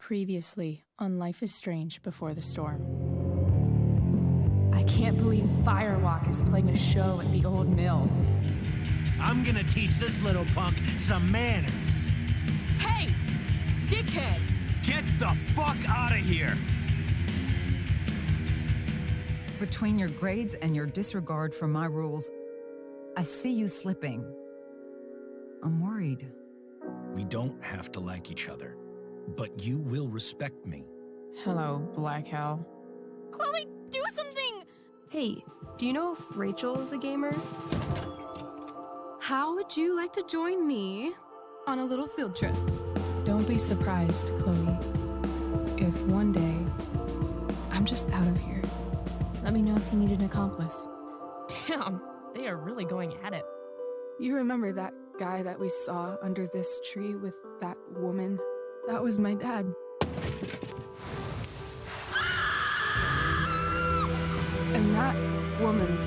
Previously on Life is Strange Before the Storm. I can't believe Firewalk is playing a show at the old mill. I'm gonna teach this little punk some manners. Hey, dickhead! Get the fuck out of here! Between your grades and your disregard for my rules, I see you slipping. I'm worried. We don't have to like each other, but you will respect me. Hello, Black Hell. Chloe, do something! Hey, do you know if Rachel is a gamer? How would you like to join me on a little field trip? Don't be surprised, Chloe, if one day I'm just out of here. Let me know if you need an accomplice. Damn, they are really going at it. You remember that guy that we saw under this tree with that woman? That was my dad. And that woman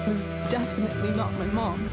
was definitely not my mom.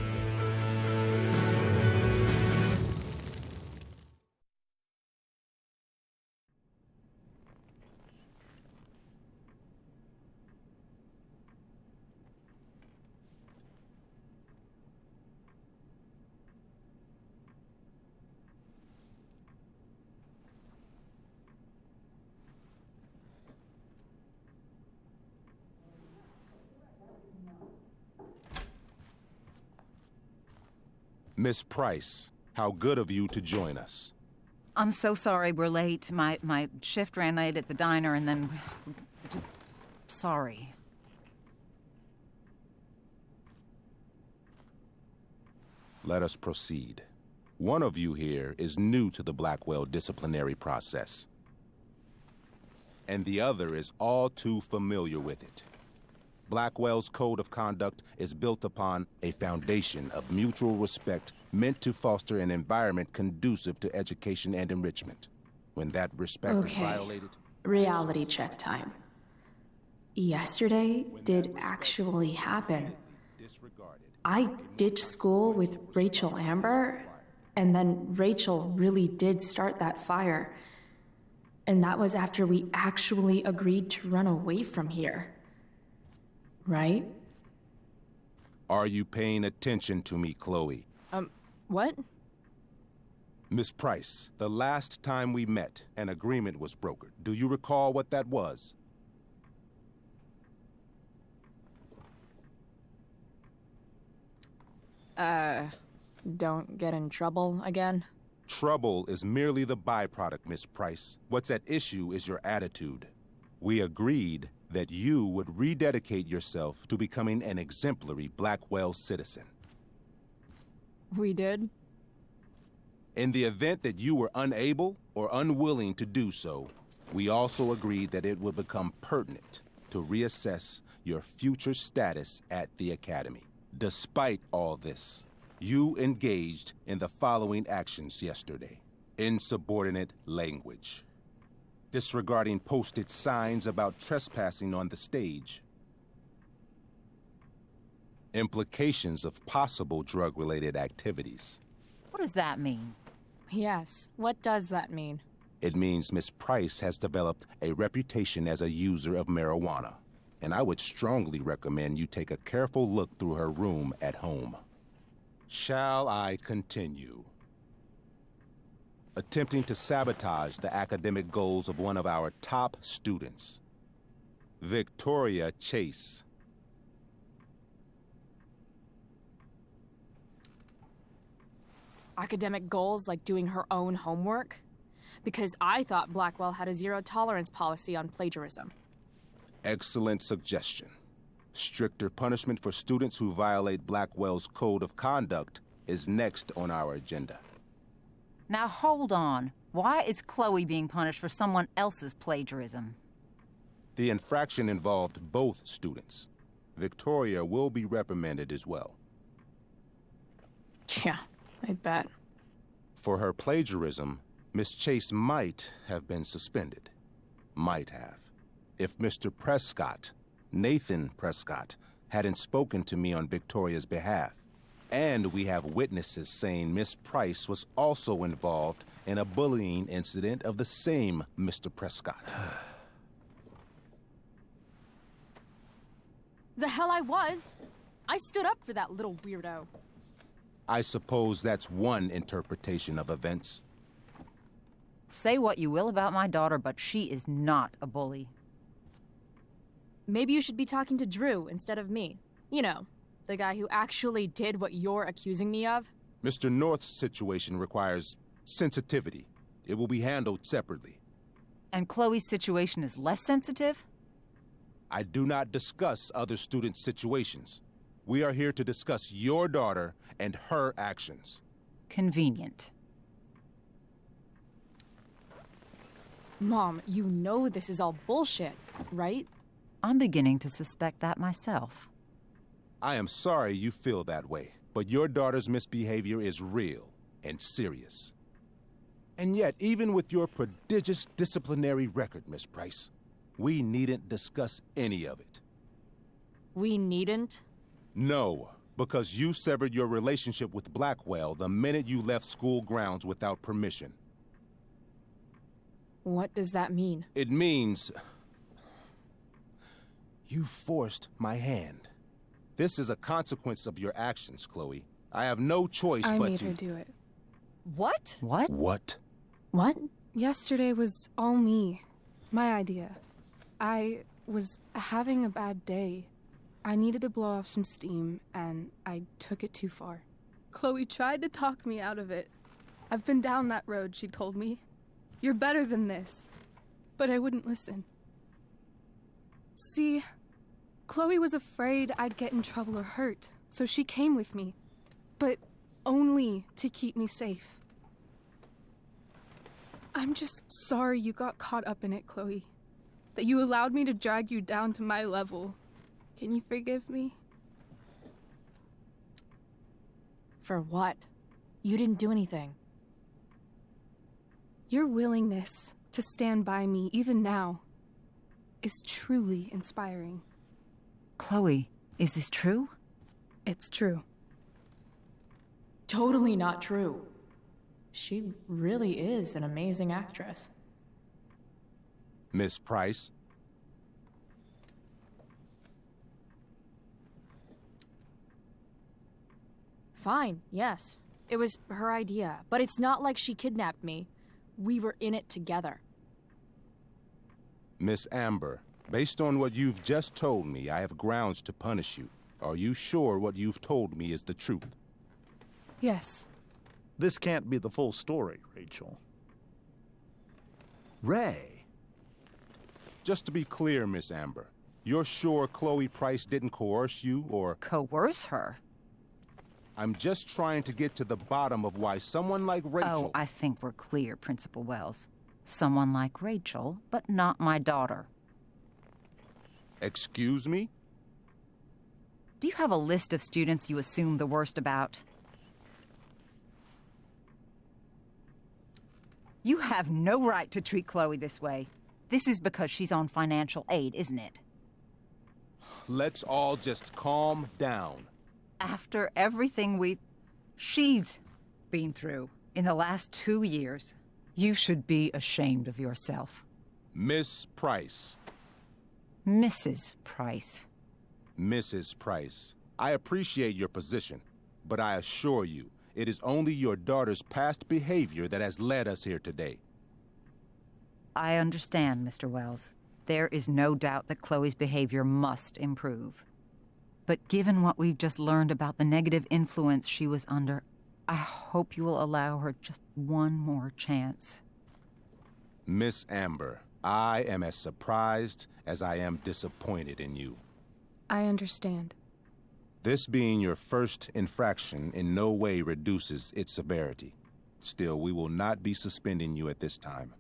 Miss Price, how good of you to join us. I'm so sorry we're late. My shift ran late at the diner and then... just... sorry. Let us proceed. One of you here is new to the Blackwell disciplinary process, and the other is all too familiar with it. Blackwell's code of conduct is built upon a foundation of mutual respect meant to foster an environment conducive to education and enrichment. When that respect is violated... Reality check time. Yesterday did actually happen. I ditched school with Rachel Amber, and then Rachel really did start that fire. And that was after we actually agreed to run away from here. Right? Are you paying attention to me, Chloe? What? Miss Price, the last time we met, an agreement was brokered. Do you recall what that was? Don't get in trouble again? Trouble is merely the byproduct, Miss Price. What's at issue is your attitude. We agreed that you would rededicate yourself to becoming an exemplary Blackwell citizen. We did? In the event that you were unable or unwilling to do so, we also agreed that it would become pertinent to reassess your future status at the Academy. Despite all this, you engaged in the following actions yesterday. Insubordinate language. Disregarding posted signs about trespassing on the stage. Implications of possible drug-related activities. What does that mean? Yes, what does that mean? It means Miss Price has developed a reputation as a user of marijuana, and I would strongly recommend you take a careful look through her room at home. Shall I continue? Attempting to sabotage the academic goals of one of our top students, Victoria Chase. Academic goals like doing her own homework? Because I thought Blackwell had a zero-tolerance policy on plagiarism. Excellent suggestion. Stricter punishment for students who violate Blackwell's code of conduct is next on our agenda. Now hold on. Why is Chloe being punished for someone else's plagiarism? The infraction involved both students. Victoria will be reprimanded as well. Yeah, I bet. For her plagiarism, Miss Chase might have been suspended. Might have. If Mr. Prescott, Nathan Prescott, hadn't spoken to me on Victoria's behalf. And we have witnesses saying Miss Price was also involved in a bullying incident of the same Mr. Prescott. The hell I was. I stood up for that little weirdo. I suppose that's one interpretation of events. Say what you will about my daughter, but she is not a bully. Maybe you should be talking to Drew instead of me. You know, the guy who actually did what you're accusing me of. Mr. North's situation requires sensitivity. It will be handled separately. And Chloe's situation is less sensitive? I do not discuss other students' situations. We are here to discuss your daughter and her actions. Convenient. Mom, you know this is all bullshit, right? I'm beginning to suspect that myself. I am sorry you feel that way, but your daughter's misbehavior is real and serious. And yet, even with your prodigious disciplinary record, Miss Price, we needn't discuss any of it. We needn't? No, because you severed your relationship with Blackwell the minute you left school grounds without permission. What does that mean? It means you forced my hand. This is a consequence of your actions, Chloe. I have no choice I but made to... her do it. What? What? What? What? Yesterday was all me. My idea. I was having a bad day. I needed to blow off some steam, and I took it too far. Chloe tried to talk me out of it. I've been down that road, she told me. You're better than this. But I wouldn't listen. See, Chloe was afraid I'd get in trouble or hurt, so she came with me. But only to keep me safe. I'm just sorry you got caught up in it, Chloe. That you allowed me to drag you down to my level. Can you forgive me? For what? You didn't do anything. Your willingness to stand by me, even now, is truly inspiring. Chloe, is this true? It's true. Totally not true. She really is an amazing actress. Miss Price? Fine, yes. It was her idea, but it's not like she kidnapped me. We were in it together. Miss Amber, based on what you've just told me, I have grounds to punish you. Are you sure what you've told me is the truth? Yes. This can't be the full story, Rachel. Ray. Just to be clear, Miss Amber, you're sure Chloe Price didn't coerce you, or... Coerce her? I'm just trying to get to the bottom of why someone like Rachel... Oh, I think we're clear, Principal Wells. Someone like Rachel, but not my daughter. Excuse me? Do you have a list of students you assume the worst about? You have no right to treat Chloe this way. This is because she's on financial aid, isn't it? Let's all just calm down. After everything she's been through in the last 2 years, you should be ashamed of yourself. Miss Price. Mrs. Price. Mrs. Price, I appreciate your position, but I assure you, it is only your daughter's past behavior that has led us here today. I understand, Mr. Wells. There is no doubt that Chloe's behavior must improve. But given what we've just learned about the negative influence she was under, I hope you will allow her just one more chance. Miss Amber, I am as surprised as I am disappointed in you. I understand. This being your first infraction in no way reduces its severity. Still, we will not be suspending you at this time.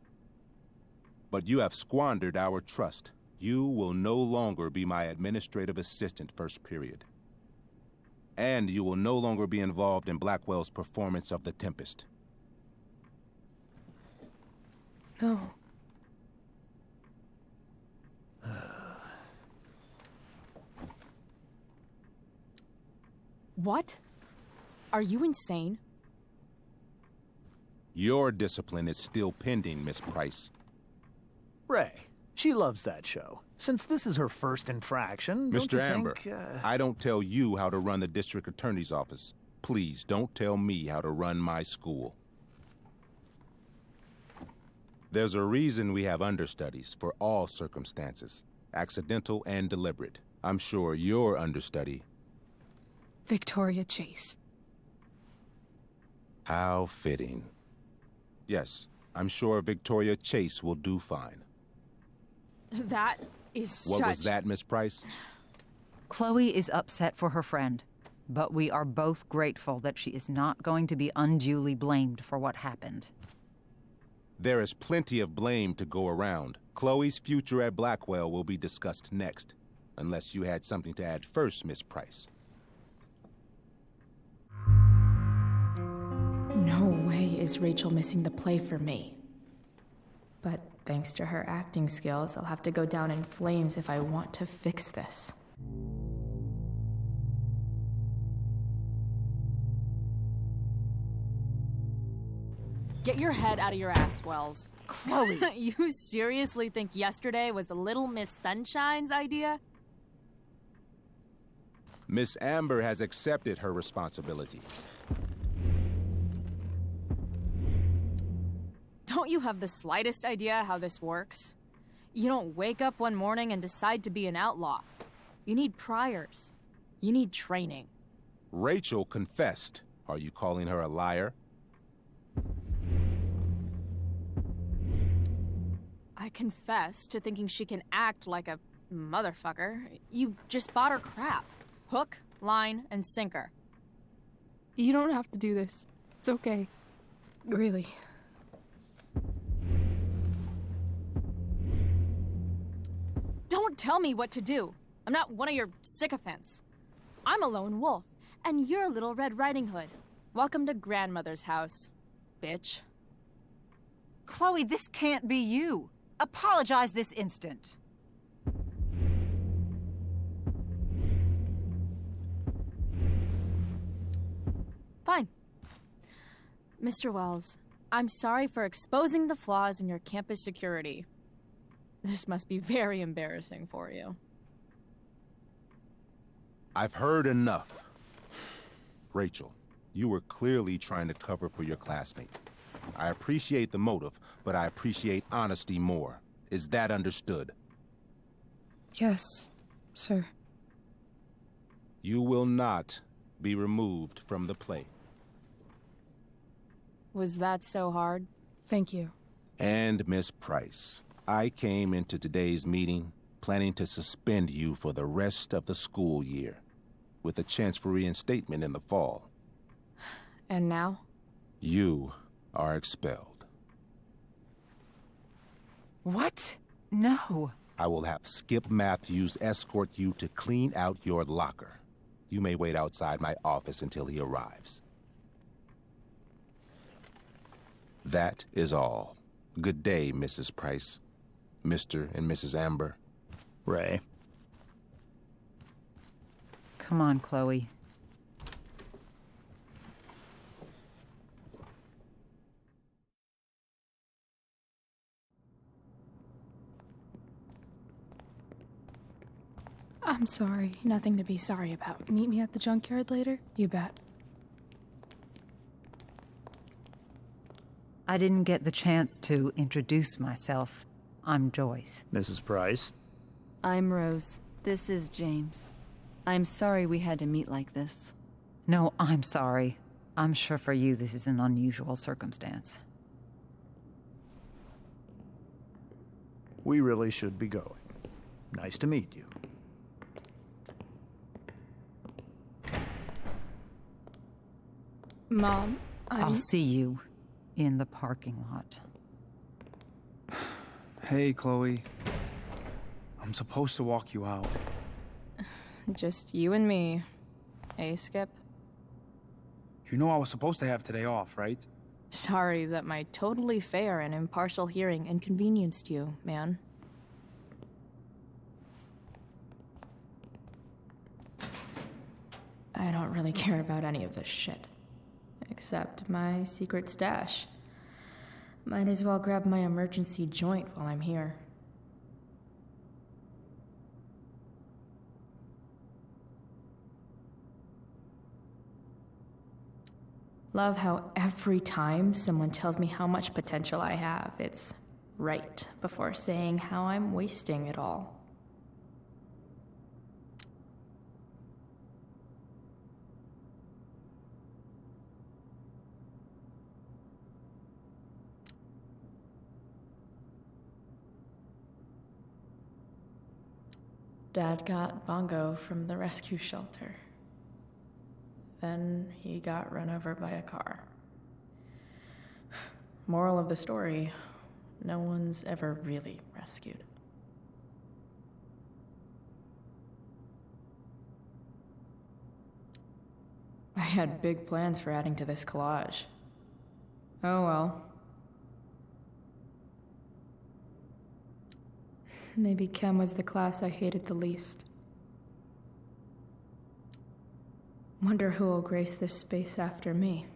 But you have squandered our trust. You will no longer be my administrative assistant first period. And you will no longer be involved in Blackwell's performance of The Tempest. No. What? Are you insane? Your discipline is still pending, Miss Price. Ray, she loves that show. Since this is her first infraction, don't Mr. you Amber, think, I don't tell you how to run the district attorney's office. Please don't tell me how to run my school. There's a reason we have understudies for all circumstances, accidental and deliberate. I'm sure your understudy. Victoria Chase. How fitting. Yes, I'm sure Victoria Chase will do fine. That is What was that, Miss Price? Chloe is upset for her friend, but we are both grateful that she is not going to be unduly blamed for what happened. There is plenty of blame to go around. Chloe's future at Blackwell will be discussed next. Unless you had something to add first, Miss Price. No way is Rachel missing the play for me. But thanks to her acting skills, I'll have to go down in flames if I want to fix this. Get your head out of your ass, Wells. Chloe! You seriously think yesterday was Little Miss Sunshine's idea? Miss Amber has accepted her responsibility. Don't you have the slightest idea how this works? You don't wake up one morning and decide to be an outlaw. You need priors. You need training. Rachel confessed. Are you calling her a liar? I confess to thinking she can act like a motherfucker. You just bought her crap. Hook, line, and sinker. You don't have to do this. It's okay. Really. Don't tell me what to do. I'm not one of your sycophants. I'm a lone wolf, and you're Little Red Riding Hood. Welcome to grandmother's house, bitch. Chloe, this can't be you. Apologize this instant. Fine. Mr. Wells, I'm sorry for exposing the flaws in your campus security. This must be very embarrassing for you. I've heard enough. Rachel, you were clearly trying to cover for your classmate. I appreciate the motive, but I appreciate honesty more. Is that understood? Yes, sir. You will not be removed from the play. Was that so hard? Thank you. And Miss Price, I came into today's meeting planning to suspend you for the rest of the school year, with a chance for reinstatement in the fall. And now? You are expelled. What? No. I will have Skip Matthews escort you to clean out your locker. You may wait outside my office until he arrives. That is all. Good day, Mrs. Price. Mr. and Mrs. Amber. Ray. Come on, Chloe. I'm sorry. Nothing to be sorry about. Meet me at the junkyard later? You bet. I didn't get the chance to introduce myself. I'm Joyce. Mrs. Price. I'm Rose. This is James. I'm sorry we had to meet like this. No, I'm sorry. I'm sure for you this is an unusual circumstance. We really should be going. Nice to meet you. Mom, I'll see you in the parking lot. Hey, Chloe. I'm supposed to walk you out. Just you and me. Hey, Skip? You know I was supposed to have today off, right? Sorry that my totally fair and impartial hearing inconvenienced you, man. I don't really care about any of this shit. except my secret stash. Might as well grab my emergency joint while I'm here. Love how every time someone tells me how much potential I have, it's right before saying how I'm wasting it all. Dad got Bongo from the rescue shelter. Then he got run over by a car. Moral of the story, no one's ever really rescued. I had big plans for adding to this collage. Oh well. Maybe chem was the class I hated the least. Wonder who will grace this space after me.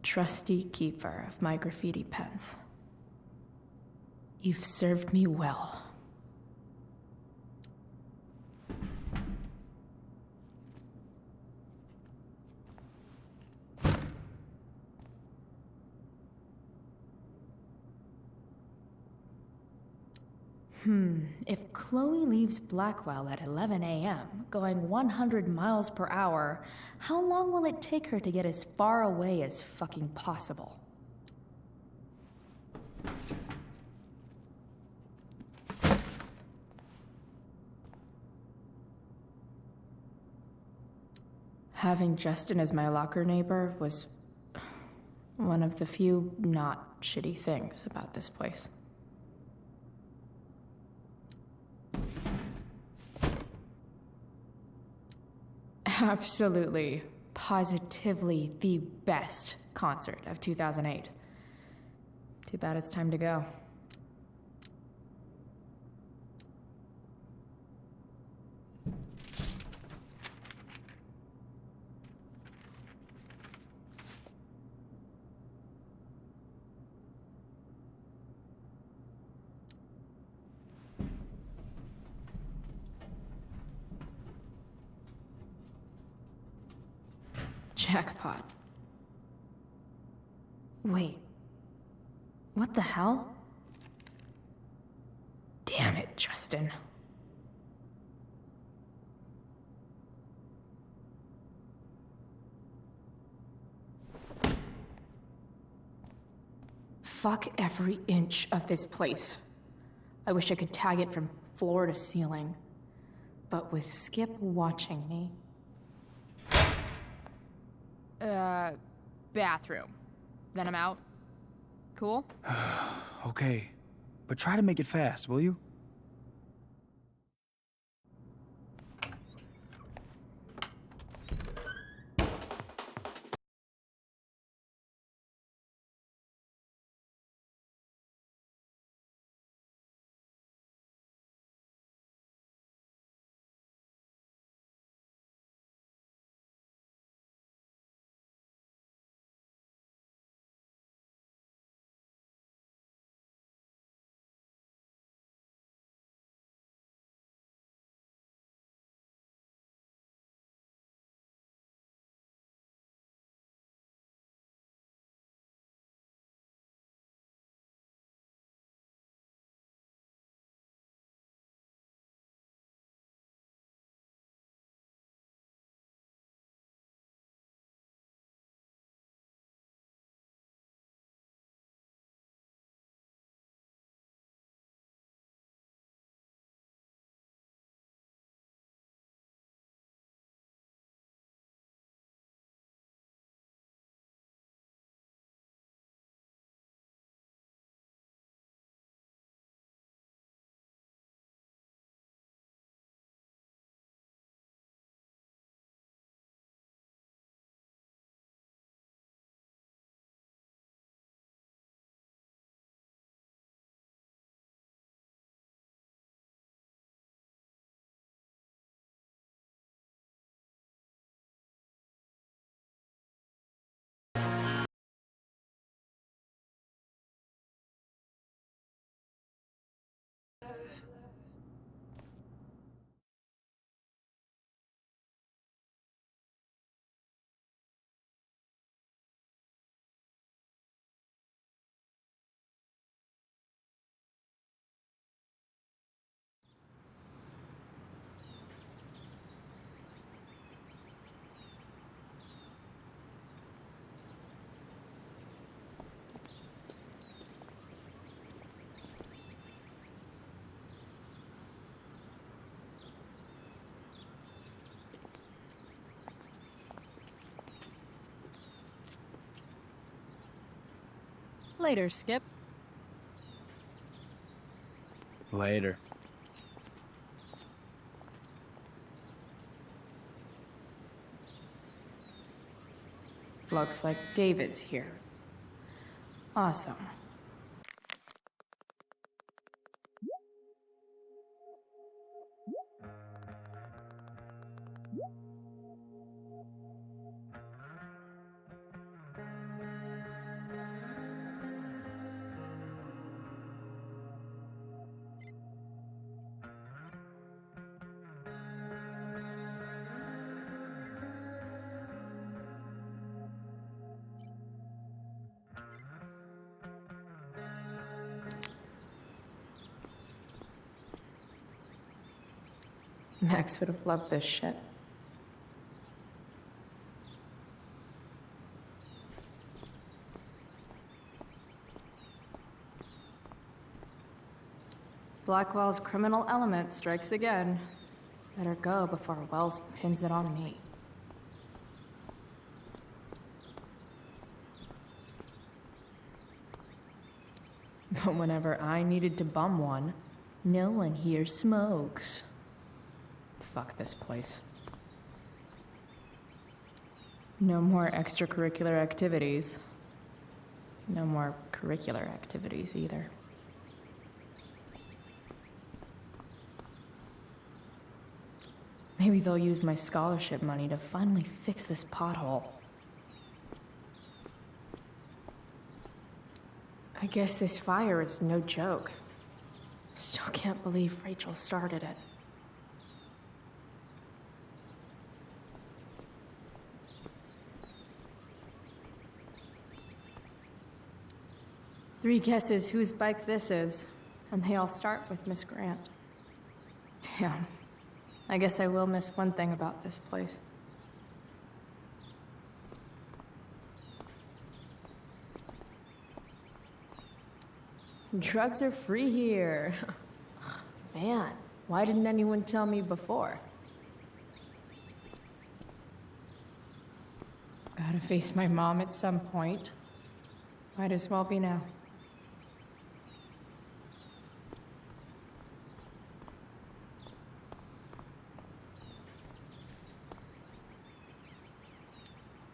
Trusty keeper of my graffiti pens. You've served me well. If Chloe leaves Blackwell at 11 a.m., going 100 miles per hour, how long will it take her to get as far away as fucking possible? Having Justin as my locker neighbor was one of the few not shitty things about this place. Absolutely, positively the best concert of 2008. Too bad it's time to go. Jackpot. Wait. What the hell? Damn it, Justin. Fuck every inch of this place. I wish I could tag it from floor to ceiling. But with Skip watching me... Bathroom. Then I'm out. Cool? Okay, but try to make it fast, will you? Later, Skip. Later. Looks like David's here. Awesome. Max would have loved this shit. Blackwell's criminal element strikes again. Better go before Wells pins it on me. But whenever I needed to bum one, no one here smokes. Fuck this place. No more extracurricular activities. No more curricular activities either. Maybe they'll use my scholarship money to finally fix this pothole. I guess this fire is no joke. Still can't believe Rachel started it. Three guesses whose bike this is, and they all start with Miss Grant. Damn. I guess I will miss one thing about this place. Drugs are free here. Man, why didn't anyone tell me before? Gotta face my mom at some point. Might as well be now.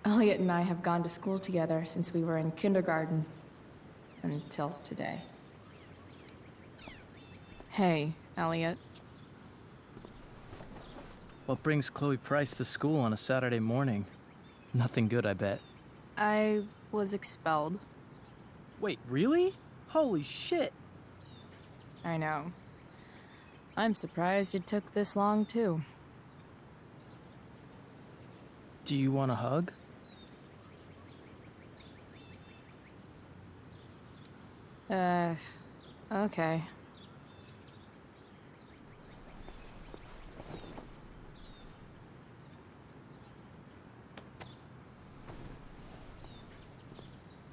Elliot and I have gone to school together since we were in kindergarten. Until today. Hey, Elliot. What brings Chloe Price to school on a Saturday morning? Nothing good, I bet. I was expelled. Wait, really? Holy shit! I know. I'm surprised it took this long, too. Do you want a hug? Okay.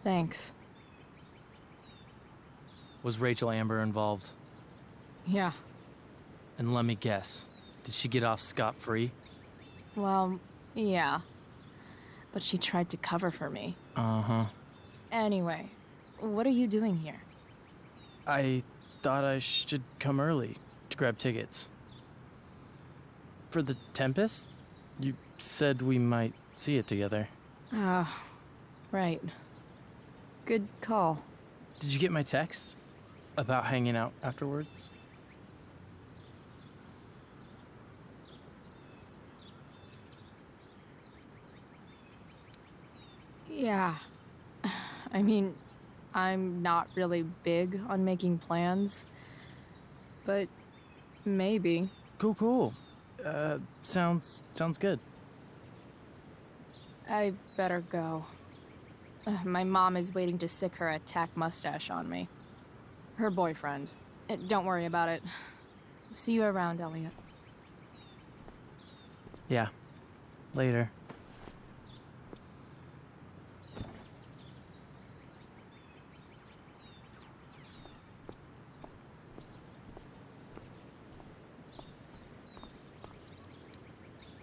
Thanks. Was Rachel Amber involved? Yeah. And let me guess, did she get off scot-free? Well, yeah. But she tried to cover for me. Uh-huh. Anyway, what are you doing here? I thought I should come early to grab tickets. For the Tempest? You said we might see it together. Ah, right. Good call. Did you get my text? About hanging out afterwards? Yeah. I mean, I'm not really big on making plans, but maybe. Cool. Sounds good. I better go. My mom is waiting to sick her attack mustache on me. Her boyfriend. Don't worry about it. See you around, Elliot. Yeah. Later.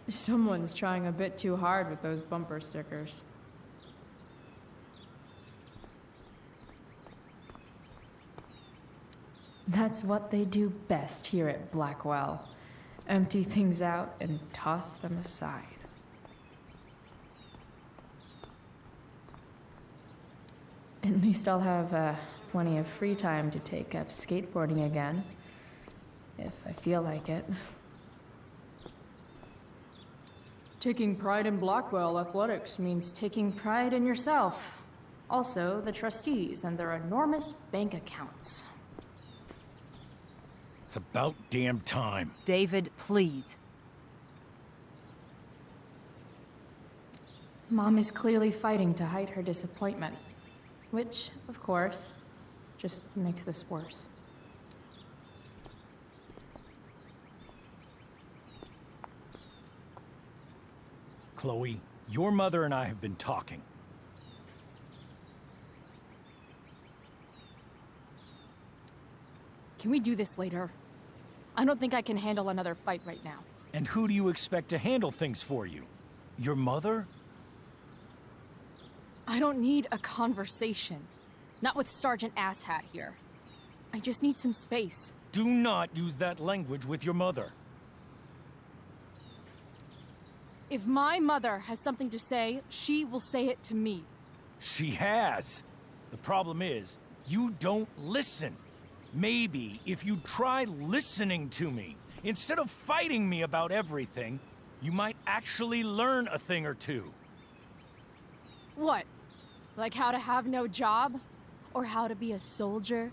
Someone's trying a bit too hard with those bumper stickers. That's what they do best here at Blackwell. Empty things out and toss them aside. At least I'll have plenty of free time to take up skateboarding again. If I feel like it. Taking pride in Blackwell athletics means taking pride in yourself. Also, the trustees and their enormous bank accounts. It's about damn time. David, please. Mom is clearly fighting to hide her disappointment. Which, of course, just makes this worse. Chloe, your mother and I have been talking. Can we do this later? I don't think I can handle another fight right now. And who do you expect to handle things for you? Your mother? I don't need a conversation. Not with Sergeant Asshat here. I just need some space. Do not use that language with your mother. If my mother has something to say, she will say it to me. She has. The problem is, you don't listen. Maybe if you try listening to me, instead of fighting me about everything, you might actually learn a thing or two. What? Like how to have no job? Or how to be a soldier?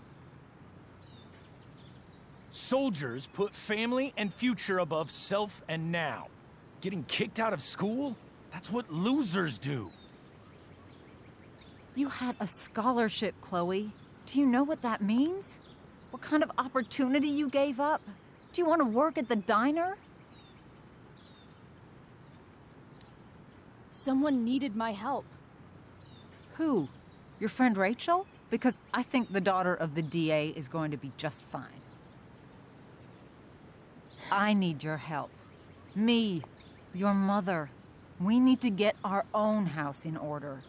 Soldiers put family and future above self and now. Getting kicked out of school? That's what losers do. You had a scholarship, Chloe. Do you know what that means? What kind of opportunity you gave up? Do you want to work at the diner? Someone needed my help. Who? Your friend Rachel? Because I think the daughter of the DA is going to be just fine. I need your help. Me, your mother. We need to get our own house in order.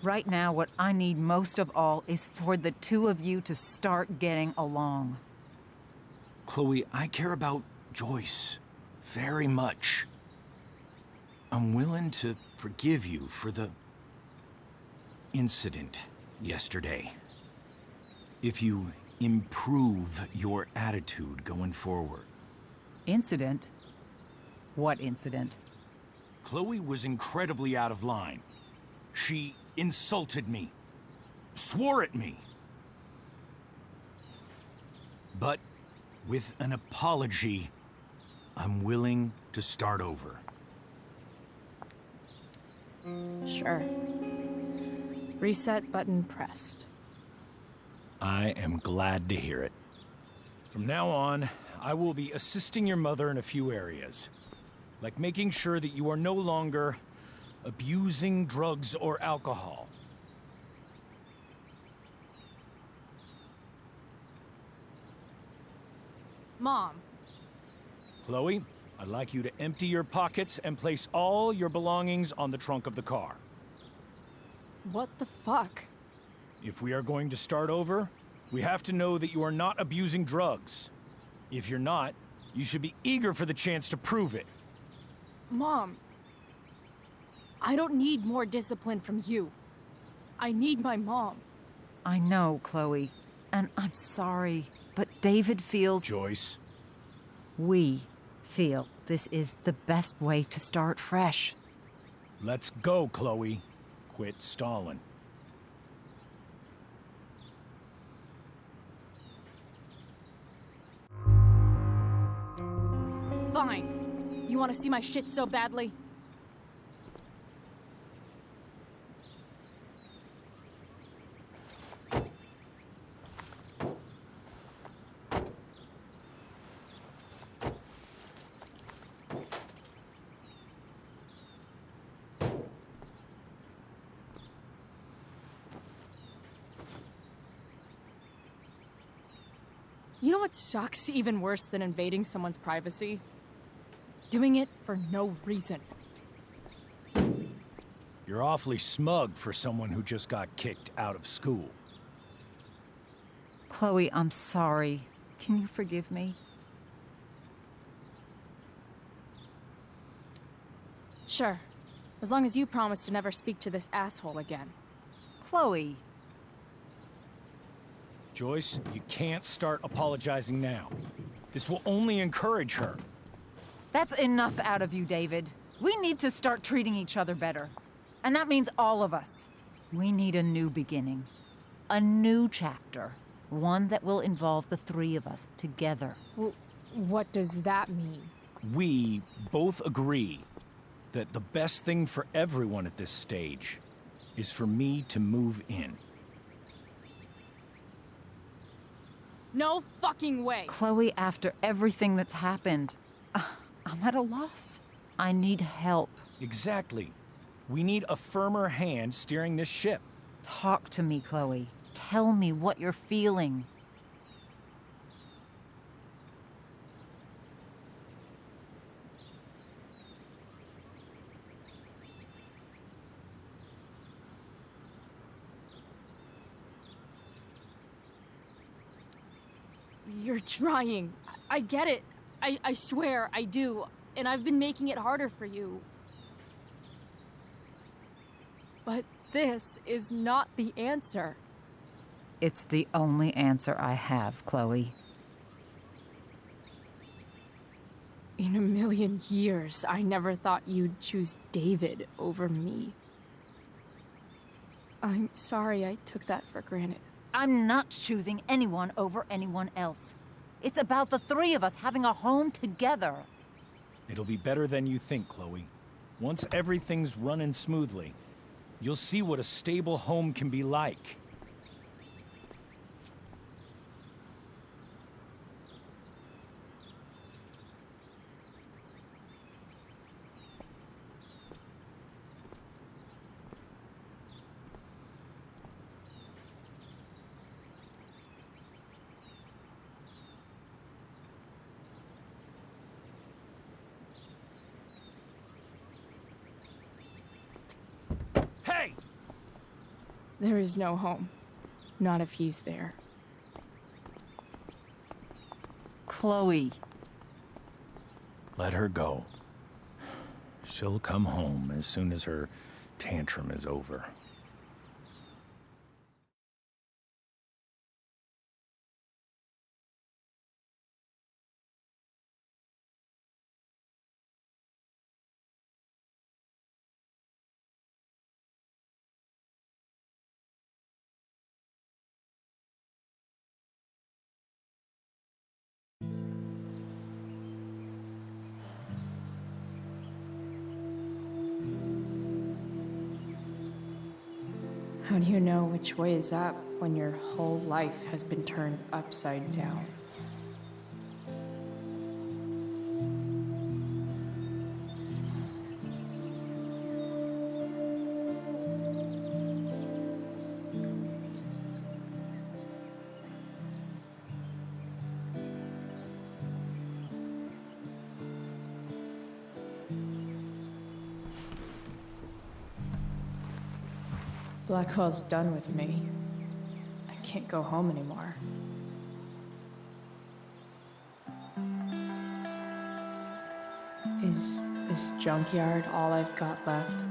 Right now, what I need most of all is for the two of you to start getting along. Chloe, I care about Joyce very much. I'm willing to forgive you for the incident yesterday. If you improve your attitude going forward. Incident? What incident? Chloe was incredibly out of line. She insulted me, swore at me. But with an apology, I'm willing to start over. Sure. Reset button pressed. I am glad to hear it. From now on, I will be assisting your mother in a few areas, like making sure that you are no longer abusing drugs or alcohol. Mom. Chloe, I'd like you to empty your pockets and place all your belongings on the trunk of the car. What the fuck? If we are going to start over, we have to know that you are not abusing drugs. If you're not, you should be eager for the chance to prove it. Mom. I don't need more discipline from you. I need my mom. I know, Chloe, and I'm sorry, but David feels... Joyce. We feel this is the best way to start fresh. Let's go, Chloe. Quit stalling. Fine. You want to see my shit so badly? You know what sucks even worse than invading someone's privacy? Doing it for no reason. You're awfully smug for someone who just got kicked out of school. Chloe, I'm sorry. Can you forgive me? Sure. As long as you promise to never speak to this asshole again. Chloe. Joyce, you can't start apologizing now. This will only encourage her. That's enough out of you, David. We need to start treating each other better. And that means all of us. We need a new beginning. A new chapter. One that will involve the three of us together. What does that mean? We both agree that the best thing for everyone at this stage is for me to move in. No fucking way! Chloe, after everything that's happened, I'm at a loss. I need help. Exactly. We need a firmer hand steering this ship. Talk to me, Chloe. Tell me what you're feeling. You're trying. I get it. I swear, I do. And I've been making it harder for you. But this is not the answer. It's the only answer I have, Chloe. In a million years, I never thought you'd choose David over me. I'm sorry I took that for granted. I'm not choosing anyone over anyone else. It's about the three of us having a home together. It'll be better than you think, Chloe. Once everything's running smoothly, you'll see what a stable home can be like. There is no home. Not if he's there. Chloe. Let her go. She'll come home as soon as her tantrum is over. How do you know which way is up when your whole life has been turned upside down? Blackwell's done with me. I can't go home anymore. Is this junkyard all I've got left?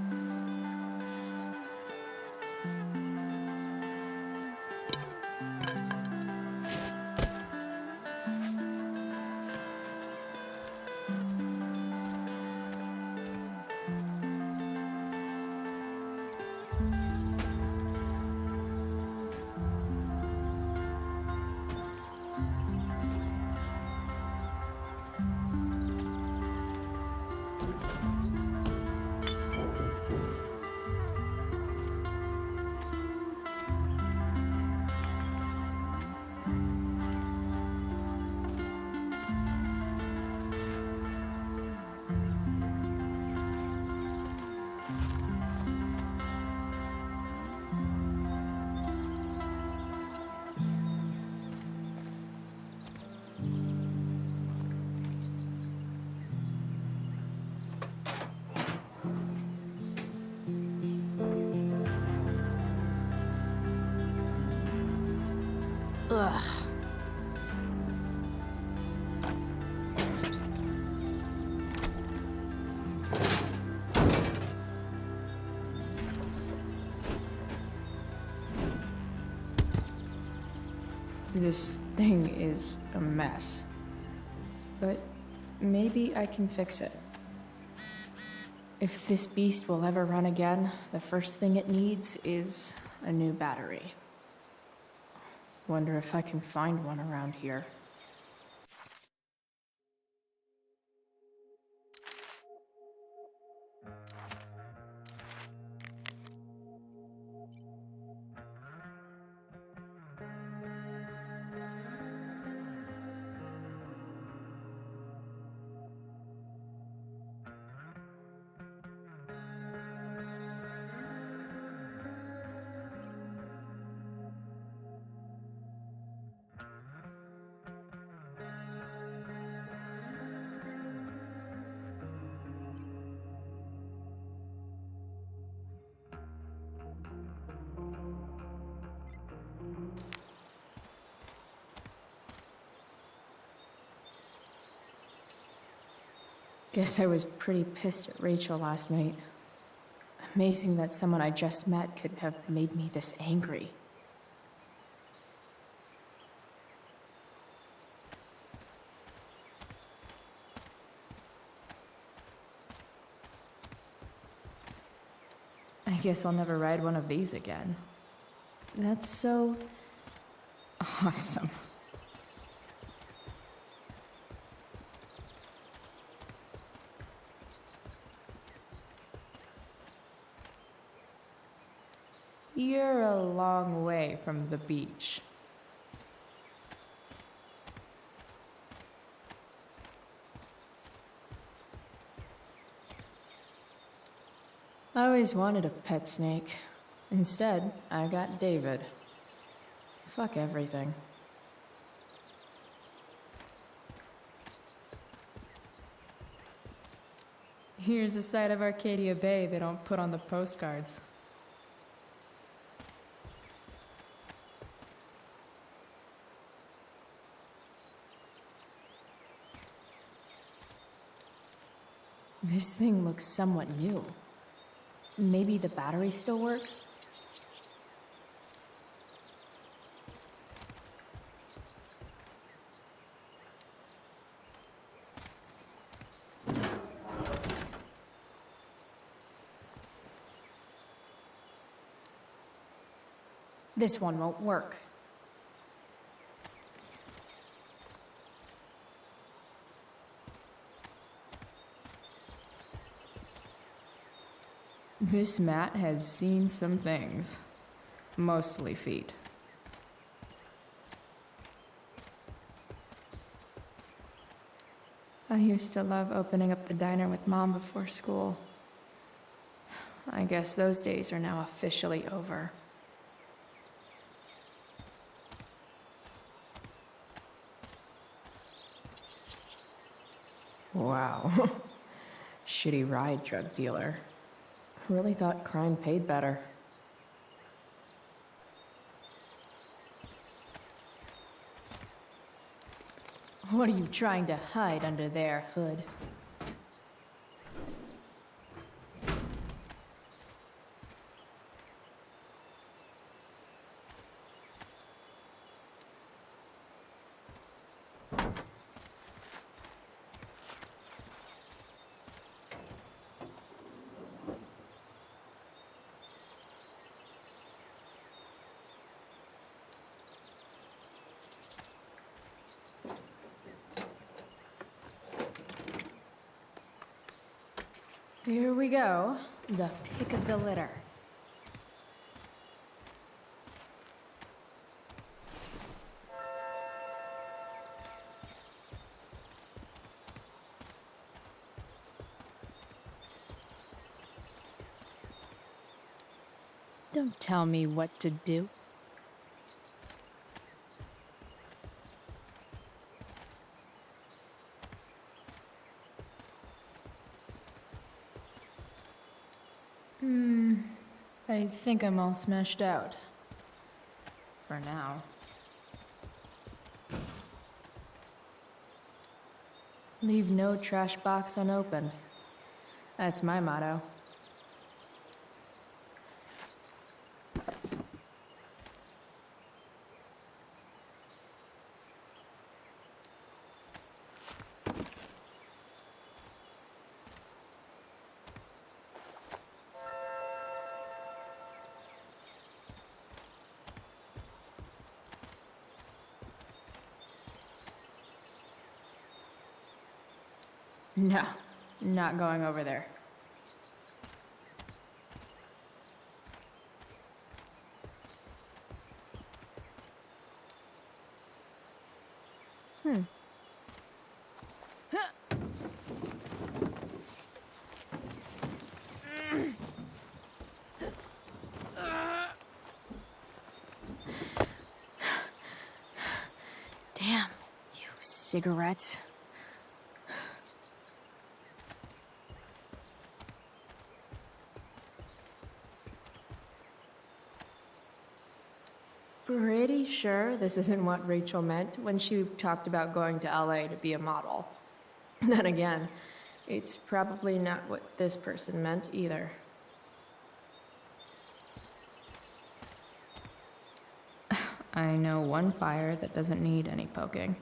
Ugh. This thing is a mess. But maybe I can fix it. If this beast will ever run again, the first thing it needs is a new battery. Wonder if I can find one around here. Guess I was pretty pissed at Rachel last night. Amazing that someone I just met could have made me this angry. I guess I'll never ride one of these again. That's so awesome. You're a long way from the beach. I always wanted a pet snake. Instead, I got David. Fuck everything. Here's a side of Arcadia Bay they don't put on the postcards. This thing looks somewhat new. Maybe the battery still works? This one won't work. This mat has seen some things. Mostly feet. I used to love opening up the diner with Mom before school. I guess those days are now officially over. Wow. Shitty ride, drug dealer. Really thought crime paid better. What are you trying to hide under there, Hood? Here we go, the pick of the litter. Don't tell me what to do. I think I'm all smashed out. For now. Leave no trash box unopened. That's my motto. No, not going over there. Damn, you cigarettes. Pretty sure this isn't what Rachel meant when she talked about going to LA to be a model. Then again, it's probably not what this person meant either. I know one fire that doesn't need any poking.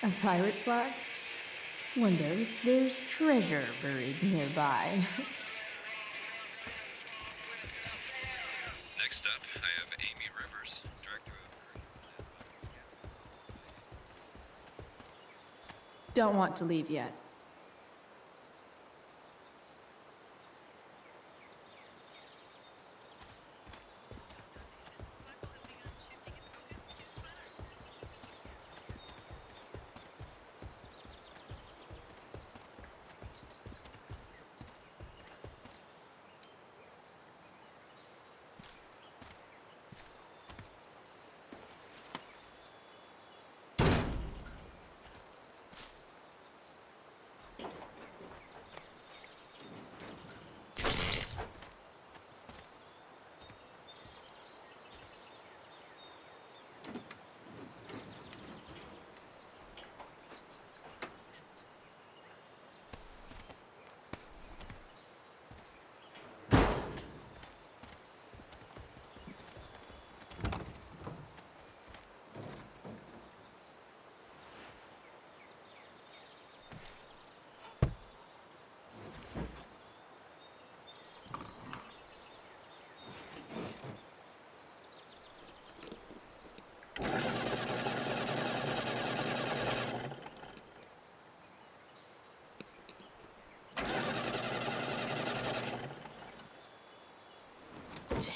A pirate flag? Wonder if there's treasure buried nearby. Next up, I have Amy Rivers, director of... Don't want to leave yet.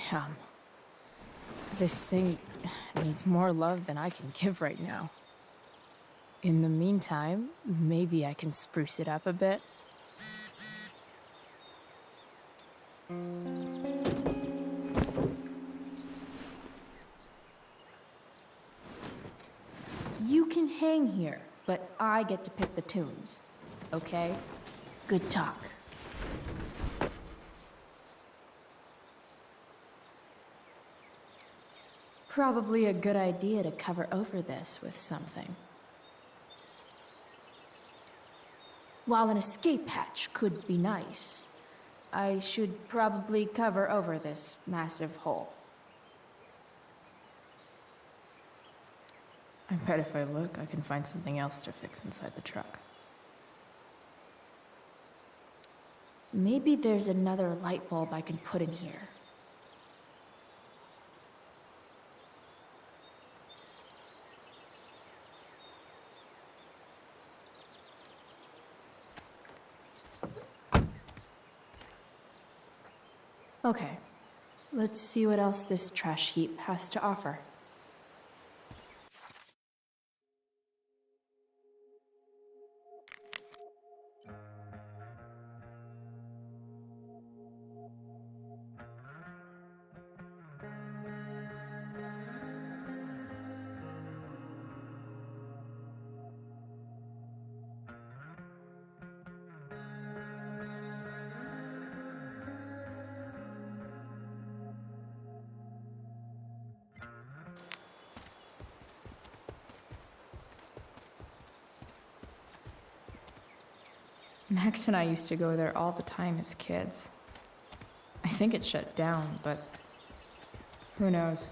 Damn. This thing needs more love than I can give right now. In the meantime, maybe I can spruce it up a bit. You can hang here, but I get to pick the tunes. Okay? Good talk. Probably a good idea to cover over this with something. While an escape hatch could be nice, I should probably cover over this massive hole. I bet if I look, I can find something else to fix inside the truck. Maybe there's another light bulb I can put in here. Okay, let's see what else this trash heap has to offer. Max and I used to go there all the time as kids. I think it shut down, but who knows?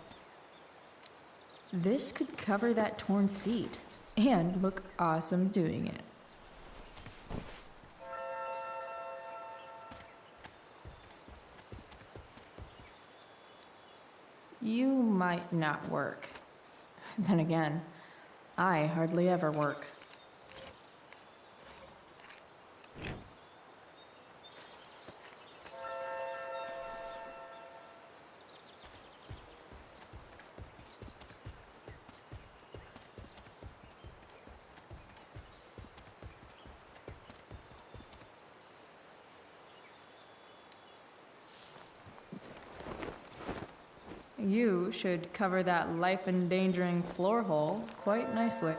This could cover that torn seat and look awesome doing it. You might not work. Then again, I hardly ever work. You should cover that life-endangering floor hole quite nicely.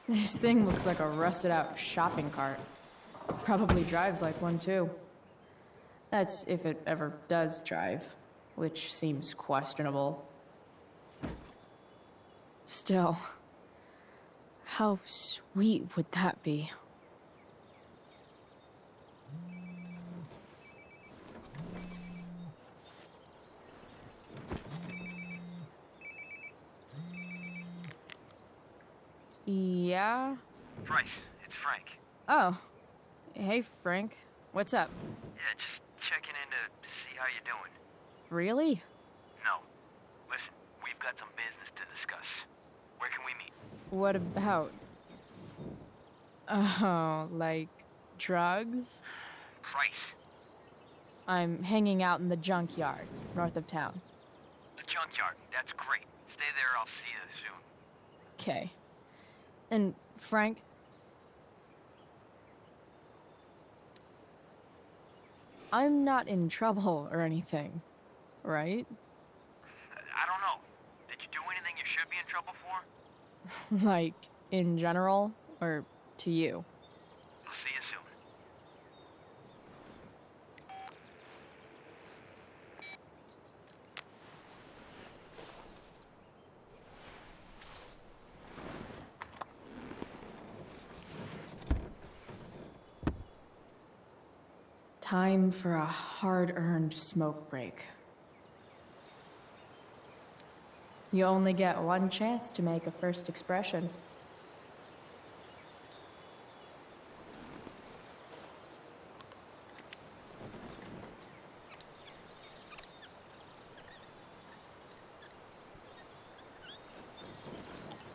This thing looks like a rusted out shopping cart. Probably drives like one too. That's if it ever does drive, which seems questionable. Still, how sweet would that be? Yeah? Bryce, it's Frank. Oh. Hey, Frank. What's up? Yeah, just checking in to see how you're doing. Really? No. Listen, we've got some business to discuss. Where can we meet? What about? Oh, like drugs? Bryce. I'm hanging out in the junkyard, north of town. The junkyard. That's great. Stay there, I'll see you soon. Okay. And, Frank? I'm not in trouble or anything, right? I don't know. Did you do anything you should be in trouble for? Like, in general, or to you? I'll see you soon. Time for a hard-earned smoke break. You only get one chance to make a first expression.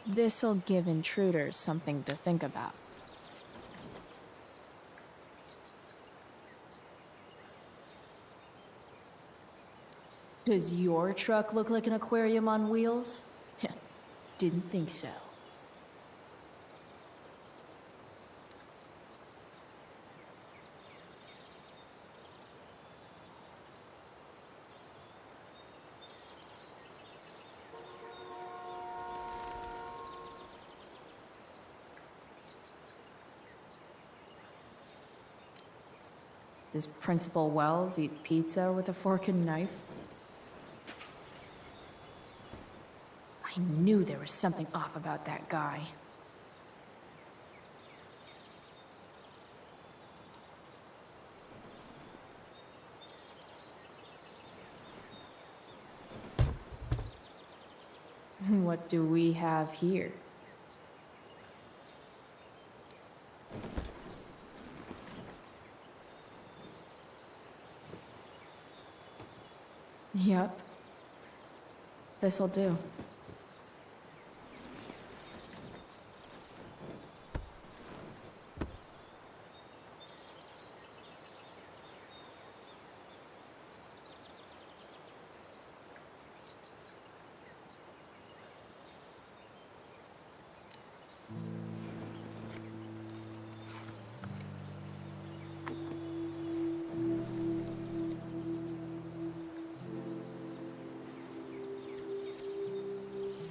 This'll give intruders something to think about. Does your truck look like an aquarium on wheels? Didn't think so. Does Principal Wells eat pizza with a fork and knife? I knew there was something off about that guy. What do we have here? Yep. This'll do.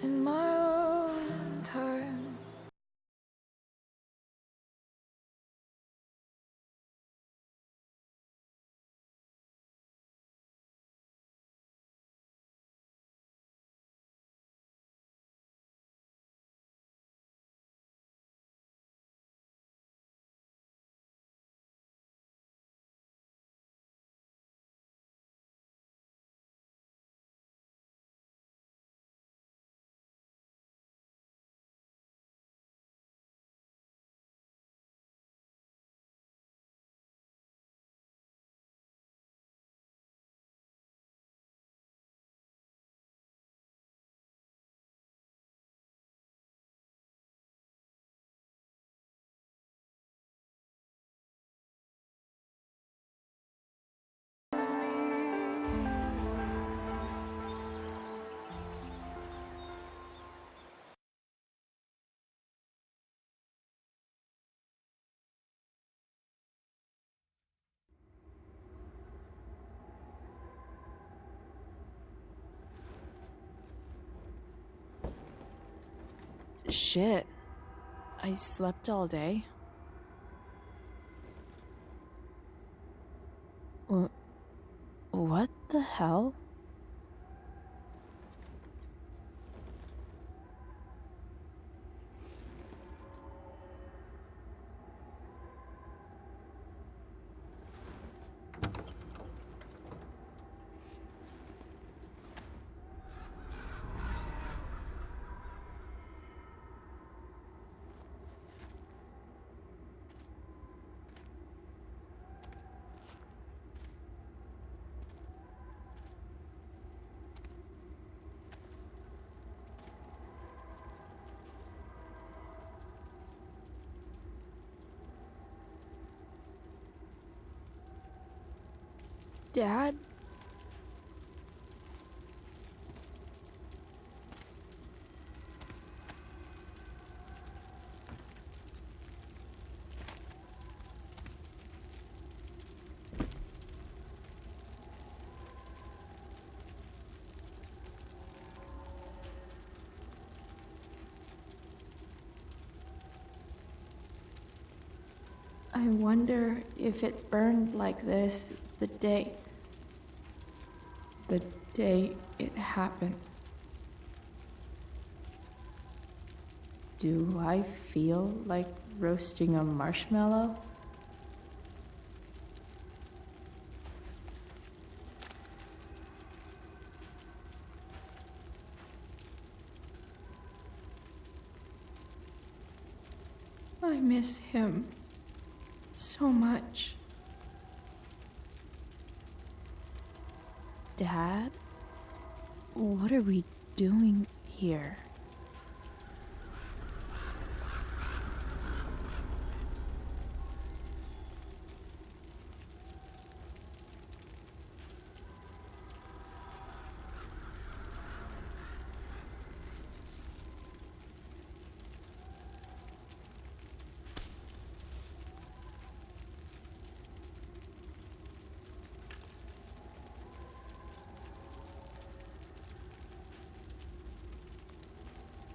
In my own time. Shit. I slept all day. What the hell? Dad? I wonder if it burned like this the day it happened. Do I feel like roasting a marshmallow? I miss him so much. Dad? What are we doing here?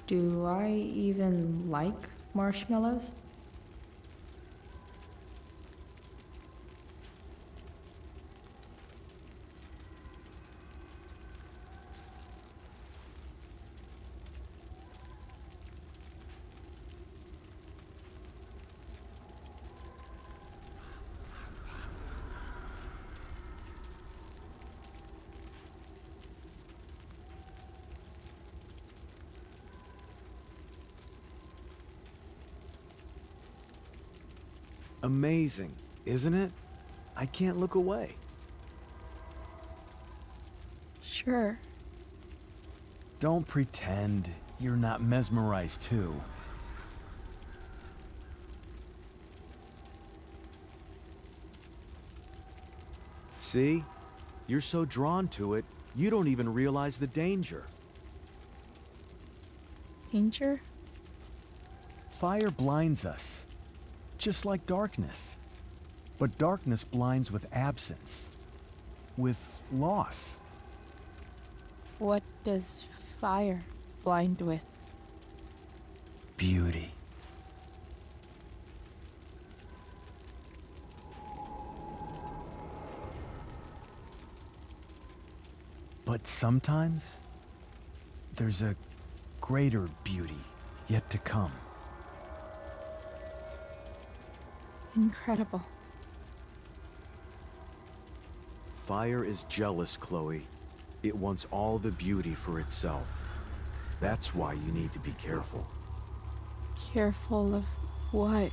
Do I even like marshmallows? Amazing, isn't it? I can't look away. Sure. Don't pretend you're not mesmerized too. See? You're so drawn to it, you don't even realize the danger. Danger? Fire blinds us, just like darkness. But darkness blinds with absence, with loss. What does fire blind with? Beauty. But sometimes, there's a greater beauty yet to come. Incredible. Fire is jealous, Chloe. It wants all the beauty for itself. That's why you need to be careful. Careful of what?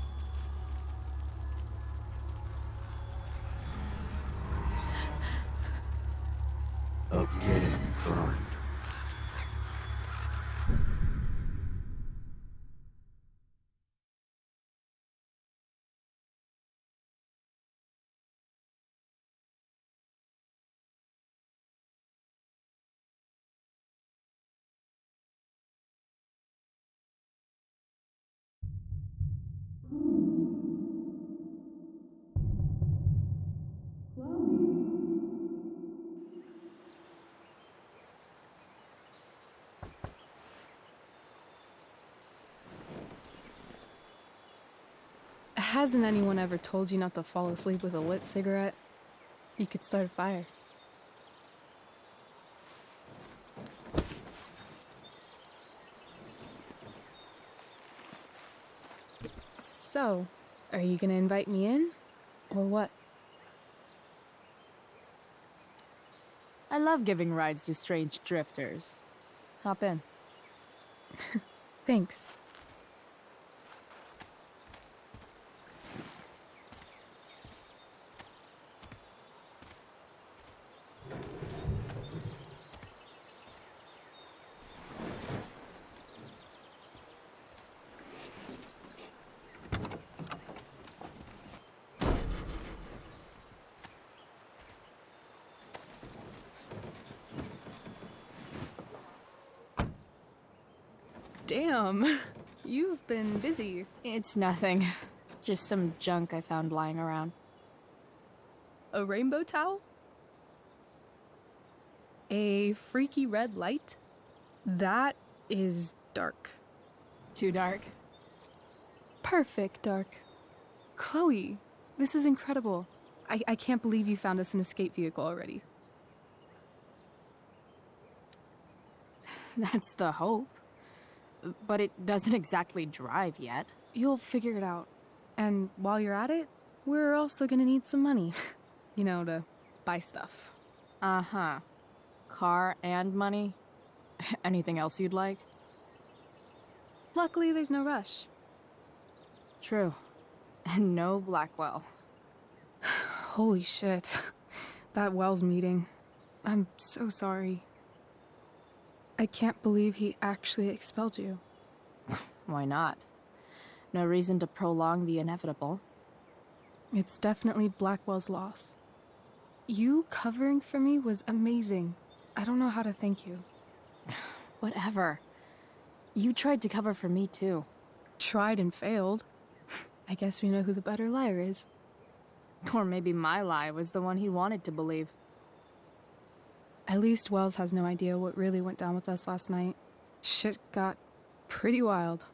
Of getting burned. Hasn't anyone ever told you not to fall asleep with a lit cigarette? You could start a fire. So, are you gonna invite me in? Or what? I love giving rides to strange drifters. Hop in. Thanks. Damn, you've been busy. It's nothing. Just some junk I found lying around. A rainbow towel? A freaky red light? That is dark. Too dark? Perfect dark. Chloe, this is incredible. I can't believe you found us an escape vehicle already. That's the hope. But it doesn't exactly drive yet. You'll figure it out. And while you're at it, we're also gonna need some money. You know, to buy stuff. Uh-huh. Car and money? Anything else you'd like? Luckily, there's no rush. True. And no Blackwell. Holy shit. That Wells meeting. I'm so sorry. I can't believe he actually expelled you. Why not? No reason to prolong the inevitable. It's definitely Blackwell's loss. You covering for me was amazing. I don't know how to thank you. Whatever. You tried to cover for me, too. Tried and failed. I guess we know who the better liar is. Or maybe my lie was the one he wanted to believe. At least Wells has no idea what really went down with us last night. Shit got pretty wild.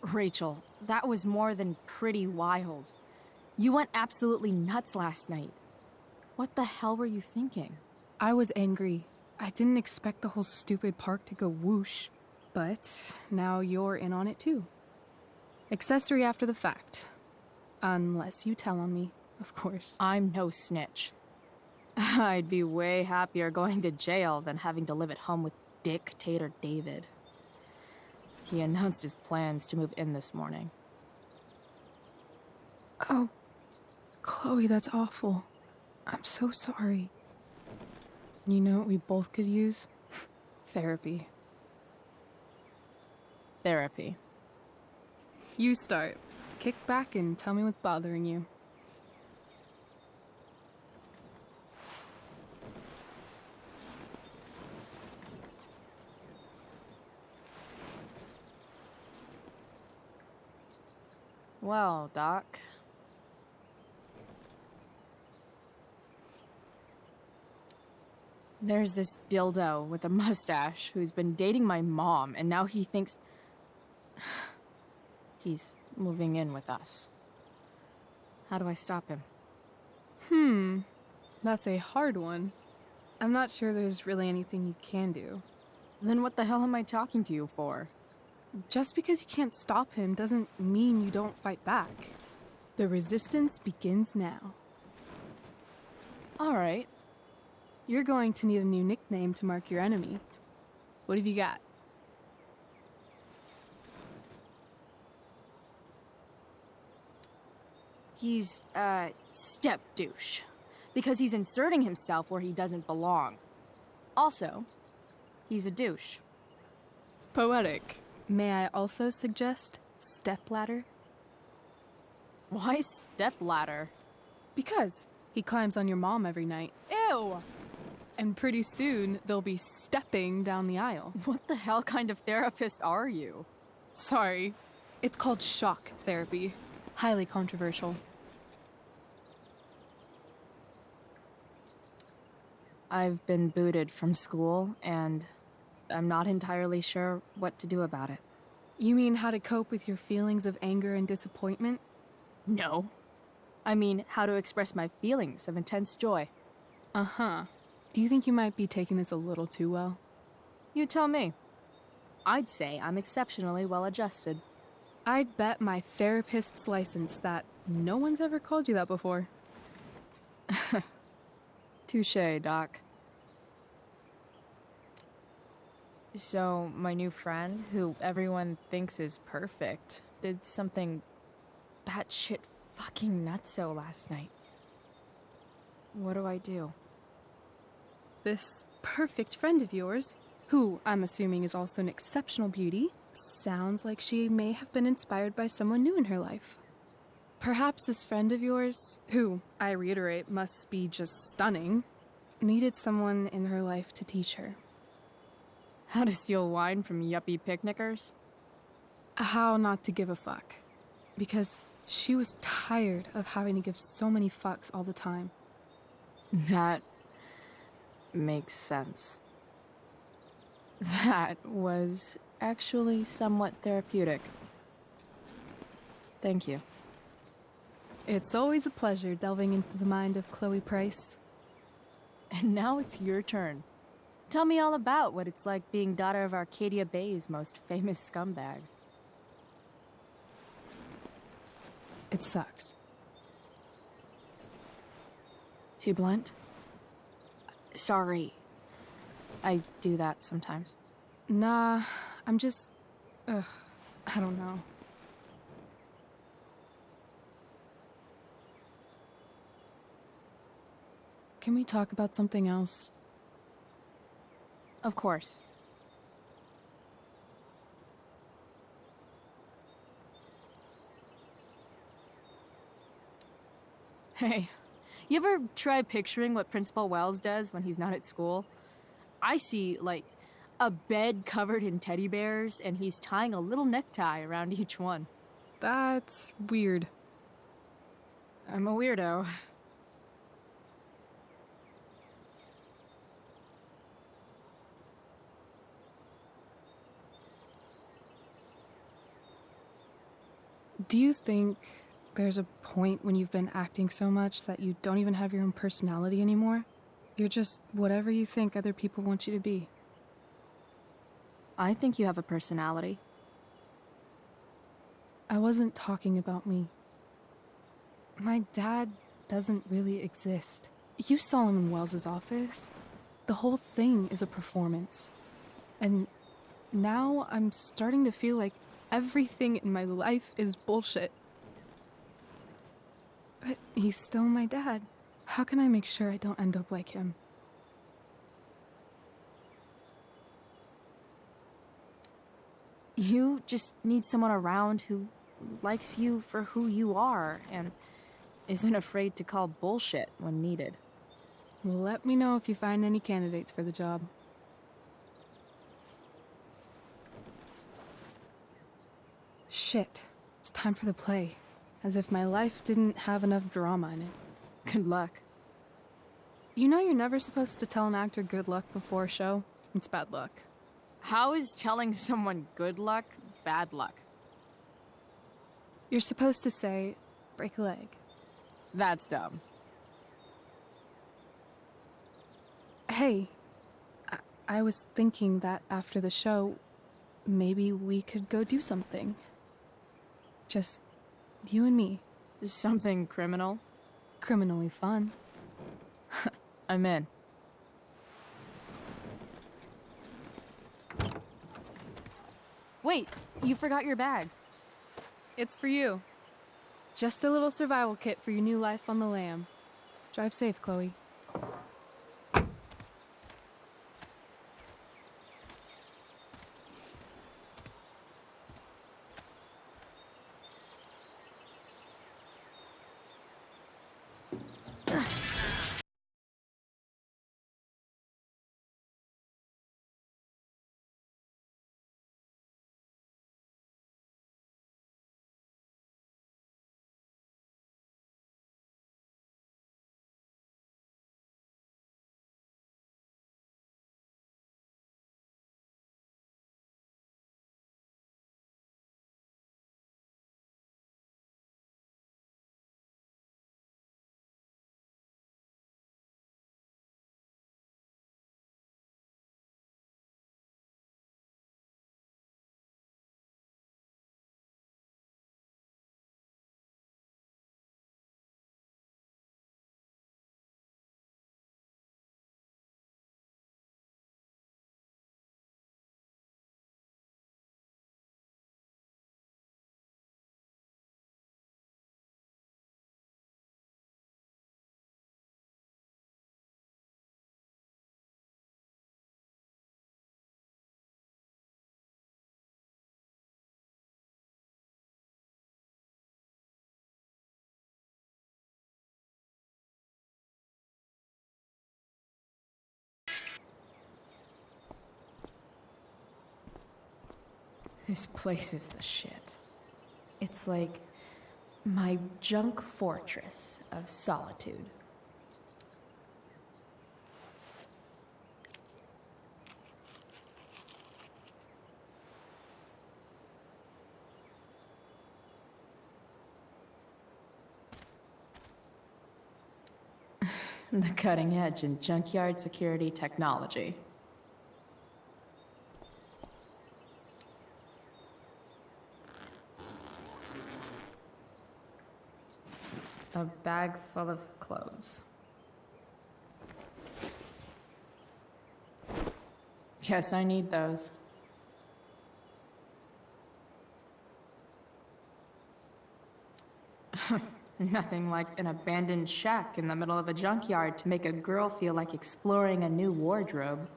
Rachel, that was more than pretty wild. You went absolutely nuts last night. What the hell were you thinking? I was angry. I didn't expect the whole stupid park to go whoosh. But now you're in on it too. Accessory after the fact. Unless you tell on me, of course. I'm no snitch. I'd be way happier going to jail than having to live at home with Dictator David. He announced his plans to move in this morning. Oh, Chloe, that's awful. I'm so sorry. You know what we both could use? Therapy. Therapy. You start. Kick back and tell me what's bothering you. Well, Doc. There's this dildo with a mustache who's been dating my mom, and now he thinks he's moving in with us. How do I stop him? That's a hard one. I'm not sure there's really anything you can do. Then what the hell am I talking to you for? Just because you can't stop him doesn't mean you don't fight back. The resistance begins now. All right. You're going to need a new nickname to mark your enemy. What have you got? He's a step douche. Because he's inserting himself where he doesn't belong. Also, he's a douche. Poetic. May I also suggest stepladder? Why stepladder? Because he climbs on your mom every night. Ew! And pretty soon, they'll be stepping down the aisle. What the hell kind of therapist are you? Sorry. It's called shock therapy. Highly controversial. I've been booted from school, and I'm not entirely sure what to do about it. You mean how to cope with your feelings of anger and disappointment? No. I mean, how to express my feelings of intense joy. Uh-huh. Do you think you might be taking this a little too well? You tell me. I'd say I'm exceptionally well adjusted. I'd bet my therapist's license that no one's ever called you that before. Touché, Doc. So, my new friend, who everyone thinks is perfect, did something batshit fucking nutso last night. What do I do? This perfect friend of yours, who I'm assuming is also an exceptional beauty, sounds like she may have been inspired by someone new in her life. Perhaps this friend of yours, who, I reiterate, must be just stunning, needed someone in her life to teach her. How to steal wine from yuppie picnickers? How not to give a fuck. Because she was tired of having to give so many fucks all the time. That makes sense. That was actually somewhat therapeutic. Thank you. It's always a pleasure delving into the mind of Chloe Price. And now it's your turn. Tell me all about what it's like being daughter of Arcadia Bay's most famous scumbag. It sucks. Too blunt? Sorry. I do that sometimes. Nah, I'm just... I don't know. Can we talk about something else? Of course. Hey, you ever try picturing what Principal Wells does when he's not at school? I see, like, a bed covered in teddy bears, and he's tying a little necktie around each one. That's weird. I'm a weirdo. Do you think there's a point when you've been acting so much that you don't even have your own personality anymore? You're just whatever you think other people want you to be. I think you have a personality. I wasn't talking about me. My dad doesn't really exist. You saw him in Wells's office. The whole thing is a performance. And now I'm starting to feel like everything in my life is bullshit. But he's still my dad. How can I make sure I don't end up like him? You just need someone around who likes you for who you are and isn't afraid to call bullshit when needed. Let me know if you find any candidates for the job. Shit. It's time for the play. As if my life didn't have enough drama in it. Good luck. You know you're never supposed to tell an actor good luck before a show? It's bad luck. How is telling someone good luck bad luck? You're supposed to say, break a leg. That's dumb. Hey, I was thinking that after the show, maybe we could go do something. Just you and me. Something criminal? Criminally fun. I'm in. Wait, you forgot your bag. It's for you. Just a little survival kit for your new life on the lam. Drive safe, Chloe. This place is the shit. It's like my junk fortress of solitude. The cutting edge in junkyard security technology. A bag full of clothes. Guess I need those. Nothing like an abandoned shack in the middle of a junkyard to make a girl feel like exploring a new wardrobe.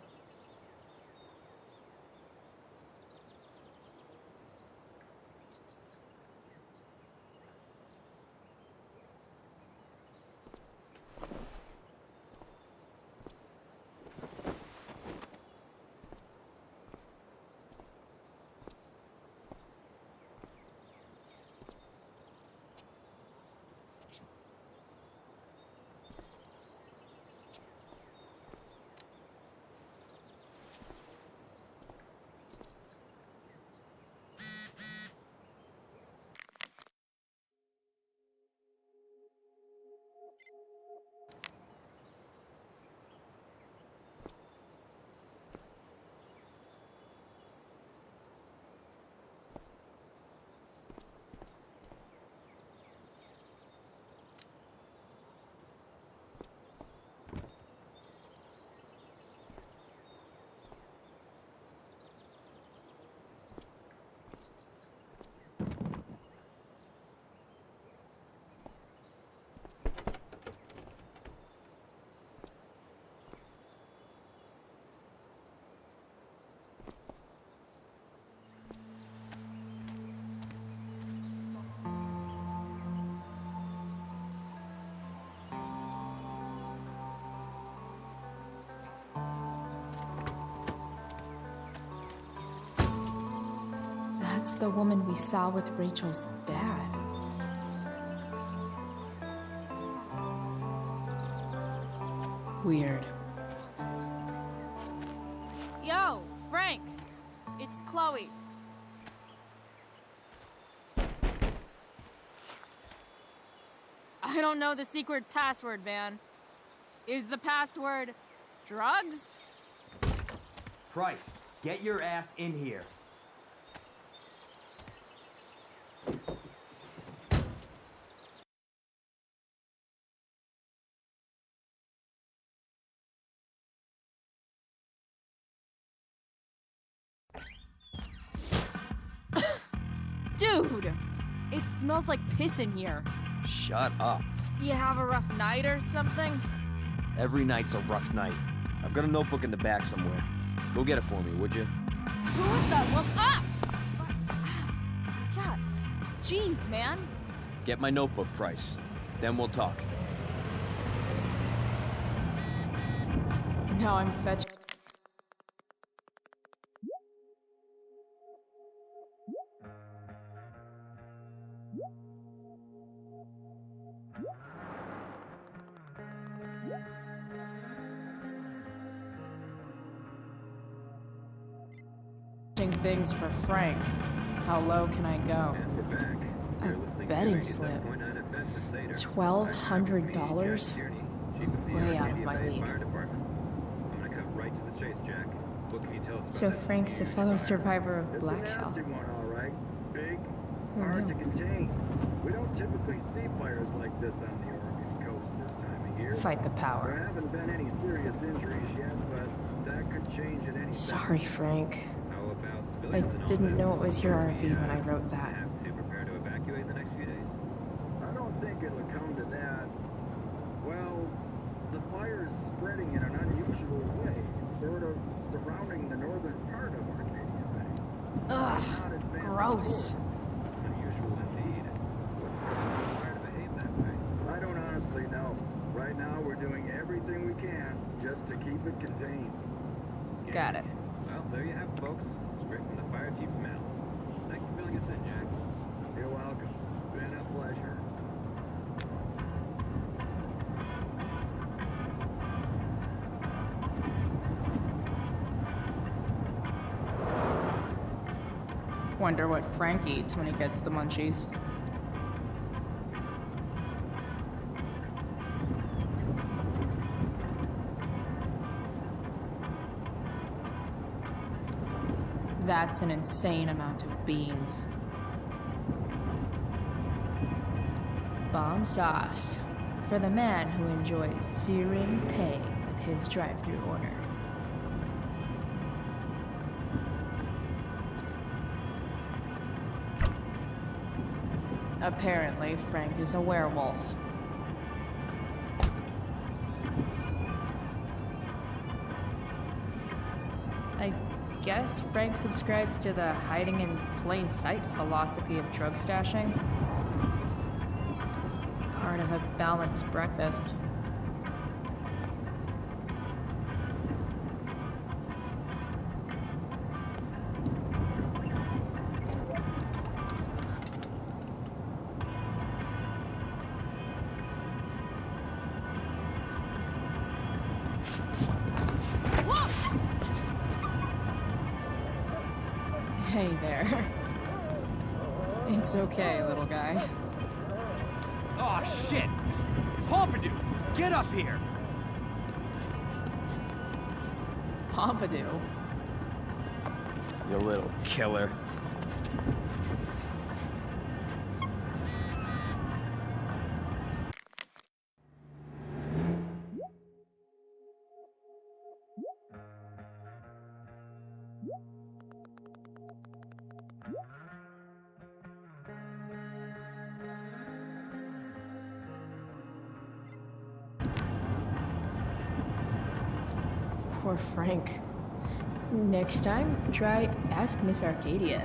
the woman we saw with Rachel's dad. Weird. Yo, Frank! It's Chloe. I don't know the secret password, man. Is the password drugs? Price, get your ass in here. Dude! It smells like piss in here. Shut up. You have a rough night or something? Every night's a rough night. I've got a notebook in the back somewhere. Go get it for me, would you? Who is that woman? Ah! God. Jeez, man. Get my notebook, Price. Then we'll talk. Now I'm fetch. Things for Frank. How low can I go? A betting slip. $1,200? Way out of my league. So Frank's a fellow survivor of Black Hell. Who knew? We don't typically see fires like this on the Oregon coast this time of year. Fight the power. There haven't been any serious injuries yet, but that could change at any Sorry, Frank. I didn't know it was your RV when I wrote that. To prepare to evacuate the next few days? I don't think it'll come to that. Well, the fire's spreading in an unusual way, sort of surrounding the northern part of Arcadia Bay. Ugh, gross. Unusual indeed. What's causing the fire to behave that way? I don't honestly know. Right now, we're doing everything we can just to keep it contained. Got it. Well, there you have it, folks. Straight from the fire chief's mouth. Thanks for filling us in, Jack. You're welcome. It's been a pleasure. Wonder what Frank eats when he gets the munchies. That's an insane amount of beans. Bomb sauce for the man who enjoys searing pain with his drive-thru order. Apparently, Frank is a werewolf. I guess Frank subscribes to the hiding in plain sight philosophy of drug stashing. Part of a balanced breakfast. Hey there. It's okay, little guy. Oh, shit! Pompidou, get up here! Pompidou? You little killer. Poor Frank. Next time, try Ask Miss Arcadia.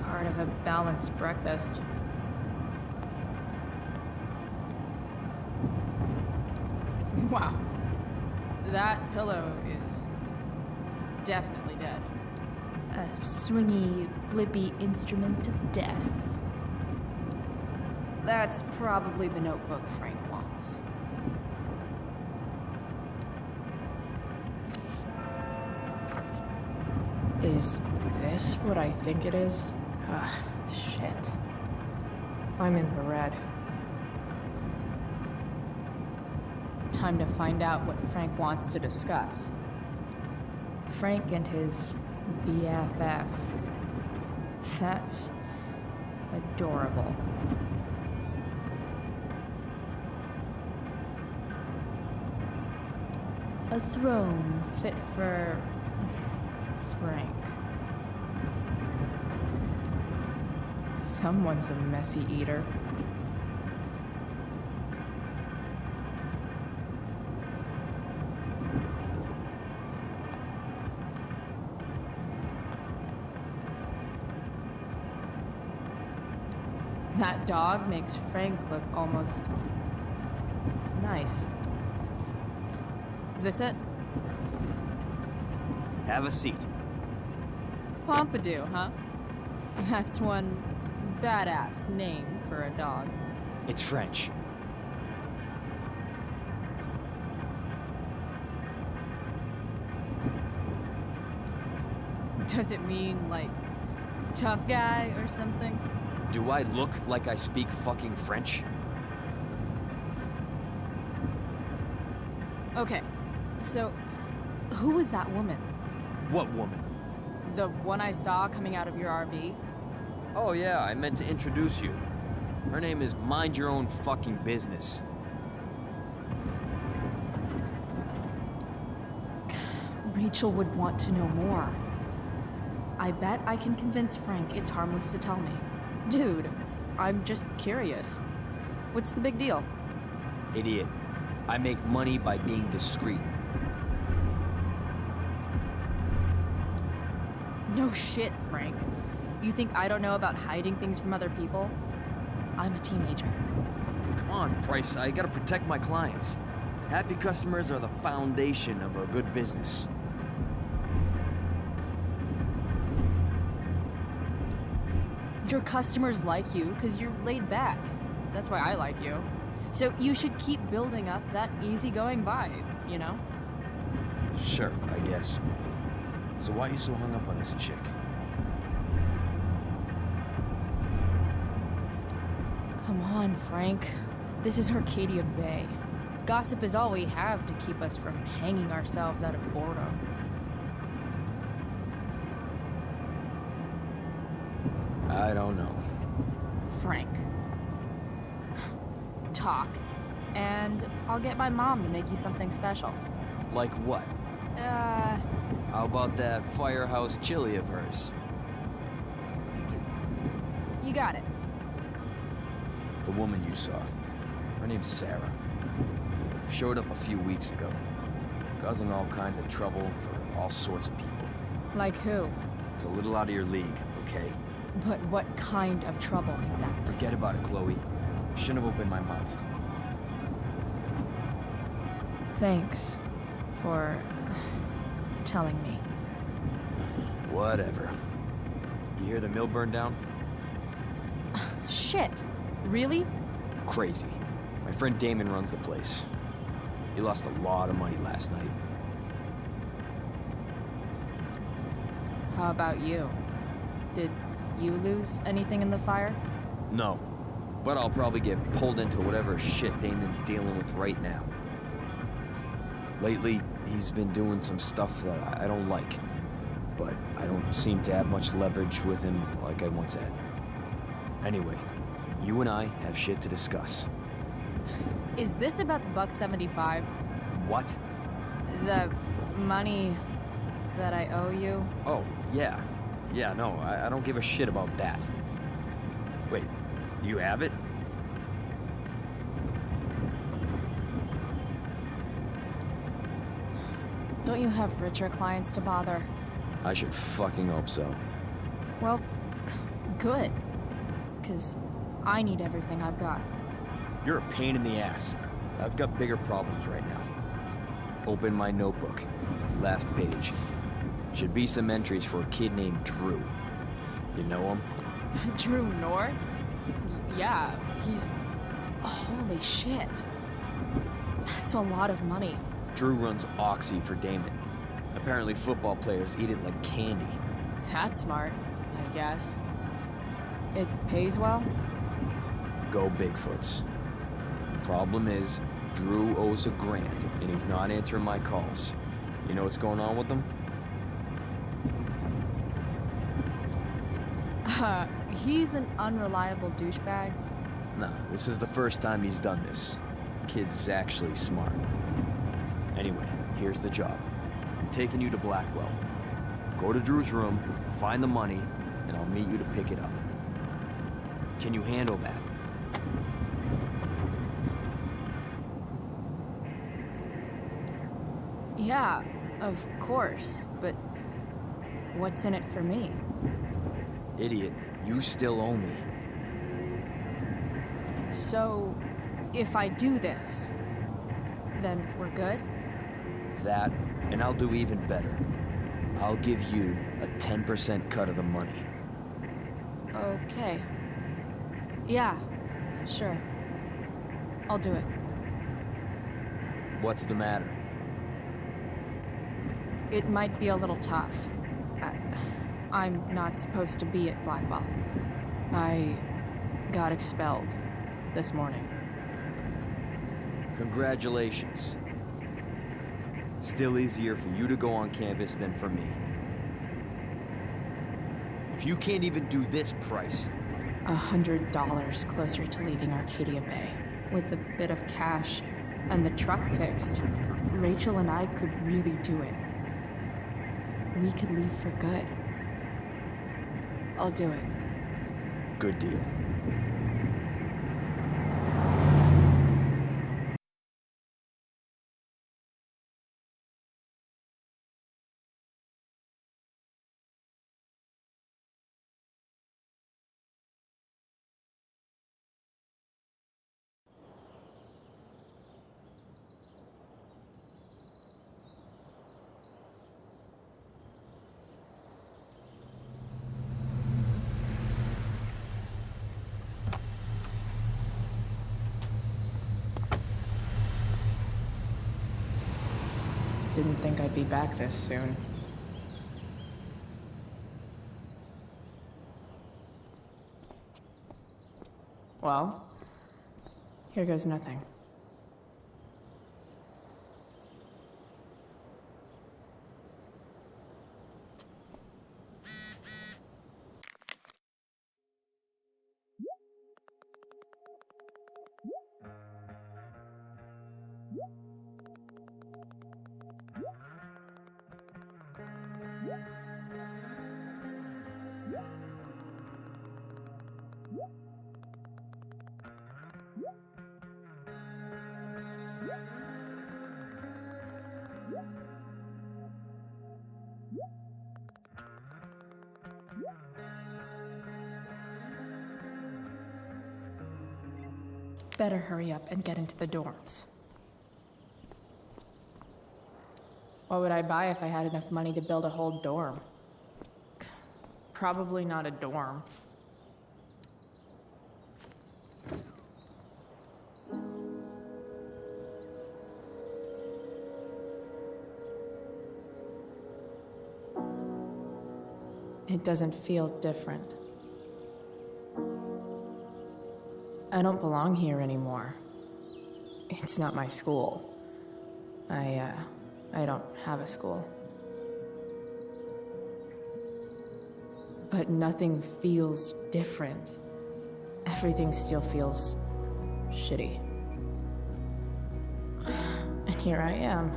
Part of a balanced breakfast. Wow. That pillow is definitely dead. A swingy, flippy instrument of death. That's probably the notebook Frank wants. Is this what I think it is? Ah, shit. I'm in the red. Time to find out what Frank wants to discuss. Frank and his BFF. That's adorable. A throne fit for Frank. Someone's a messy eater. That dog makes Frank look almost nice. Is this it? Have a seat. Pompidou, huh? That's one badass name for a dog. It's French. Does it mean, like, tough guy or something? Do I look like I speak fucking French? Okay, so who was that woman? What woman? The one I saw coming out of your RV? Oh yeah, I meant to introduce you. Her name is Mind Your Own Fucking Business. Rachel would want to know more. I bet I can convince Frank it's harmless to tell me. Dude, I'm just curious. What's the big deal? Idiot. I make money by being discreet. No shit, Frank. You think I don't know about hiding things from other people? I'm a teenager. Come on, Price, I gotta protect my clients. Happy customers are the foundation of a good business. Your customers like you because you're laid back. That's why I like you. So you should keep building up that easygoing vibe, you know? Sure, I guess. So why are you so hung up on this chick? Come on, Frank. This is Arcadia Bay. Gossip is all we have to keep us from hanging ourselves out of boredom. I don't know. Frank. Talk, and I'll get my mom to make you something special. Like what? How about that firehouse chili of hers? You got it. The woman you saw. Her name's Sarah. Showed up a few weeks ago. Causing all kinds of trouble for all sorts of people. Like who? It's a little out of your league, okay? But what kind of trouble exactly? Forget about it, Chloe. Shouldn't have opened my mouth. Thanks for telling me. Whatever. You hear the mill burn down? Shit. Really? Crazy. My friend Damon runs the place. He lost a lot of money last night. How about you? Did you lose anything in the fire? No. But I'll probably get pulled into whatever shit Damon's dealing with right now. Lately, he's been doing some stuff that I don't like. But I don't seem to have much leverage with him like I once had. Anyway, you and I have shit to discuss. Is this about the $175? What? The money that I owe you? Oh, yeah. Yeah, no, I don't give a shit about that. Wait, do you have it? Don't you have richer clients to bother? I should fucking hope so. Well, good. 'Cause I need everything I've got. You're a pain in the ass. I've got bigger problems right now. Open my notebook. Last page. Should be some entries for a kid named Drew. You know him? Drew North? Yeah, he's... Holy shit. That's a lot of money. Drew runs Oxy for Damon. Apparently football players eat it like candy. That's smart, I guess. It pays well? Go Bigfoots. Problem is, Drew owes a grant, and he's not answering my calls. You know what's going on with him? He's an unreliable douchebag. Nah, this is the first time he's done this. Kid's actually smart. Anyway, here's the job. I'm taking you to Blackwell. Go to Drew's room, find the money, and I'll meet you to pick it up. Can you handle that? Yeah, of course, but what's in it for me? Idiot, you still owe me. So, if I do this, then we're good? That, and I'll do even better. I'll give you a 10% cut of the money. Okay. Yeah, sure. I'll do it. What's the matter? It might be a little tough. I'm not supposed to be at Blackwell. I got expelled this morning. Congratulations. Still easier for you to go on campus than for me. If you can't even do this price... $100 closer to leaving Arcadia Bay. With a bit of cash and the truck fixed, Rachel and I could really do it. We could leave for good. I'll do it. Good deal. Didn't think I'd be back this soon. Well, here goes nothing. Better hurry up and get into the dorms. What would I buy if I had enough money to build a whole dorm? Probably not a dorm. It doesn't feel different. I don't belong here anymore. It's not my school. I don't have a school. But nothing feels different. Everything still feels shitty. And here I am,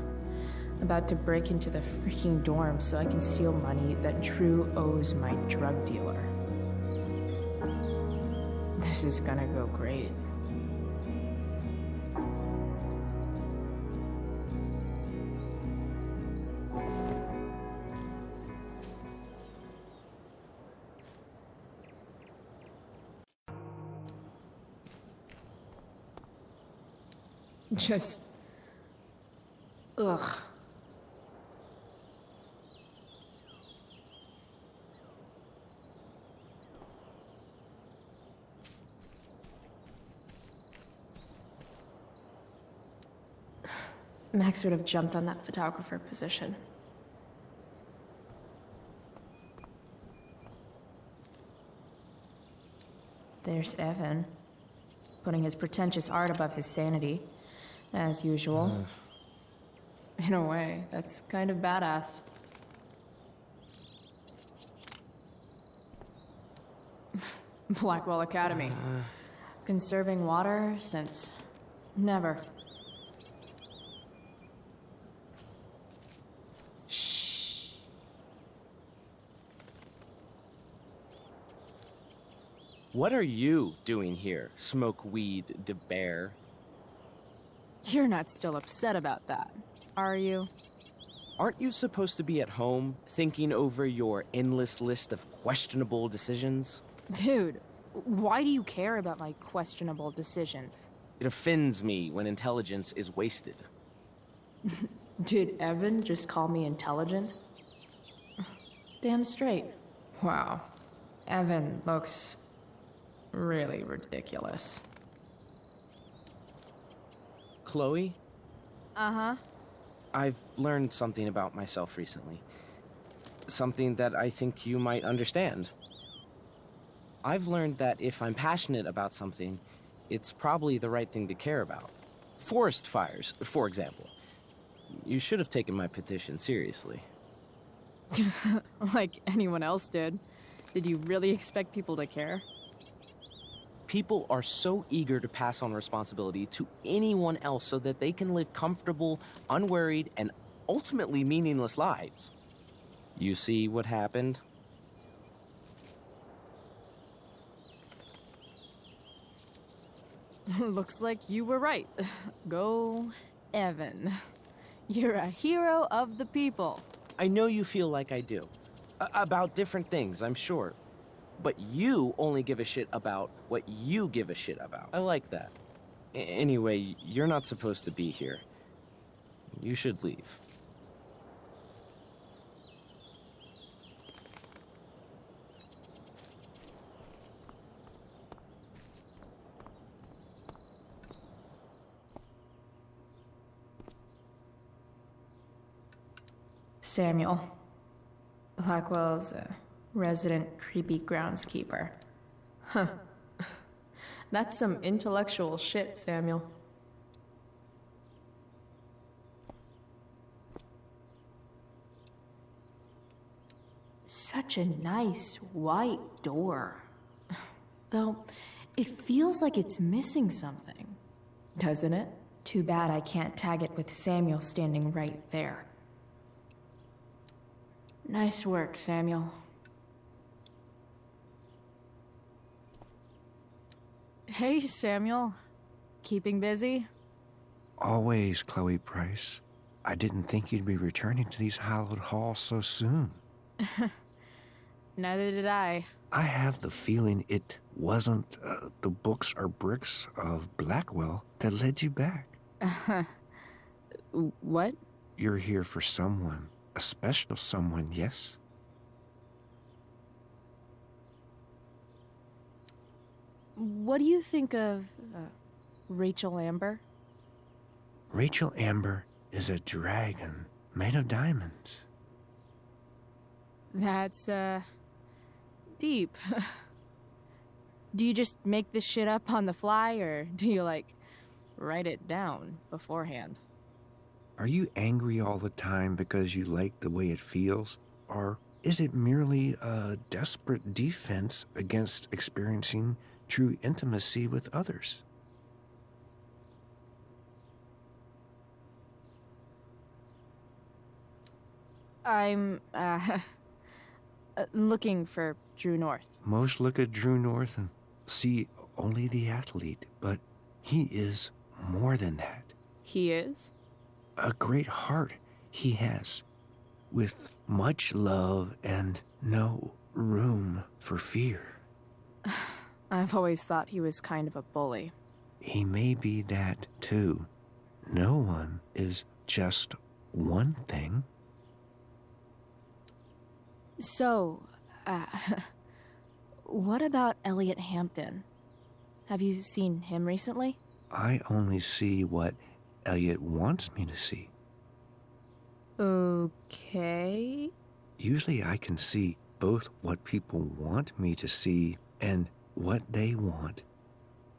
about to break into the freaking dorm so I can steal money that Drew owes my drug dealer. This is gonna go great. Just Ugh. Max would have jumped on that photographer position. There's Evan, putting his pretentious art above his sanity, as usual. In a way, that's kind of badass. Blackwell Academy. Conserving water since never. What are you doing here, smoke weed de bear? You're not still upset about that, are you? Aren't you supposed to be at home, thinking over your endless list of questionable decisions? Dude, why do you care about my questionable decisions? It offends me when intelligence is wasted. Did Evan just call me intelligent? Damn straight. Wow. Evan looks really ridiculous. Chloe? Uh-huh. I've learned something about myself recently. Something that I think you might understand. I've learned that if I'm passionate about something, it's probably the right thing to care about. Forest fires, for example. You should have taken my petition seriously. Like anyone else did. Did you really expect people to care? People are so eager to pass on responsibility to anyone else so that they can live comfortable, unworried, and ultimately meaningless lives. You see what happened? Looks like you were right. Go, Evan. You're a hero of the people. I know you feel like I do. About different things, I'm sure. But you only give a shit about what you give a shit about. I like that. Anyway, you're not supposed to be here. You should leave. Samuel. Blackwell's resident creepy groundskeeper. Huh. That's some intellectual shit, Samuel. Such a nice white door. Though, it feels like it's missing something, doesn't it? Too bad I can't tag it with Samuel standing right there. Nice work, Samuel. Hey, Samuel. Keeping busy? Always, Chloe Price. I didn't think you'd be returning to these hallowed halls so soon. Neither did I. I have the feeling it wasn't the books or bricks of Blackwell that led you back. What? You're here for someone. A special someone, yes? What do you think of Rachel Amber? Rachel Amber is a dragon made of diamonds. That's, deep. Do you just make this shit up on the fly, or do you, like, write it down beforehand? Are you angry all the time because you like the way it feels? Or is it merely a desperate defense against experiencing true intimacy with others? I'm, looking for Drew North. Most look at Drew North and see only the athlete, but he is more than that. He is? A great heart he has, with much love and no room for fear. I've always thought he was kind of a bully. He may be that, too. No one is just one thing. So, what about Elliot Hampton? Have you seen him recently? I only see what Elliot wants me to see. Okay. Usually I can see both what people want me to see and what they want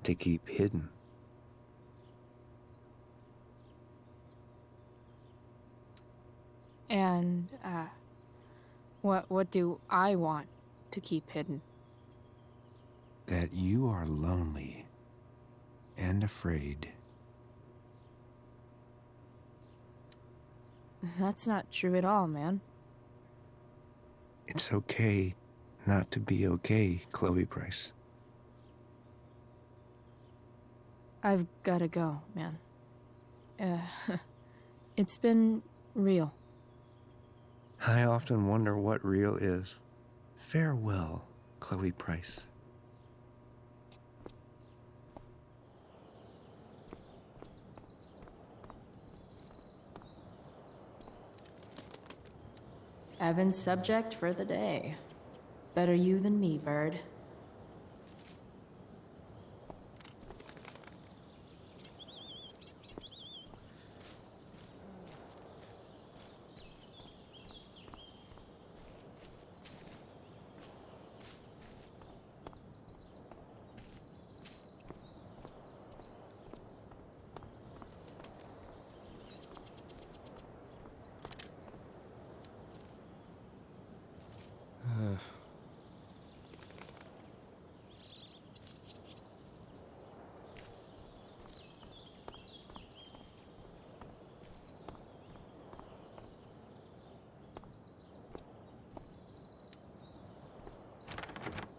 to keep hidden. And, what do I want to keep hidden? That you are lonely and afraid. That's not true at all, man. It's okay not to be okay, Chloe Price. I've gotta go, man. It's been real. I often wonder what real is. Farewell, Chloe Price. Evan's subject for the day. Better you than me, Bird.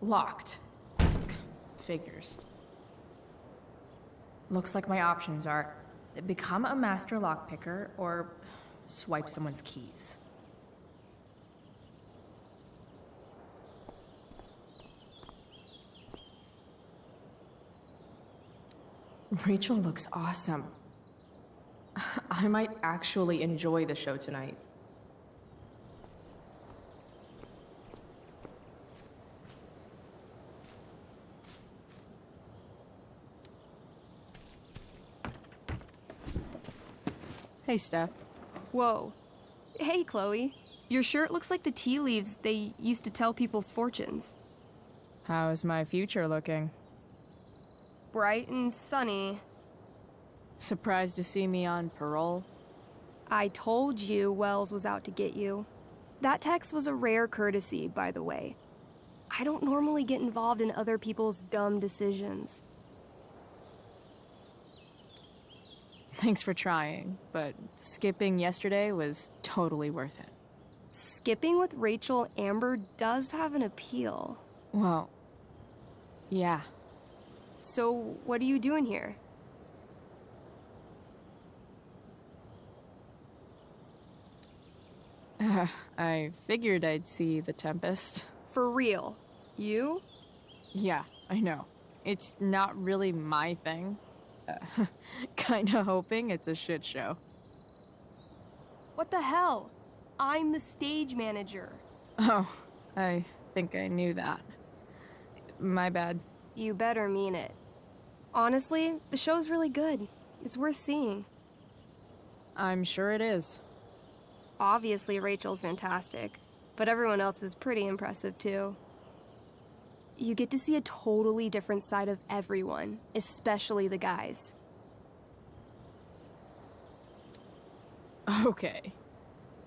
Locked. Figures. Looks like my options are become a master lockpicker or swipe someone's keys. Rachel looks awesome. I might actually enjoy the show tonight. Hey, Steph. Whoa. Hey, Chloe. Your shirt looks like the tea leaves they used to tell people's fortunes. How's my future looking? Bright and sunny. Surprised to see me on parole? I told you Wells was out to get you. That text was a rare courtesy, by the way. I don't normally get involved in other people's dumb decisions. Thanks for trying, but skipping yesterday was totally worth it. Skipping with Rachel Amber does have an appeal. Well, yeah. So, what are you doing here? I figured I'd see the Tempest. For real? You? Yeah, I know. It's not really my thing. Kinda hoping it's a shit show. What the hell? I'm the stage manager. Oh, I think I knew that. My bad. You better mean it. Honestly, the show's really good. It's worth seeing. I'm sure it is. Obviously, Rachel's fantastic, but everyone else is pretty impressive too. You get to see a totally different side of everyone, especially the guys. Okay.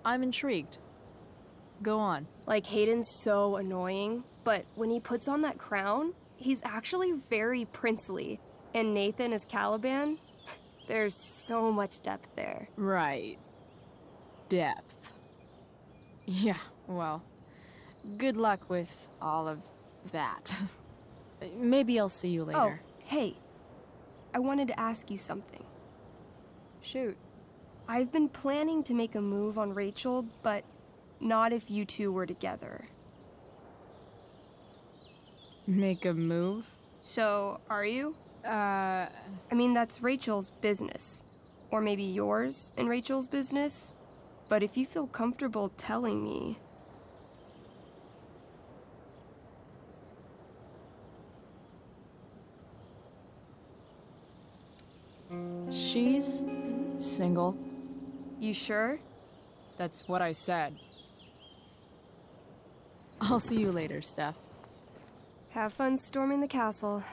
I'm intrigued. Go on. Like, Hayden's so annoying, but when he puts on that crown, he's actually very princely. And Nathan as Caliban, there's so much depth there. Right. Depth. Yeah, well, good luck with all of that. Maybe I'll see you later. Oh, hey. I wanted to ask you something. Shoot. I've been planning to make a move on Rachel, but not if you two were together. Make a move? So, are you? I mean, that's Rachel's business. Or maybe yours and Rachel's business. But if you feel comfortable telling me... She's single. You sure? That's what I said. I'll see you later, Steph. Have fun storming the castle.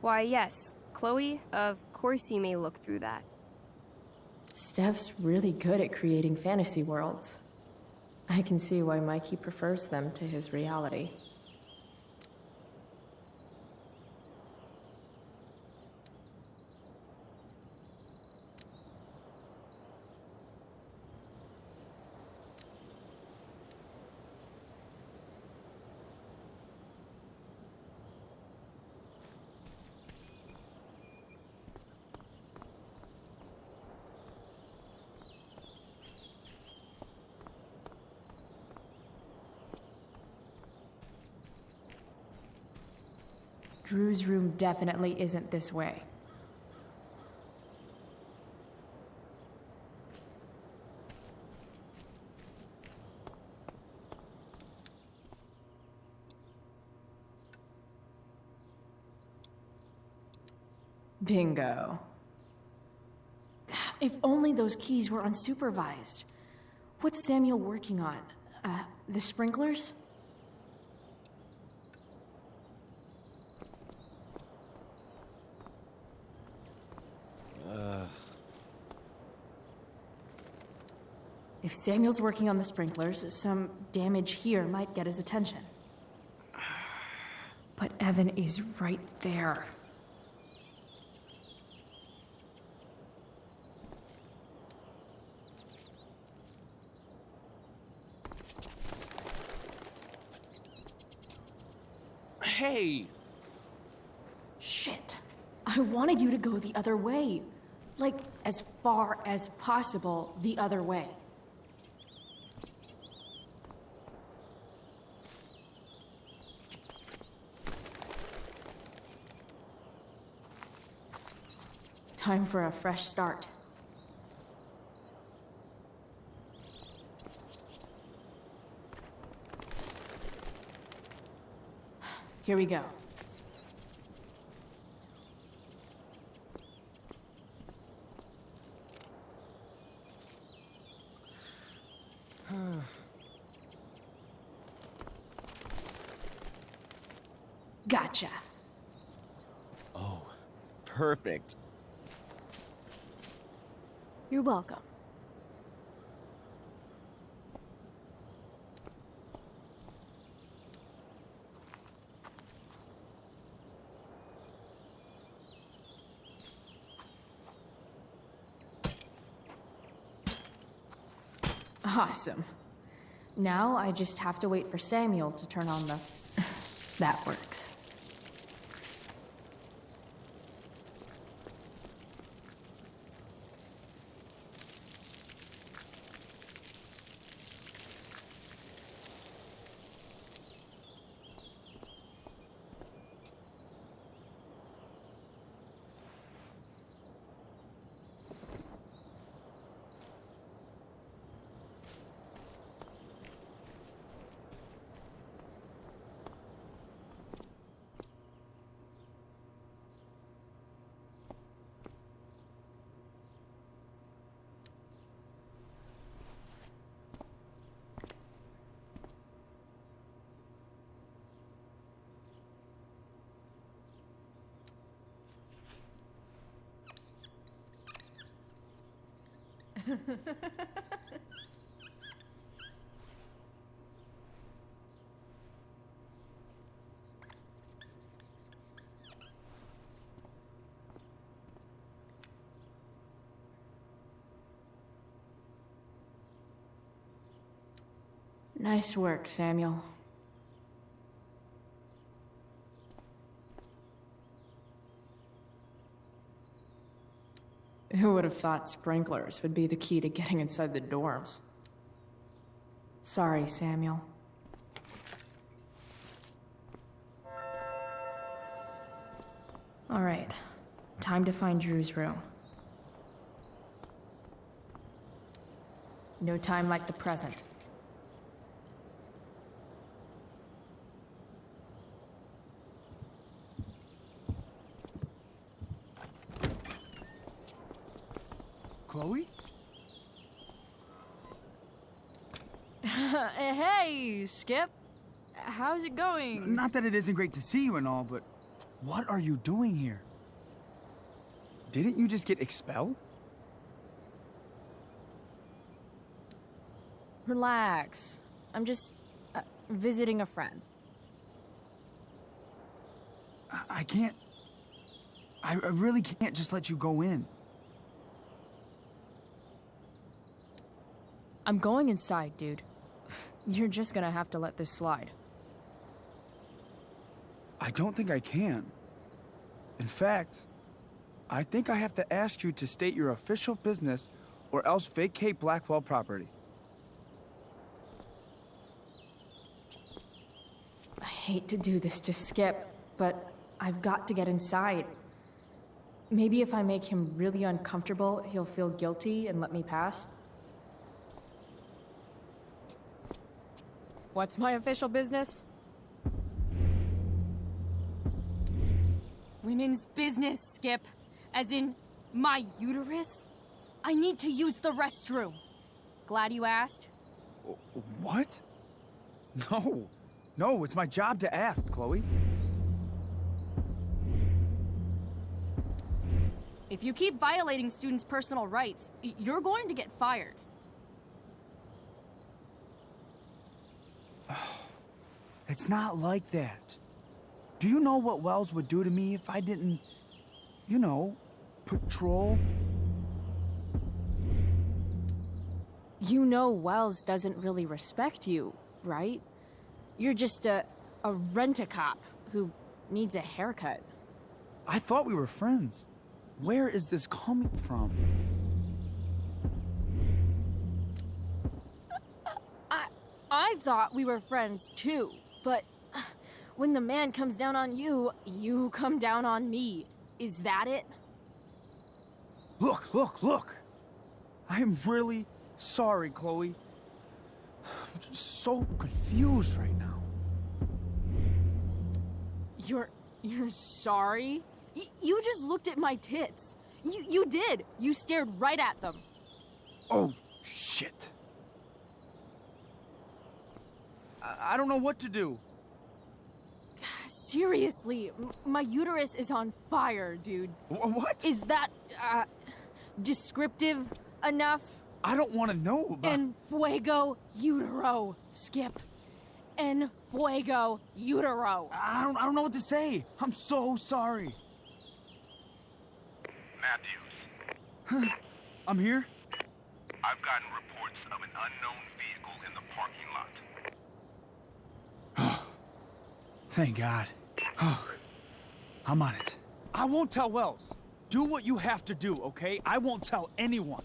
Why, yes, Chloe, of course you may look through that. Steph's really good at creating fantasy worlds. I can see why Mikey prefers them to his reality. Drew's room definitely isn't this way. Bingo. If only those keys were unsupervised. What's Samuel working on? The sprinklers? If Samuel's working on the sprinklers, some damage here might get his attention. But Evan is right there. Hey! Shit. I wanted you to go the other way. Like, as far as possible the other way. Time for a fresh start. Here we go. Gotcha. Oh, perfect. You're welcome. Awesome. Now I just have to wait for Samuel to turn on the... That works. Nice work, Samuel. Who would have thought sprinklers would be the key to getting inside the dorms? Sorry, Samuel. All right, time to find Drew's room. No time like the present. Chloe? Hey, Skip. How's it going? Not that it isn't great to see you and all, but what are you doing here? Didn't you just get expelled? Relax. I'm just visiting a friend. I can't... I really can't just let you go in. I'm going inside, dude. You're just gonna have to let this slide. I don't think I can. In fact, I think I have to ask you to state your official business or else vacate Blackwell property. I hate to do this to Skip, but I've got to get inside. Maybe if I make him really uncomfortable, he'll feel guilty and let me pass. What's my official business? Women's business, Skip. As in, my uterus? I need to use the restroom. Glad you asked. What? No. No, it's my job to ask, Chloe. If you keep violating students' personal rights, you're going to get fired. It's not like that. Do you know what Wells would do to me if I didn't, you know, patrol? You know Wells doesn't really respect you, right? You're just a rent-a-cop who needs a haircut. I thought we were friends. Where is this coming from? I thought we were friends too, but when the man comes down on you, you come down on me. Is that it? Look! I'm really sorry, Chloe. I'm just so confused right now. You're sorry? You just looked at my tits. You did. You stared right at them. Oh, shit. I don't know what to do. Seriously, my uterus is on fire, dude. What? Is that, descriptive enough? I don't want to know about... En fuego utero, Skip. En fuego utero. I don't know what to say. I'm so sorry. Matthews. I'm here? I've gotten reports of an unknown vehicle in the parking lot. Thank God. I'm on it. I won't tell Wells. Do what you have to do, okay? I won't tell anyone.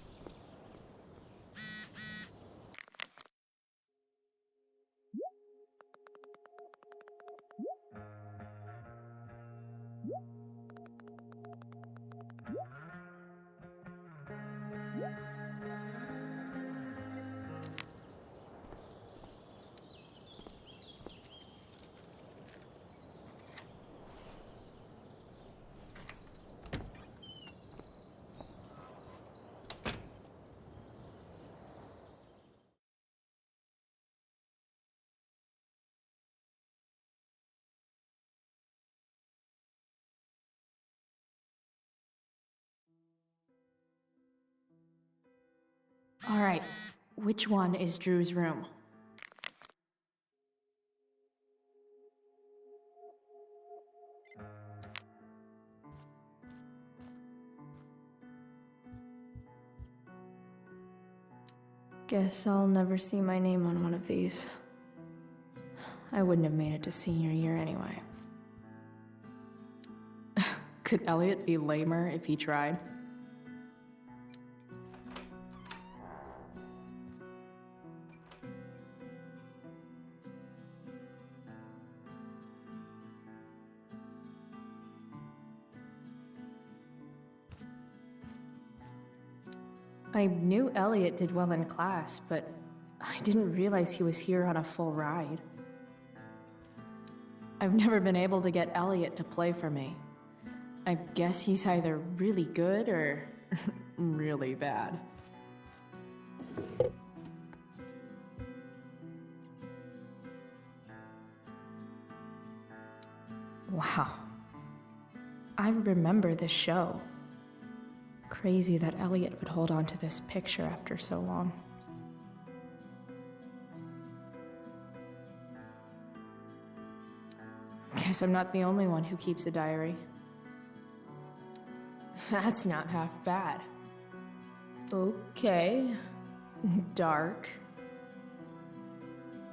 All right, which one is Drew's room? Guess I'll never see my name on one of these. I wouldn't have made it to senior year anyway. Could Elliot be lamer if he tried? I knew Elliot did well in class, but I didn't realize he was here on a full ride. I've never been able to get Elliot to play for me. I guess he's either really good or really bad. Wow. I remember this show. Crazy that Elliot would hold on to this picture after so long. Guess I'm not the only one who keeps a diary. That's not half bad. Okay. Dark.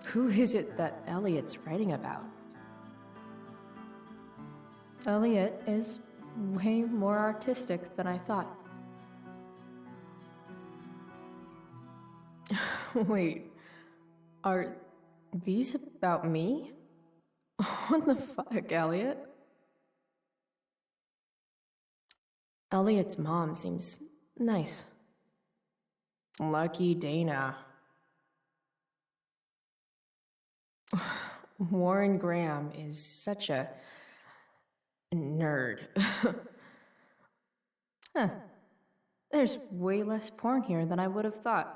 Who is it that Elliot's writing about? Elliot is way more artistic than I thought. Wait, are these about me? What the fuck, Elliot? Elliot's mom seems nice. Lucky Dana. Warren Graham is such a nerd. Huh. There's way less porn here than I would have thought.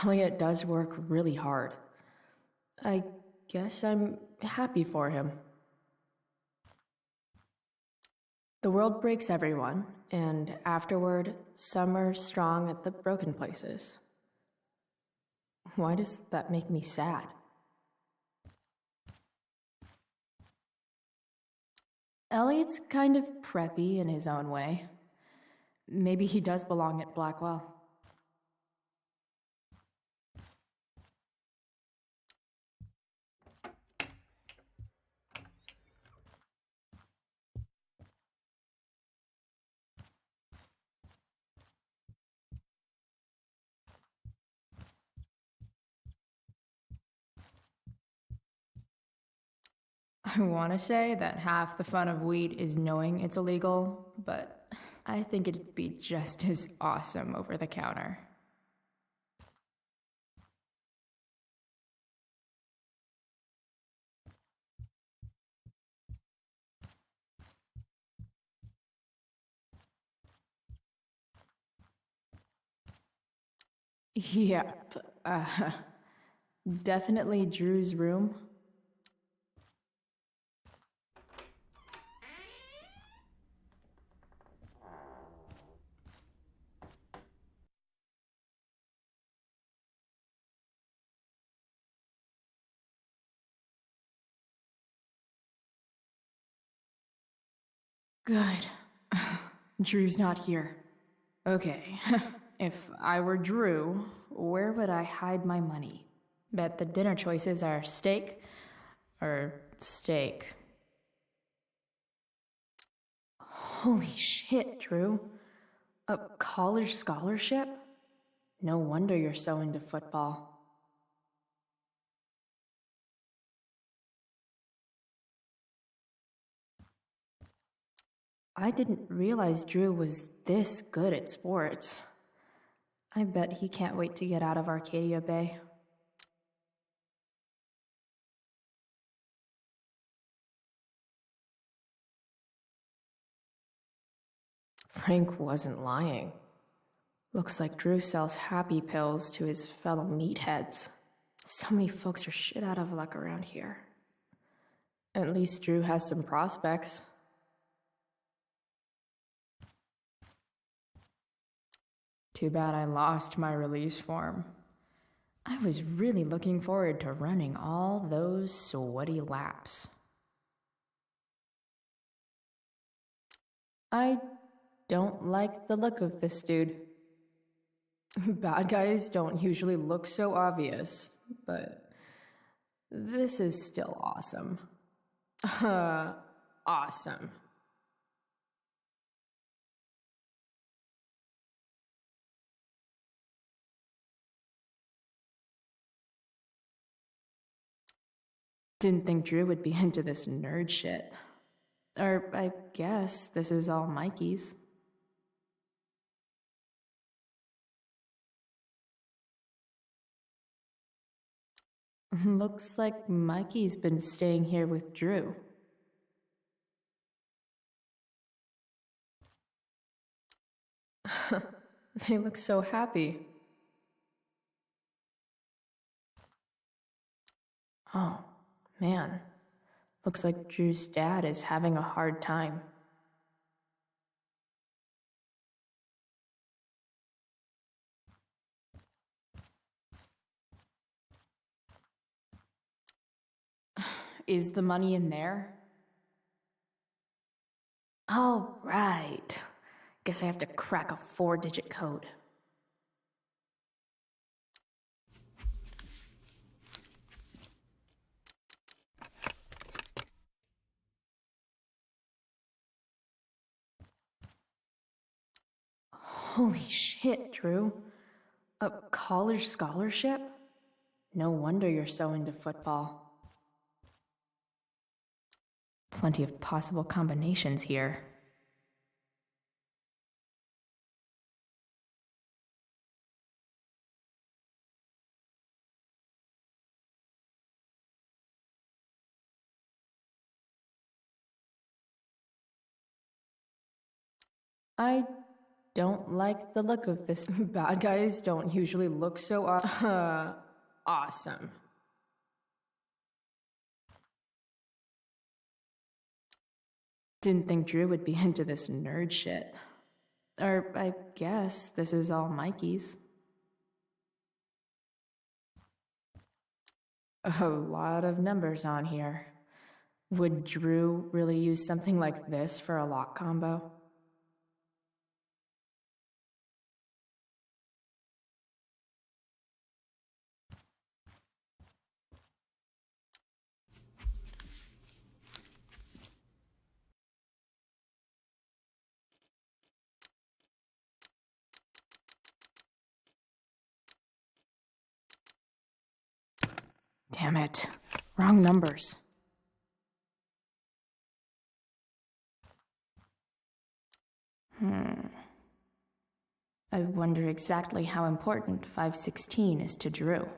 Elliot does work really hard. I guess I'm happy for him. The world breaks everyone, and afterward, some are strong at the broken places. Why does that make me sad? Elliot's kind of preppy in his own way. Maybe he does belong at Blackwell. I want to say that half the fun of weed is knowing it's illegal, but I think it'd be just as awesome over the counter. Yep, definitely Drew's room. Good. Drew's not here. Okay, if I were Drew, where would I hide my money? Bet the dinner choices are steak or steak. Holy shit, Drew. A college scholarship? No wonder you're so into football. I didn't realize Drew was this good at sports. I bet he can't wait to get out of Arcadia Bay. Frank wasn't lying. Looks like Drew sells happy pills to his fellow meatheads. So many folks are shit out of luck around here. At least Drew has some prospects. Too bad I lost my release form. I was really looking forward to running all those sweaty laps. I don't like the look of this dude. Bad guys don't usually look so obvious, but this is still awesome. Awesome. Didn't think Drew would be into this nerd shit. Or I guess this is all Mikey's. Looks like Mikey's been staying here with Drew. They look so happy. Oh, man. Looks like Drew's dad is having a hard time. Is the money in there? Oh, right. Guess I have to crack a 4-digit code. Holy shit, Drew. A college scholarship? No wonder you're so into football. Plenty of possible combinations here. I don't like the look of this. Bad guys don't usually look so awesome. Didn't think Drew would be into this nerd shit. Or I guess this is all Mikey's. A lot of numbers on here. Would Drew really use something like this for a lock combo? Damn it. Wrong numbers. I wonder exactly how important 516 is to Drew.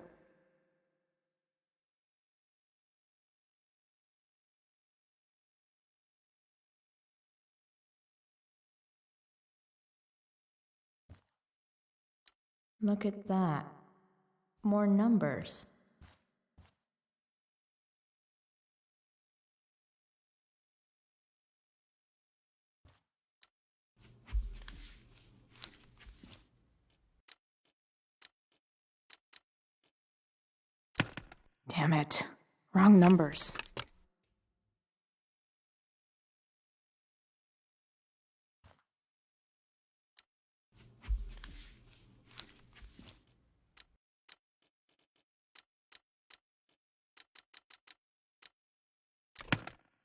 Look at that. More numbers. Damn it. Wrong numbers.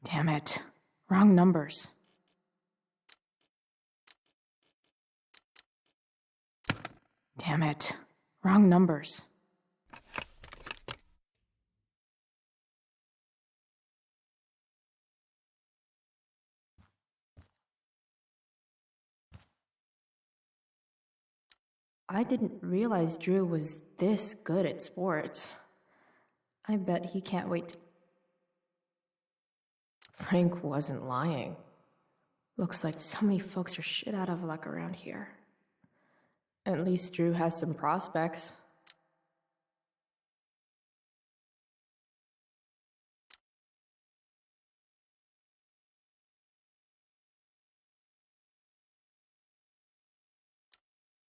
Damn it. Wrong numbers. Damn it. Wrong numbers. I didn't realize Drew was this good at sports. I bet he can't wait to... Frank wasn't lying. Looks like so many folks are shit out of luck around here. At least Drew has some prospects.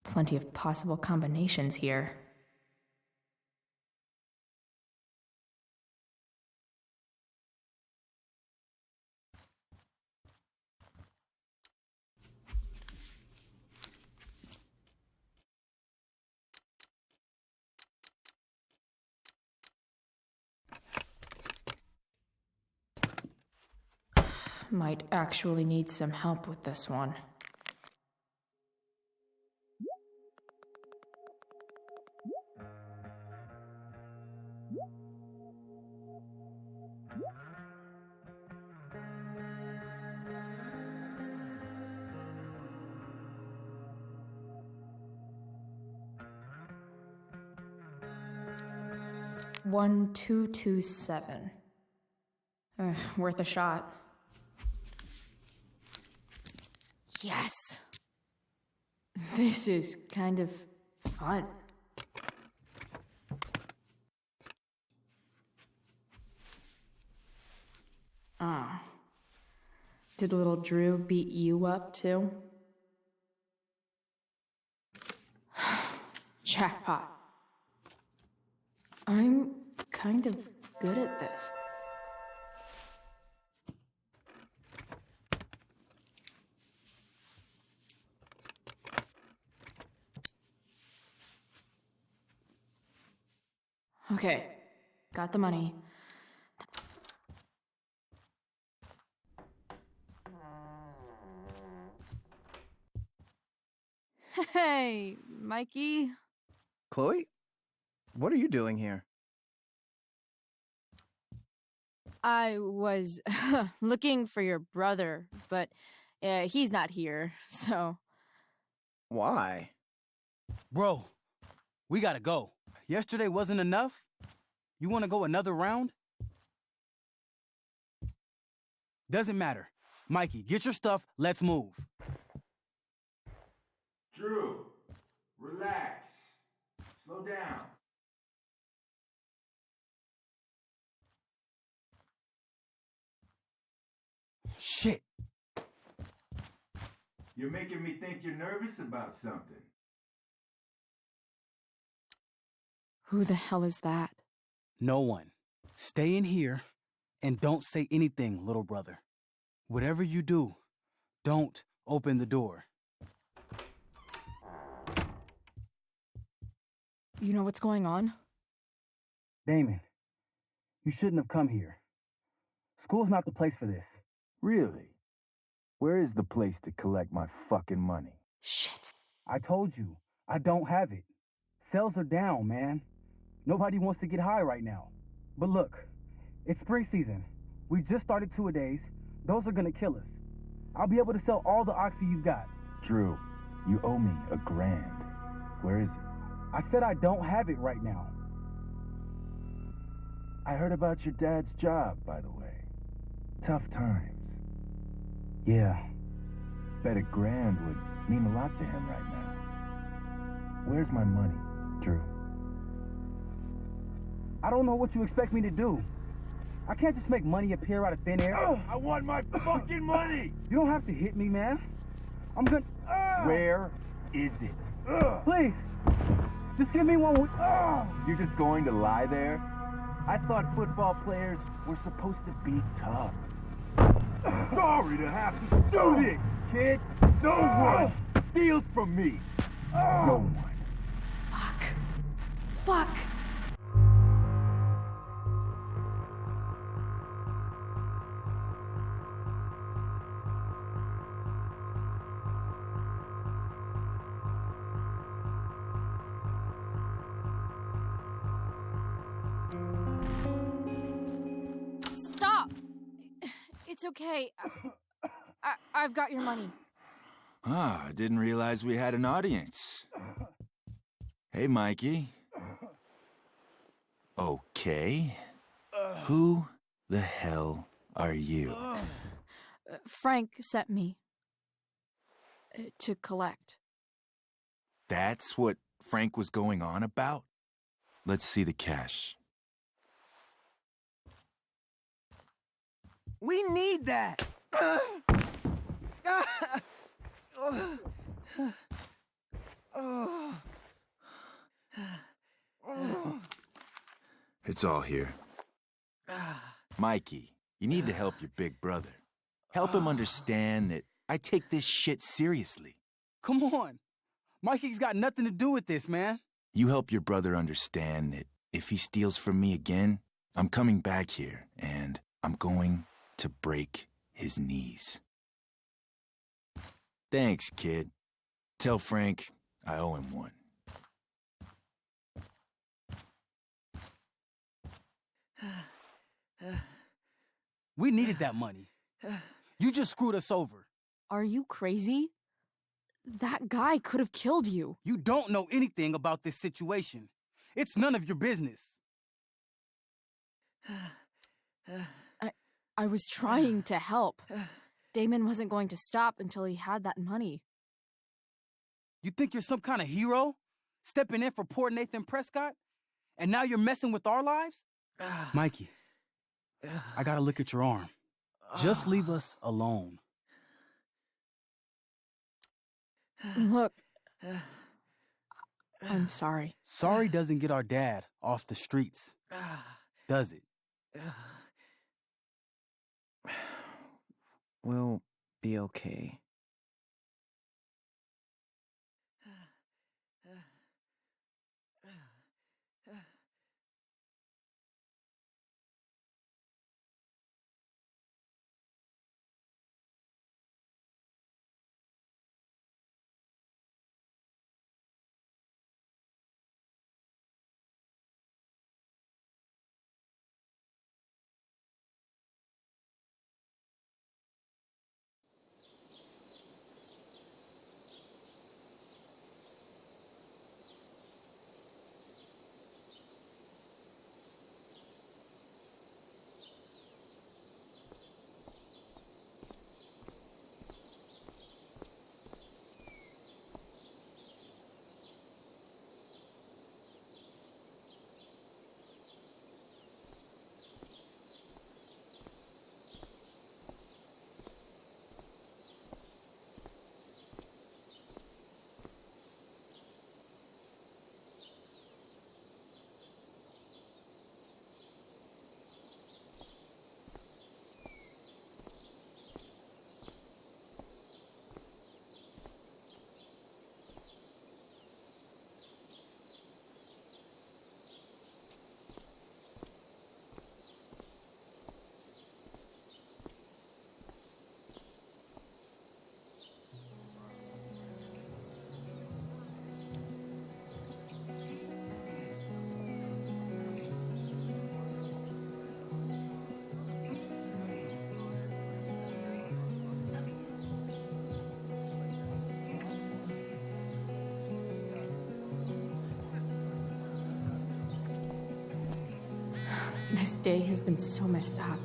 Plenty of possible combinations here. Might actually need some help with this one. 1227. Worth a shot. Yes! This is kind of fun. Ah. Did little Drew beat you up too? Jackpot. I'm kind of good at this. Okay, got the money. Hey, Mikey. Chloe? What are you doing here? I was looking for your brother, but he's not here, so... Why? Bro, we gotta go. Yesterday wasn't enough? You wanna go another round? Doesn't matter. Mikey, get your stuff, let's move. Drew, relax. Slow down. Shit. You're making me think you're nervous about something. Who the hell is that? No one. Stay in here and don't say anything, little brother. Whatever you do, don't open the door. You know what's going on? Damon, you shouldn't have come here. School's not the place for this. Really? Where is the place to collect my fucking money? Shit. I told you, I don't have it. Sales are down, man. Nobody wants to get high right now. But look, it's spring season. We just started two-a-days. Those are gonna kill us. I'll be able to sell all the oxy you've got. Drew, you owe me $1,000. Where is it? I said I don't have it right now. I heard about your dad's job, by the way. Tough times. Yeah. Bet $1,000 would mean a lot to him right now. Where's my money, Drew? I don't know what you expect me to do. I can't just make money appear out of thin air. I want my fucking money! You don't have to hit me, man. I'm gonna... Where is it? Please, just give me one... You're just going to lie there? I thought football players were supposed to be tough. Sorry to have to do this, kid. No one steals from me. No one. Fuck! Stop! It's okay. I've got your money. Ah, I didn't realize we had an audience. Hey, Mikey. Okay. Who the hell are you? Frank sent me to collect. That's what Frank was going on about? Let's see the cash. We need that! It's all here. Mikey, you need to help your big brother. Help him understand that I take this shit seriously. Come on. Mikey's got nothing to do with this, man. You help your brother understand that if he steals from me again, I'm coming back here and I'm going to break his knees. Thanks, kid. Tell Frank I owe him one. We needed that money. You just screwed us over. Are you crazy? That guy could have killed you. You don't know anything about this situation. It's none of your business. I was trying to help. Damon wasn't going to stop until he had that money. You think you're some kind of hero? Stepping in for poor Nathan Prescott? And now you're messing with our lives? Mikey, I gotta look at your arm. Just leave us alone. Look, I'm sorry. Sorry doesn't get our dad off the streets, does it? We'll be okay. This day has been so messed up.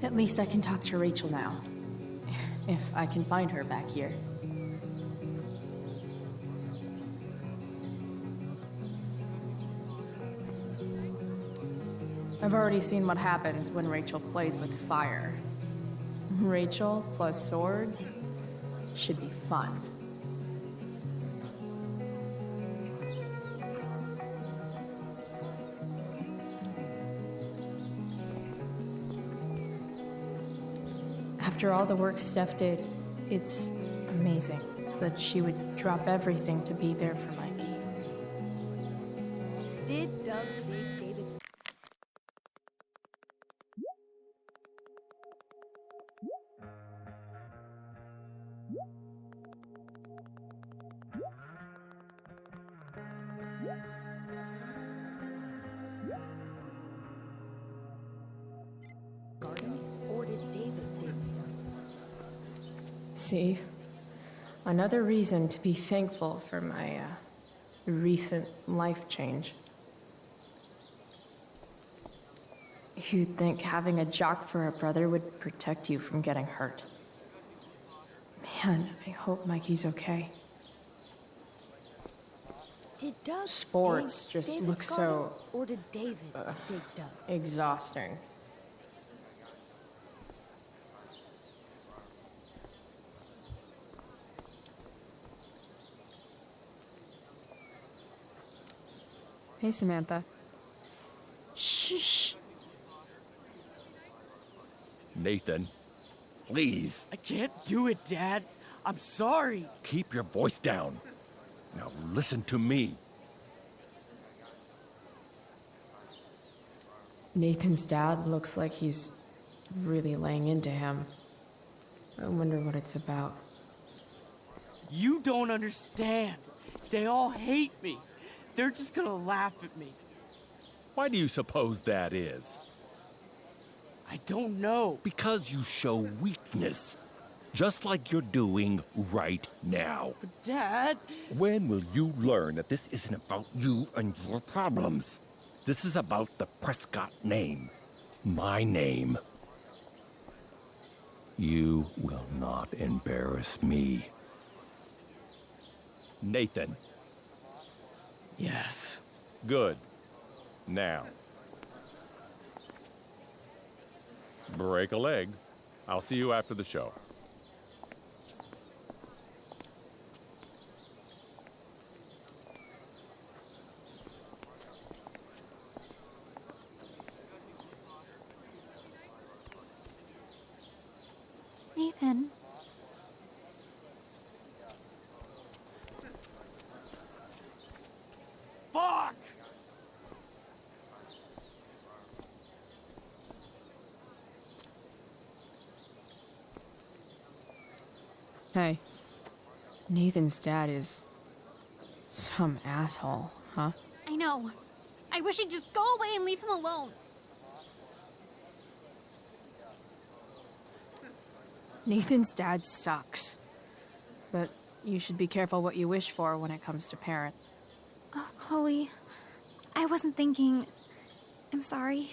At least I can talk to Rachel now. If I can find her back here. I've already seen what happens when Rachel plays with fire. Rachel plus swords should be fun. After all the work Steph did, it's amazing that she would drop everything to be there for Mikey. Did Doug dig David's... garden, or did David dig it? See? Another reason to be thankful for my, recent life change. You'd think having a jock for a brother would protect you from getting hurt. Man, I hope Mikey's okay. Did Doug Sports dig just David's look garden, so or did David dig Doug's? exhausting. Hey, Samantha. Shh. Nathan, please. I can't do it, Dad. I'm sorry. Keep your voice down. Now listen to me. Nathan's dad looks like he's really laying into him. I wonder what it's about. You don't understand. They all hate me. They're just gonna laugh at me. Why do you suppose that is? I don't know. Because you show weakness. Just like you're doing right now. But Dad... When will you learn that this isn't about you and your problems? This is about the Prescott name. My name. You will not embarrass me. Nathan. Yes. Good. Now. Break a leg. I'll see you after the show. Nathan. Fuck! Hey, Nathan's dad is some asshole, huh? I know. I wish he'd just go away and leave him alone. Nathan's dad sucks. But you should be careful what you wish for when it comes to parents. Oh, Chloe. I wasn't thinking... I'm sorry.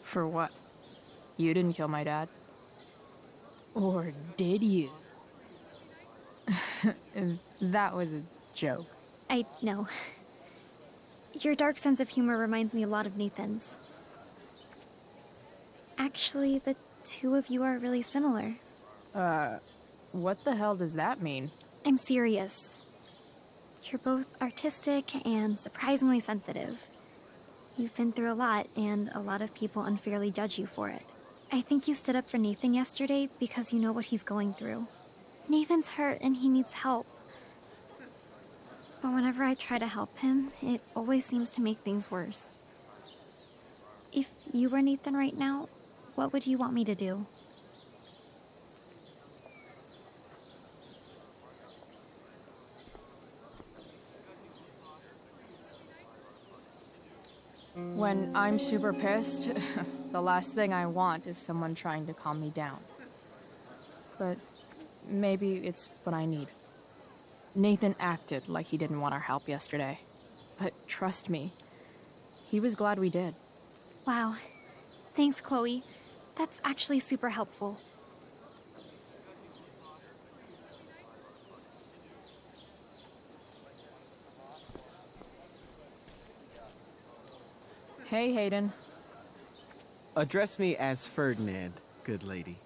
For what? You didn't kill my dad. Or did you? That was a joke. I know. Your dark sense of humor reminds me a lot of Nathan's. Actually, the two of you are really similar. What the hell does that mean? I'm serious. You're both artistic and surprisingly sensitive. You've been through a lot, and a lot of people unfairly judge you for it. I think you stood up for Nathan yesterday because you know what he's going through. Nathan's hurt and he needs help. But whenever I try to help him, it always seems to make things worse. If you were Nathan right now, what would you want me to do? When I'm super pissed, the last thing I want is someone trying to calm me down. But maybe it's what I need. Nathan acted like he didn't want our help yesterday. But trust me, he was glad we did. Wow. Thanks, Chloe. That's actually super helpful. Hey, Hayden. Address me as Ferdinand, good lady.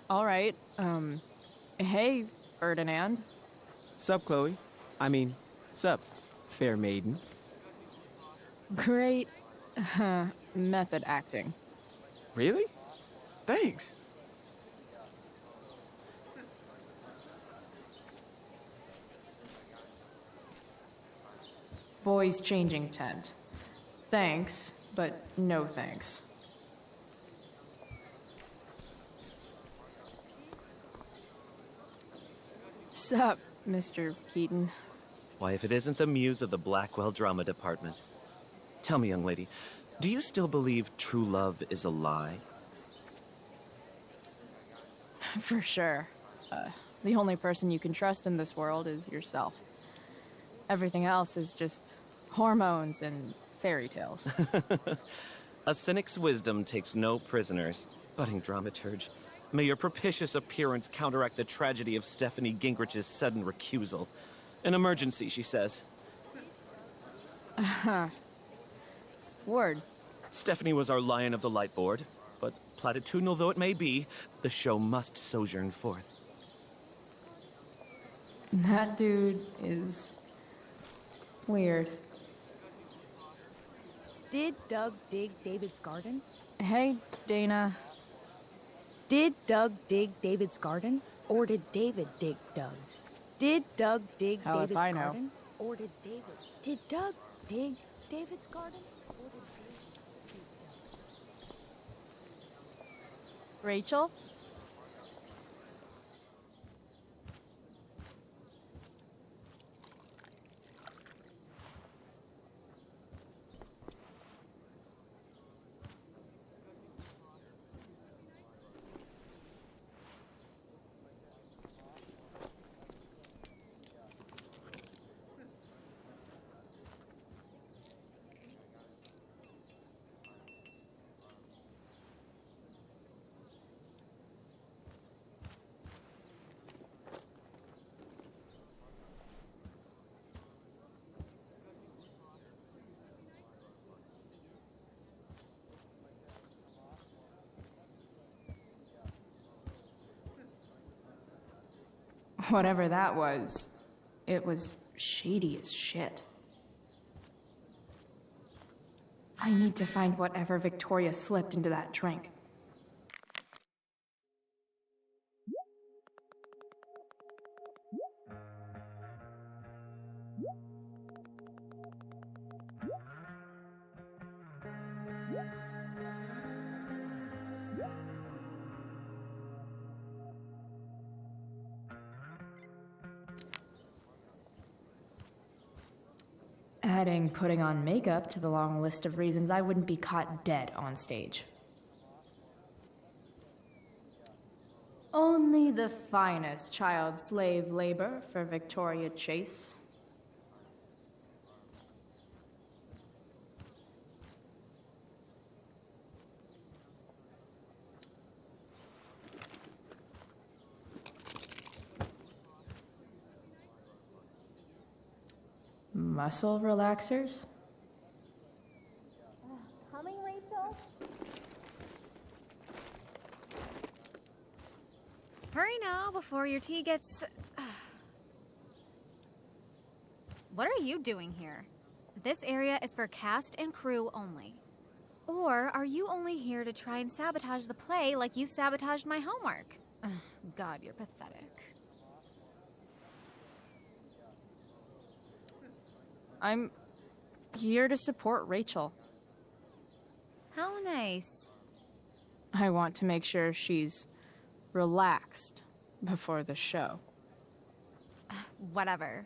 All right. Hey, Ferdinand. Sup, Chloe? Sup, fair maiden. Great method acting. Really? Thanks. Boys changing tent. Thanks, but no thanks. Sup, Mr. Keaton? Why, if it isn't the muse of the Blackwell Drama Department. Tell me, young lady, do you still believe true love is a lie? For sure. The only person you can trust in this world is yourself. Everything else is just hormones and fairy tales. A cynic's wisdom takes no prisoners. Budding dramaturge, may your propitious appearance counteract the tragedy of Stephanie Gingrich's sudden recusal. An emergency, she says. Word. Stephanie was our lion of the light board, but platitudinal though it may be, the show must sojourn forth. That dude is weird. Did Doug dig David's garden? Hey, Dana. Did Doug dig David's garden? Or did David dig Doug's? Did Doug dig Hell if David's I know. garden? Or did David? Did Doug dig David's garden? Or did David dig Doug's? Rachel? Whatever that was, it was shady as shit. I need to find whatever Victoria slipped into that drink. Adding putting on makeup to the long list of reasons I wouldn't be caught dead on stage. Only the finest child slave labor for Victoria Chase. Muscle relaxers? Coming, Rachel? Hurry now before your tea gets... What are you doing here? This area is for cast and crew only. Or are you only here to try and sabotage the play like you sabotaged my homework? God, you're pathetic. I'm here to support Rachel. How nice. I want to make sure she's relaxed before the show. Whatever.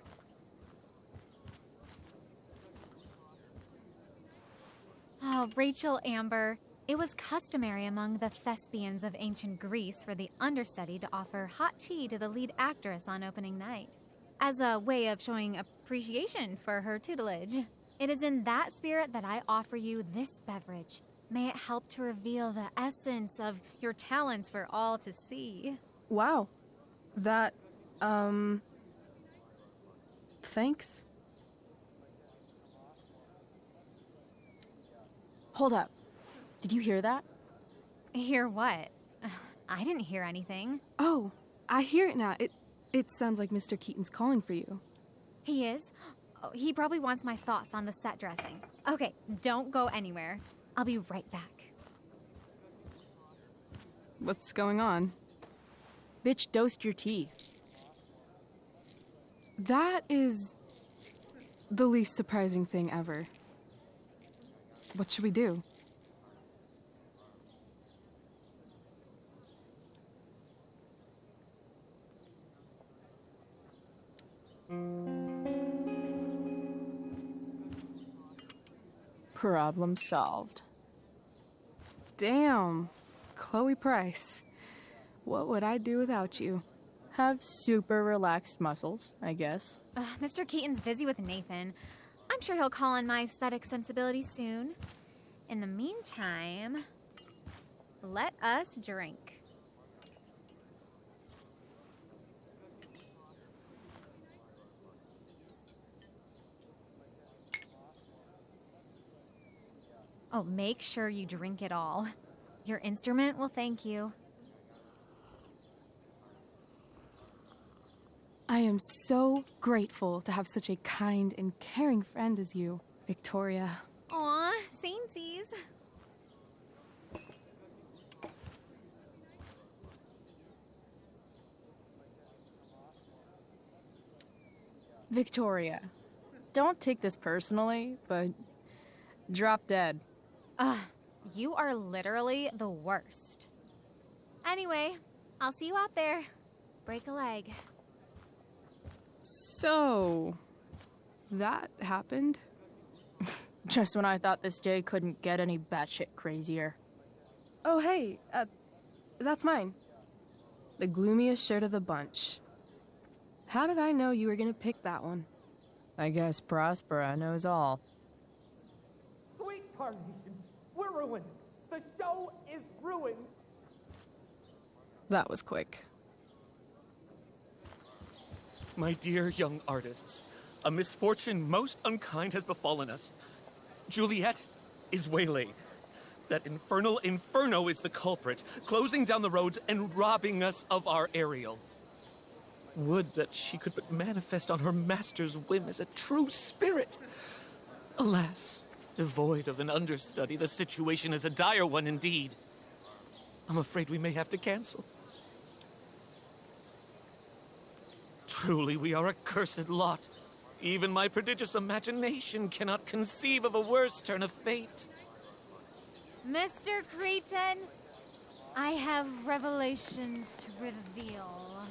Oh, Rachel Amber. It was customary among the thespians of ancient Greece for the understudy to offer hot tea to the lead actress on opening night, as a way of showing appreciation for her tutelage. It is in that spirit that I offer you this beverage. May it help to reveal the essence of your talents for all to see. Wow. That, thanks. Hold up. Did you hear that? Hear what? I didn't hear anything. Oh, I hear it now. It sounds like Mr. Keaton's calling for you. He is? Oh, he probably wants my thoughts on the set dressing. Okay, don't go anywhere. I'll be right back. What's going on? Bitch dosed your tea. That is the least surprising thing ever. What should we do? Problem solved. Damn, Chloe Price. What would I do without you? Have super relaxed muscles, I guess. Mr. Keaton's busy with Nathan. I'm sure he'll call on my aesthetic sensibility soon. In the meantime, let us drink. Oh, make sure you drink it all. Your instrument will thank you. I am so grateful to have such a kind and caring friend as you, Victoria. Aw, samesies. Victoria, don't take this personally, but drop dead. You are literally the worst. Anyway, I'll see you out there. Break a leg. So, that happened? Just when I thought this day couldn't get any batshit crazier. Oh, hey, that's mine. The gloomiest shirt of the bunch. How did I know you were gonna pick that one? I guess Prospera knows all. Sweet carnation, we're ruined. The show is ruined. That was quick. My dear young artists, a misfortune most unkind has befallen us. Juliet is waylaid. That infernal inferno is the culprit, closing down the roads and robbing us of our Ariel. Would that she could but manifest on her master's whim as a true spirit. Alas, devoid of an understudy, the situation is a dire one indeed. I'm afraid we may have to cancel. Truly, we are a cursed lot. Even my prodigious imagination cannot conceive of a worse turn of fate. Mr. Cretan, I have revelations to reveal.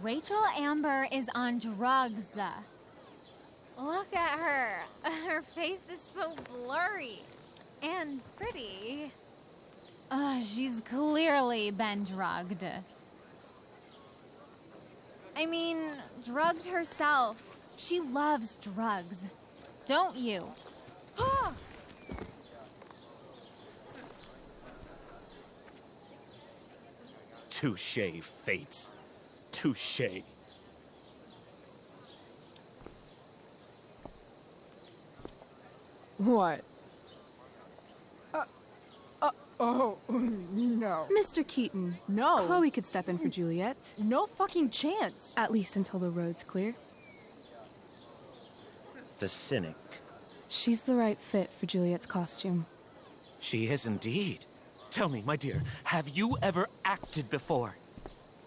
Rachel Amber is on drugs. Look at her. Her face is so blurry and pretty. She's clearly been drugged. I mean, drugged herself. She loves drugs. Don't you? Touché, Fates. Touché. What? Oh, no. Mr. Keaton. No. Chloe could step in for Juliet. No fucking chance. At least until the road's clear. The cynic. She's the right fit for Juliet's costume. She is indeed. Tell me, my dear, have you ever acted before?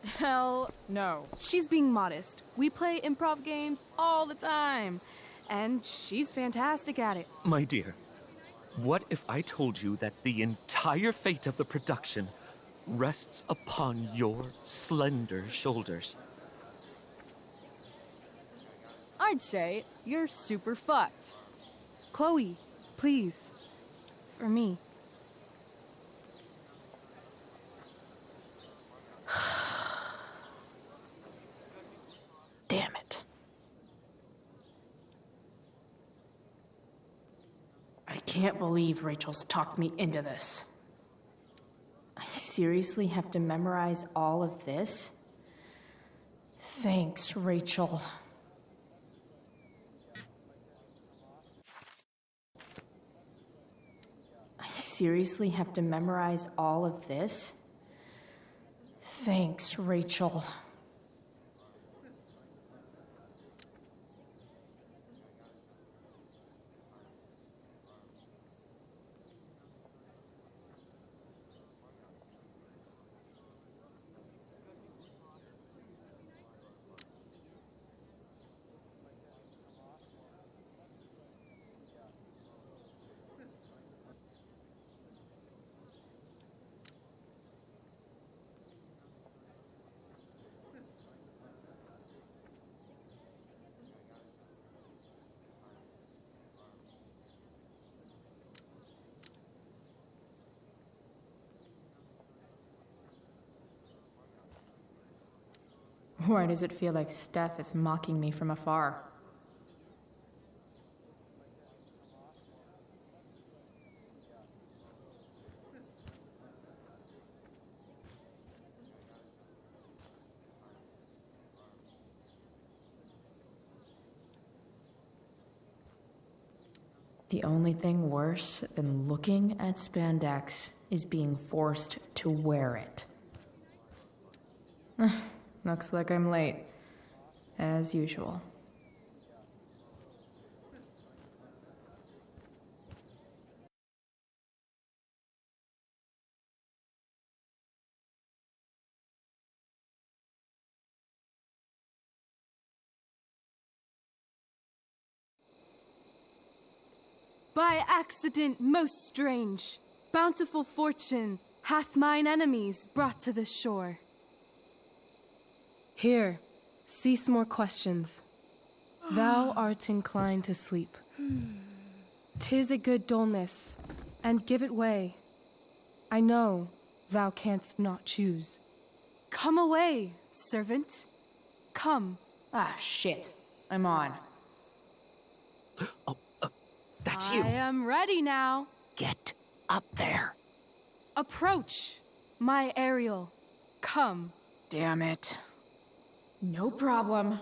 Hell no. She's being modest. We play improv games all the time. And she's fantastic at it. My dear, what if I told you that the entire fate of the production rests upon your slender shoulders? I'd say you're super fucked. Chloe, please. For me. Damn it. I can't believe Rachel's talked me into this. I seriously have to memorize all of this? Thanks, Rachel. I seriously have to memorize all of this? Thanks, Rachel. Why does it feel like Steph is mocking me from afar? The only thing worse than looking at spandex is being forced to wear it. Looks like I'm late, as usual. By accident most strange, bountiful fortune hath mine enemies brought to this shore. Here, cease more questions. Thou art inclined to sleep. 'Tis a good dullness, and give it way. I know thou canst not choose. Come away, servant. Come. Ah, shit. I'm on. That's you. I am ready now. Get up there. Approach, my Ariel. Come. Damn it. No problem.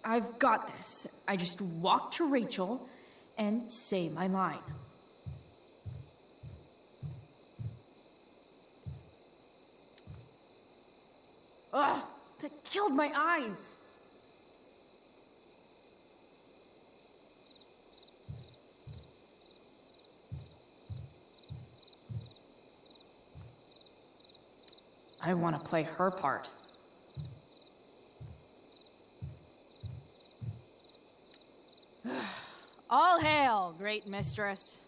I've got this. I just walk to Rachel and say my line. Ugh, That killed my eyes. I want to play her part. All hail, great mistress.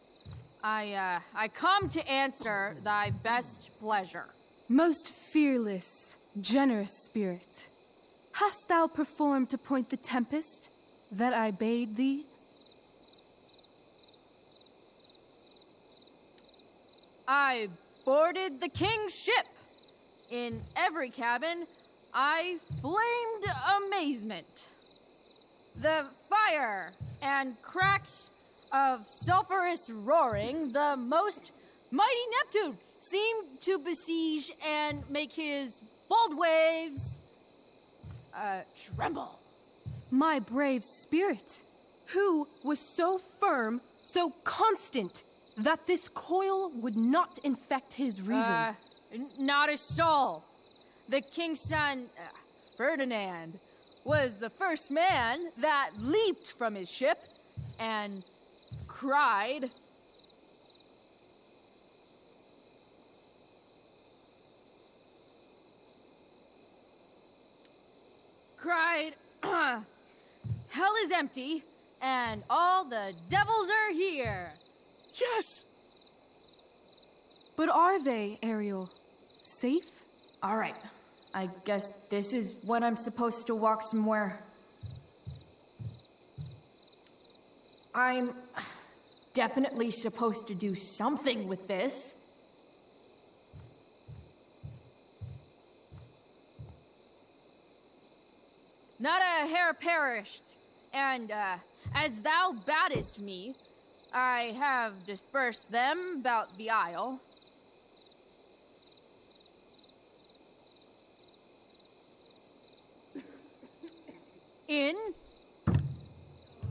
I come to answer thy best pleasure. Most fearless, generous spirit, hast thou performed to point the tempest that I bade thee? I boarded the king's ship. In every cabin, I flamed amazement. The fire and cracks of sulphurous roaring, the most mighty Neptune seemed to besiege and make his bold waves tremble. My brave spirit, who was so firm, so constant, that this coil would not infect his reason. Not a soul. The king's son, Ferdinand, was the first man that leaped from his ship and cried, hell is empty and all the devils are here. Yes! But are they, Ariel? Safe? All right. I guess this is when I'm supposed to walk somewhere. I'm definitely supposed to do something with this. Not a hair perished, and as thou badest me, I have dispersed them about the isle. In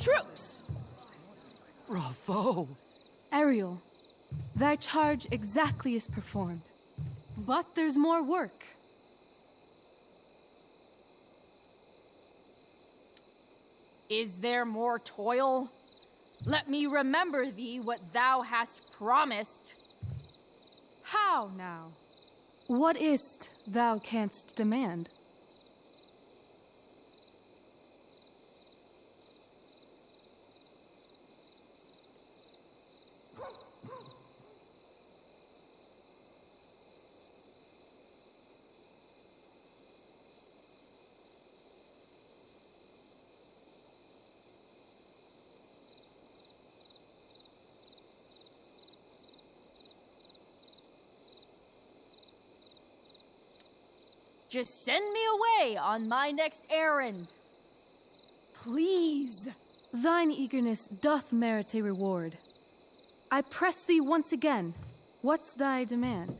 troops. Bravo! Ariel, thy charge exactly is performed. But there's more work. Is there more toil? Let me remember thee what thou hast promised. How now? What is't thou canst demand? Just send me away on my next errand. Please. Thine eagerness doth merit a reward. I press thee once again. What's thy demand?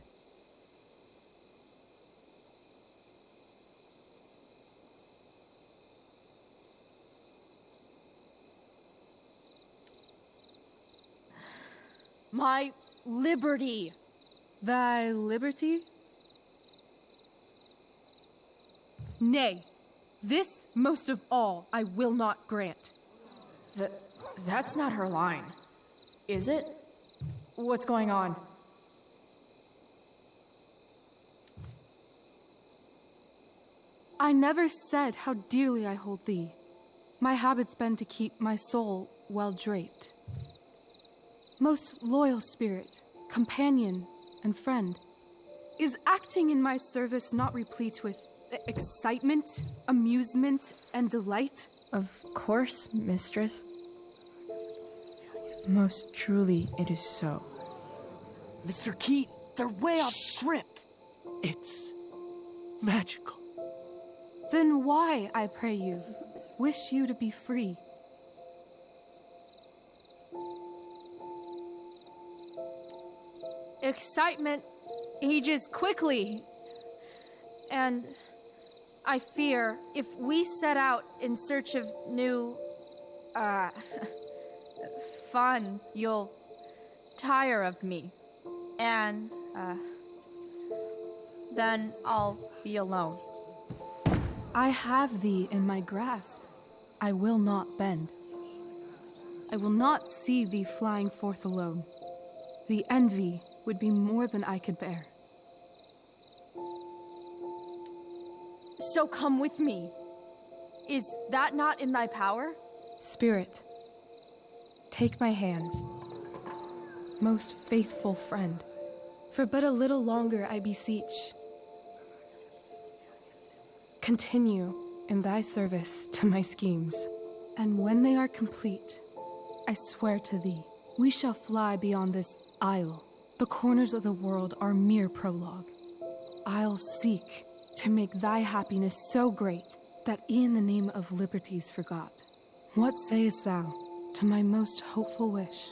My liberty. Thy liberty? Nay, this most of all I will not grant. That's not her line, is it? What's going on? I never said how dearly I hold thee. My habit's been to keep my soul well draped. Most loyal spirit, companion, and friend, is acting in my service not replete with excitement, amusement, and delight? Of course, mistress. Most truly, it is so. Mr. Keat, they're way off script. It's magical. Then why, I pray you, wish you to be free? Excitement ages quickly. And I fear if we set out in search of new, fun, you'll tire of me. And, then I'll be alone. I have thee in my grasp. I will not bend. I will not see thee flying forth alone. The envy would be more than I could bear. So come with me. Is that not in thy power? Spirit, take my hands. Most faithful friend, for but a little longer I beseech. Continue in thy service to my schemes, and when they are complete, I swear to thee, we shall fly beyond this isle. The corners of the world are mere prologue. I'll seek to make thy happiness so great that e'en the name of liberty's forgot. What sayest thou to my most hopeful wish?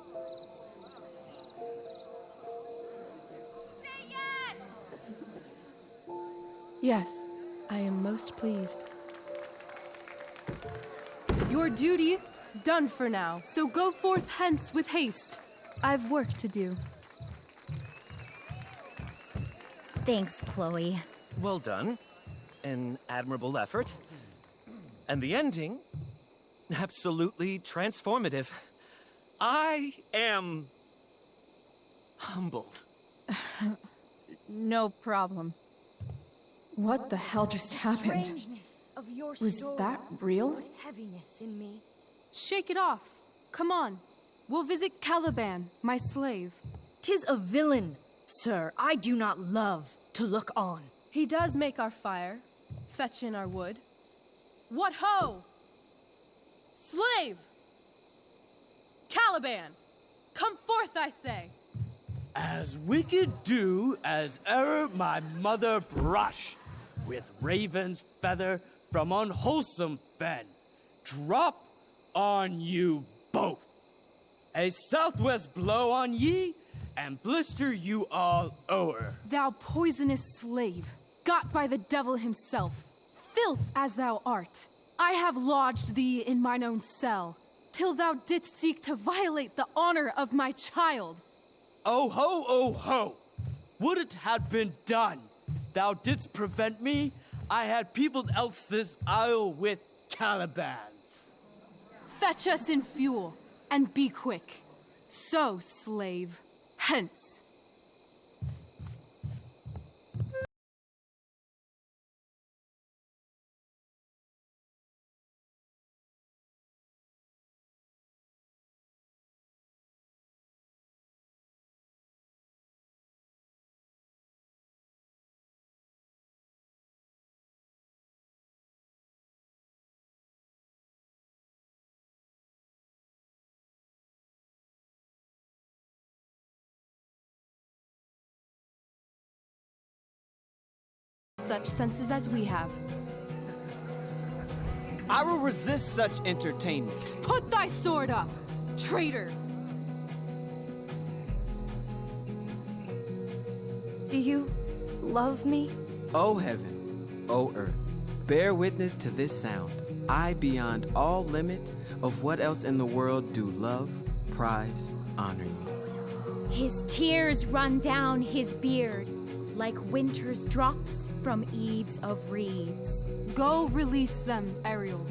Yes, I am most pleased. Your duty done for now, so go forth hence with haste. I've work to do. Thanks, Chloe. Well done. An admirable effort. And the ending, absolutely transformative. I am humbled. No problem. What the hell just happened? Was that real? Heaviness in me. Shake it off. Come on. We'll visit Caliban, my slave. 'Tis a villain, sir. I do not love to look on. He does make our fire, fetch in our wood. What ho! Slave! Caliban! Come forth, I say! As wicked do as e'er my mother brush, with raven's feather from unwholesome fen, drop on you both. A southwest blow on ye, and blister you all o'er. Thou poisonous slave, got by the devil himself, filth as thou art, I have lodged thee in mine own cell, till thou didst seek to violate the honor of my child. Oh ho, oh ho! Would it had been done! Thou didst prevent me, I had peopled else this isle with Calibans. Fetch us in fuel, and be quick. So, slave, hence. Such senses as we have. I will resist such entertainment. Put thy sword up, traitor! Do you love me? O heaven, O earth, bear witness to this sound. I, beyond all limit of what else in the world do love, prize, honor you. His tears run down his beard like winter's drops from eaves of reeds. Go release them, Ariel.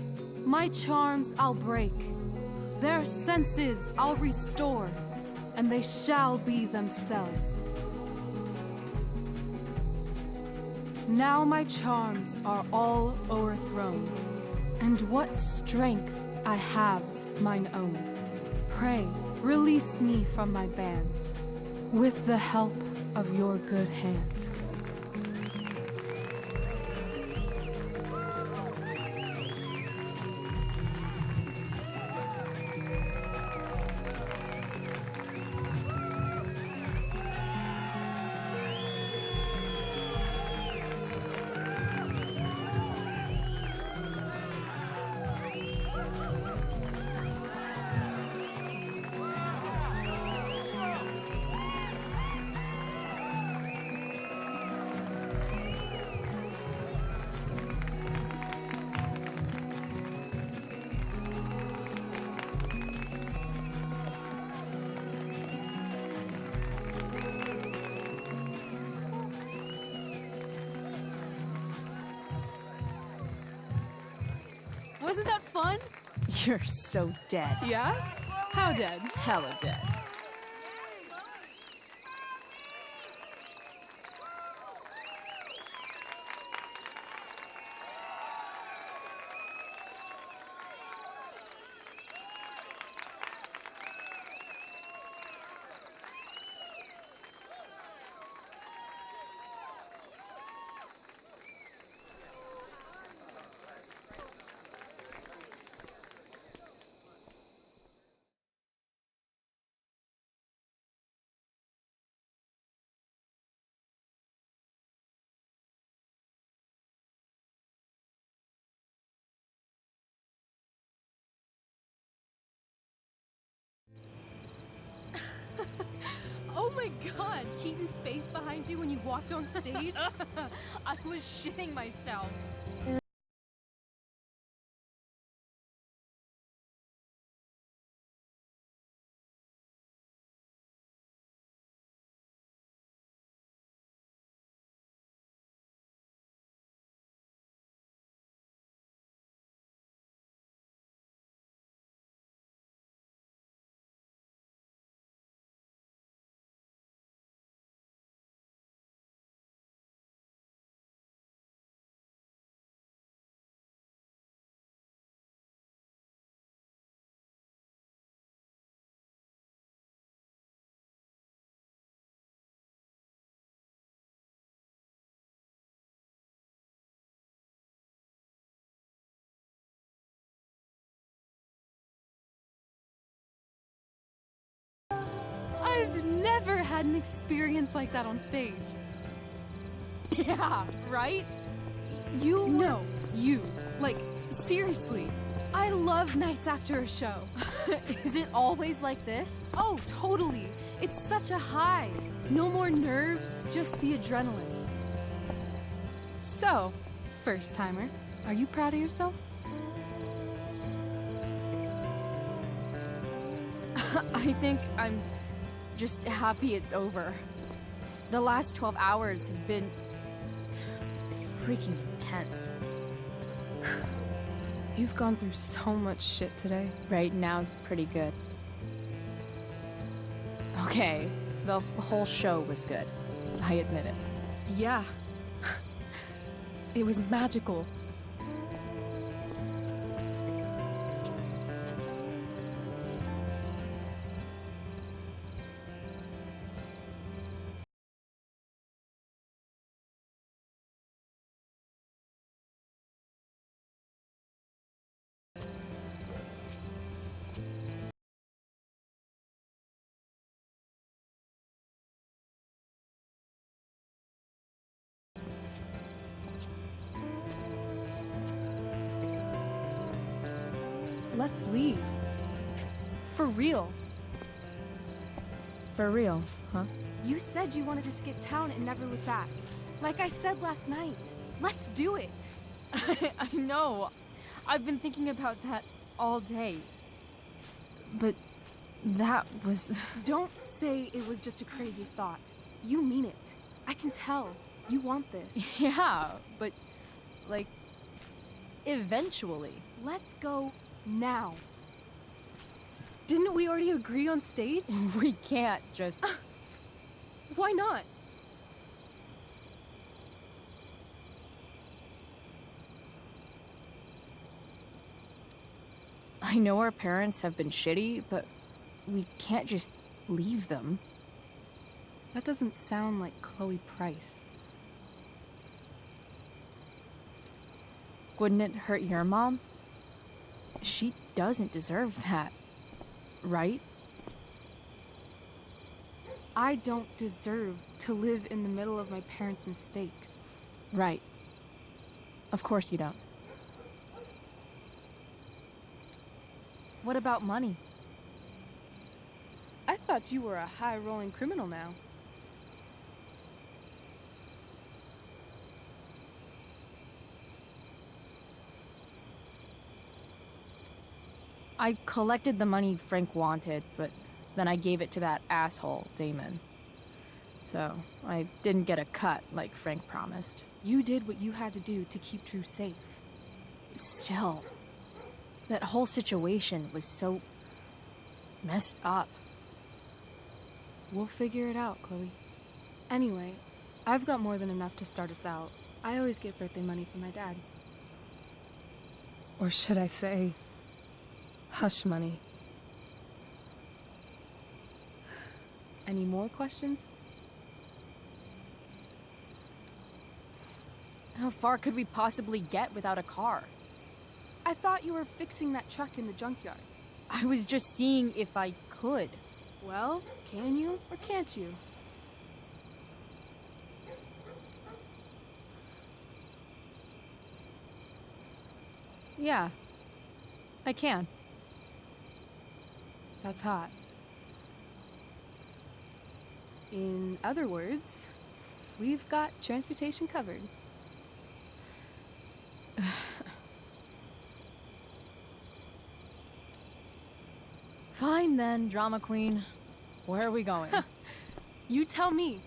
My charms I'll break. Their senses I'll restore, and they shall be themselves. Now my charms are all o'erthrown, and what strength I have's mine own. Pray, release me from my bands, with the help of your good hands. Wasn't that fun? You're so dead. Yeah? How dead? Hella dead. Oh my god, Keaton's face behind you when you walked on stage? I was shitting myself. I've never had an experience like that on stage. Yeah, right? You No, you. Like, seriously. I love nights after a show. Is it always like this? Oh, totally. It's such a high. No more nerves, just the adrenaline. So, first timer, are you proud of yourself? I think I'm just happy it's over. The last 12 hours have been freaking intense. You've gone through so much shit today. Right now's pretty good. Okay, the whole show was good. I admit it. Yeah. It was magical. Let's leave. For real. For real, huh? You said you wanted to skip town and never look back. Like I said last night. Let's do it. I know. I've been thinking about that all day. But that was... Don't say it was just a crazy thought. You mean it. I can tell. You want this. Yeah, but... like... eventually. Let's go now. Didn't we already agree on stage? We can't just... Why not? I know our parents have been shitty, but we can't just leave them. That doesn't sound like Chloe Price. Wouldn't it hurt your mom? She doesn't deserve that, right? I don't deserve to live in the middle of my parents' mistakes. Right. Of course you don't. What about money? I thought you were a high-rolling criminal now. I collected the money Frank wanted, but then I gave it to that asshole, Damon. So, I didn't get a cut like Frank promised. You did what you had to do to keep Drew safe. Still, That whole situation was so messed up. We'll figure it out, Chloe. Anyway, I've got more than enough to start us out. I always get birthday money from my dad. Or should I say, hush money. Any more questions? How far could we possibly get without a car? I thought you were fixing that truck in the junkyard. I was just seeing if I could. Well, can you or can't you? Yeah, I can. That's hot. In other words, we've got transportation covered. Fine then, drama queen. Where are we going? You tell me.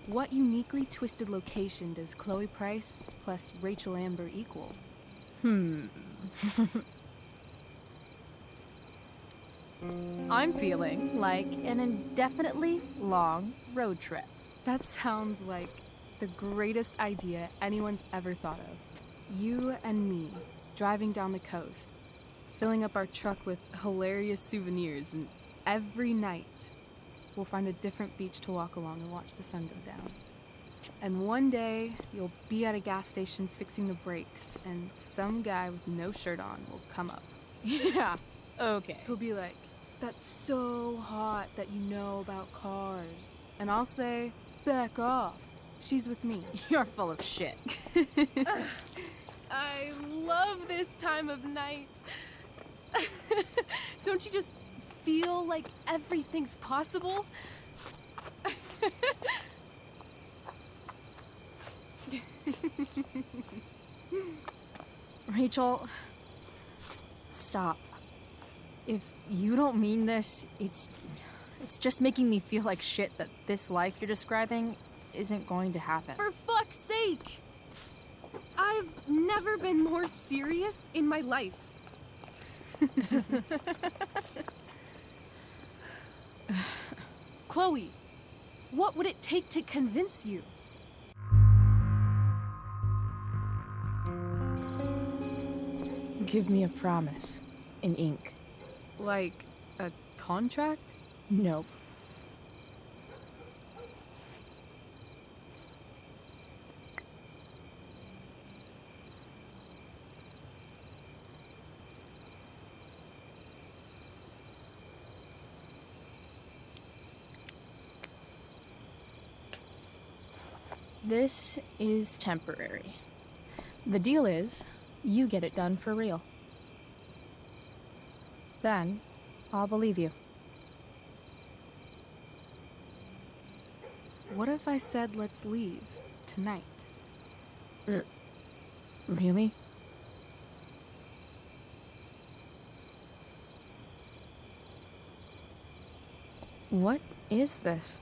What uniquely twisted location does Chloe Price plus Rachel Amber equal? I'm feeling like an indefinitely long road trip. That sounds like the greatest idea anyone's ever thought of. You and me, driving down the coast, filling up our truck with hilarious souvenirs, and every night we'll find a different beach to walk along and watch the sun go down. And one day, you'll be at a gas station fixing the brakes, and some guy with no shirt on will come up. Yeah, okay. He'll be like, "That's so hot that you know about cars." And I'll say, "Back off. She's with me." You're full of shit. I love this time of night. Don't you just feel like everything's possible? Rachel, stop. If you don't mean this, it's just making me feel like shit that this life you're describing isn't going to happen. For fuck's sake! I've never been more serious in my life. Chloe, what would it take to convince you? Give me a promise in ink. Like a contract? Nope. This is temporary. The deal is, you get it done for real. Then, I'll believe you. What if I said let's leave tonight? Really? What is this?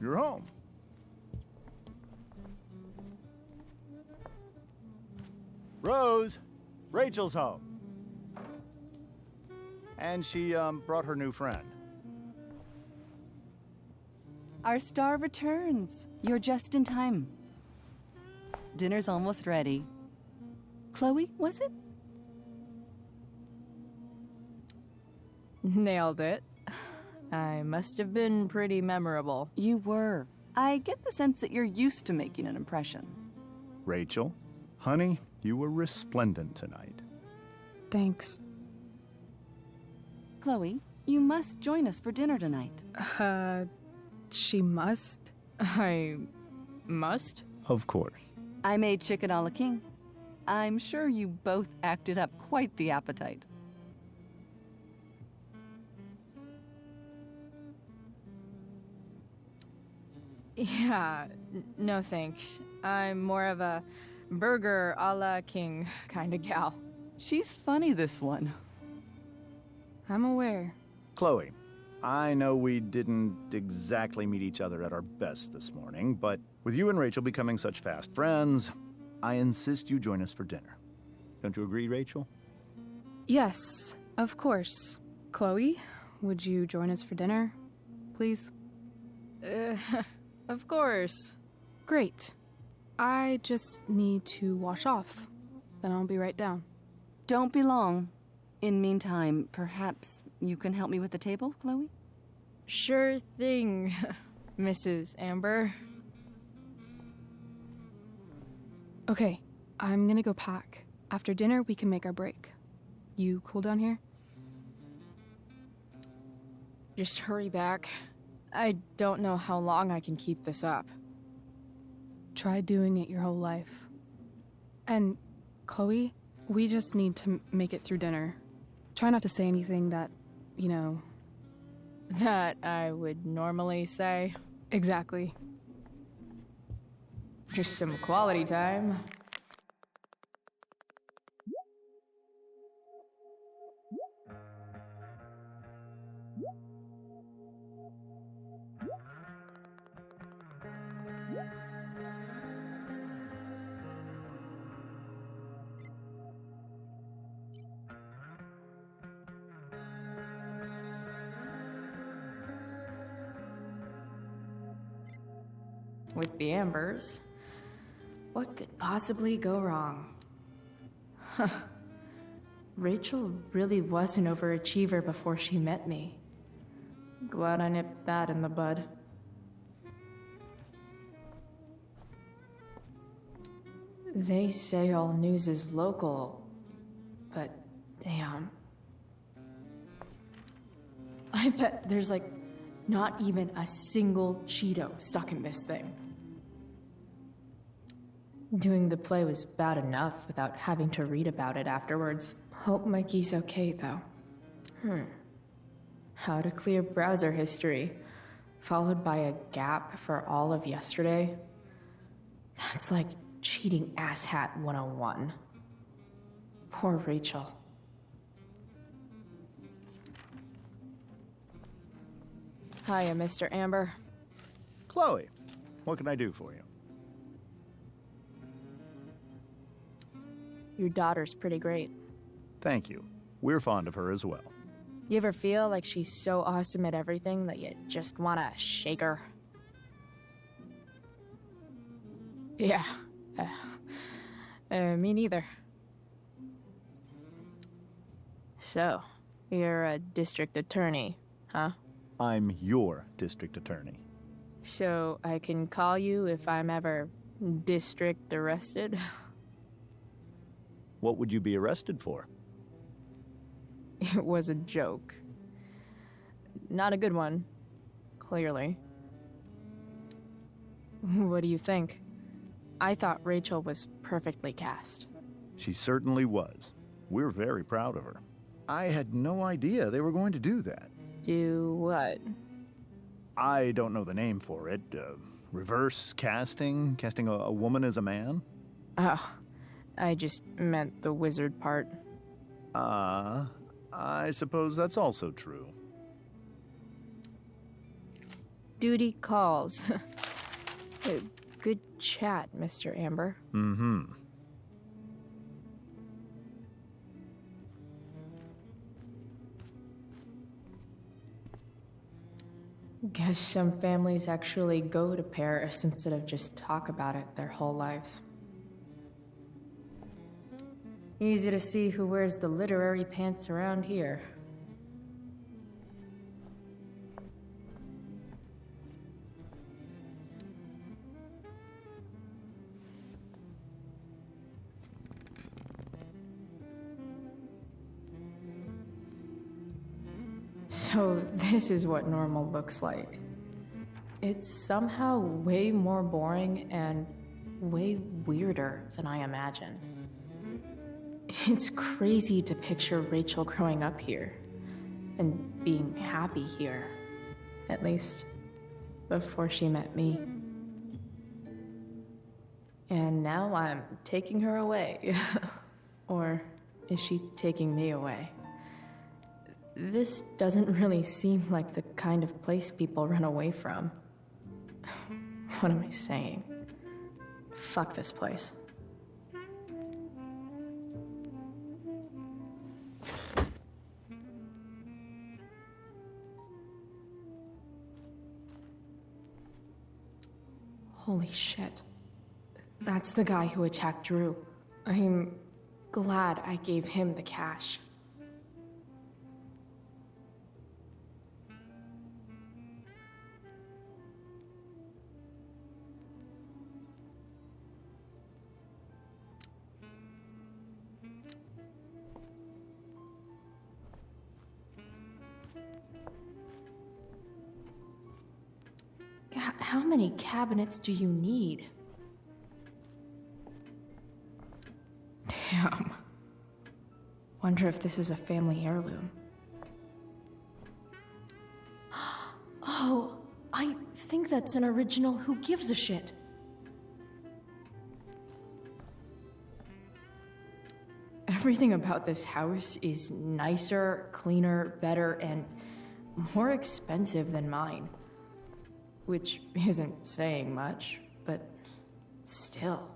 you're home. Rose, Rachel's home. And she, brought her new friend. Our star returns. You're just in time. Dinner's almost ready. Chloe, was it? Nailed it. I must have been pretty memorable. You were. I get the sense that you're used to making an impression. Rachel, honey, you were resplendent tonight. Thanks. Chloe, you must join us for dinner tonight. She must? I must? Of course. I made chicken a la king. I'm sure you both acted up quite the appetite. Yeah, no thanks. I'm more of a burger a la king kind of gal. She's funny, this one. I'm aware. Chloe, I know we didn't exactly meet each other at our best this morning, but with you and Rachel becoming such fast friends, I insist you join us for dinner. Don't you agree, Rachel? Yes, of course. Chloe, would you join us for dinner, please? Of course. Great. I just need to wash off. Then I'll be right down. Don't be long. In meantime, perhaps you can help me with the table, Chloe? Sure thing, Mrs. Amber. Okay, I'm gonna go pack. After dinner, we can make our break. You cool down here? Just hurry back. I don't know how long I can keep this up. Try doing it your whole life. And, Chloe, we just need to make it through dinner. Try not to say anything that, That I would normally say. Exactly. Just some quality time. With the Ambers, what could possibly go wrong? Huh. Rachel really was an overachiever before she met me. Glad I nipped that in the bud. They say all news is local, but damn. I bet there's not even a single Cheeto stuck in this thing. Doing the play was bad enough without having to read about it afterwards. Hope Mikey's okay, though. How to clear browser history, followed by a gap for all of yesterday. That's like cheating asshat 101. Poor Rachel. Hiya, Mr. Amber. Chloe, what can I do for you? Your daughter's pretty great. Thank you. We're fond of her as well. You ever feel like she's so awesome at everything that you just want to shake her? Yeah. Me neither. So, you're a district attorney, huh? I'm your district attorney. So I can call you if I'm ever district arrested? What would you be arrested for? It was a joke. Not a good one, clearly. What do you think? I thought Rachel was perfectly cast. She certainly was. We're very proud of her. I had no idea they were going to do that. Do what? I don't know the name for it. Reverse casting? Casting a woman as a man? Oh, I just meant the wizard part. I suppose that's also true. Duty calls. Good chat, Mr. Amber. Mm-hmm. Guess some families actually go to Paris instead of just talk about it their whole lives. Easy to see who wears the literary pants around here. So this is what normal looks like. It's somehow way more boring and way weirder than I imagined. It's crazy to picture Rachel growing up here and being happy here, at least before she met me. And now I'm taking her away. Or is she taking me away? This doesn't really seem like the kind of place people run away from. What am I saying? Fuck this place. Holy shit. That's the guy who attacked Drew. I'm glad I gave him the cash. How many cabinets do you need? Damn. Wonder if this is a family heirloom. Oh, I think that's an original Who Gives a Shit. Everything about this house is nicer, cleaner, better, and more expensive than mine. Which isn't saying much, but still.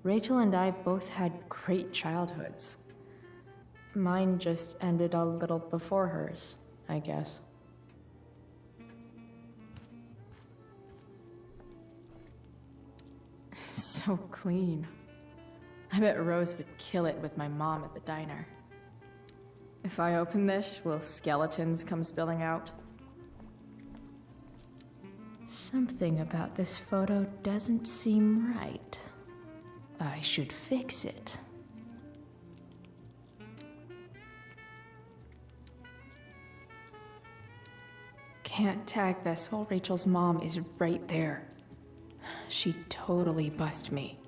Rachel and I both had great childhoods. Mine just ended a little before hers, I guess. So clean. I bet Rose would kill it with my mom at the diner. If I open this, will skeletons come spilling out? Something about this photo doesn't seem right. I should fix it. Can't tag this while Rachel's mom is right there. She'd totally bust me.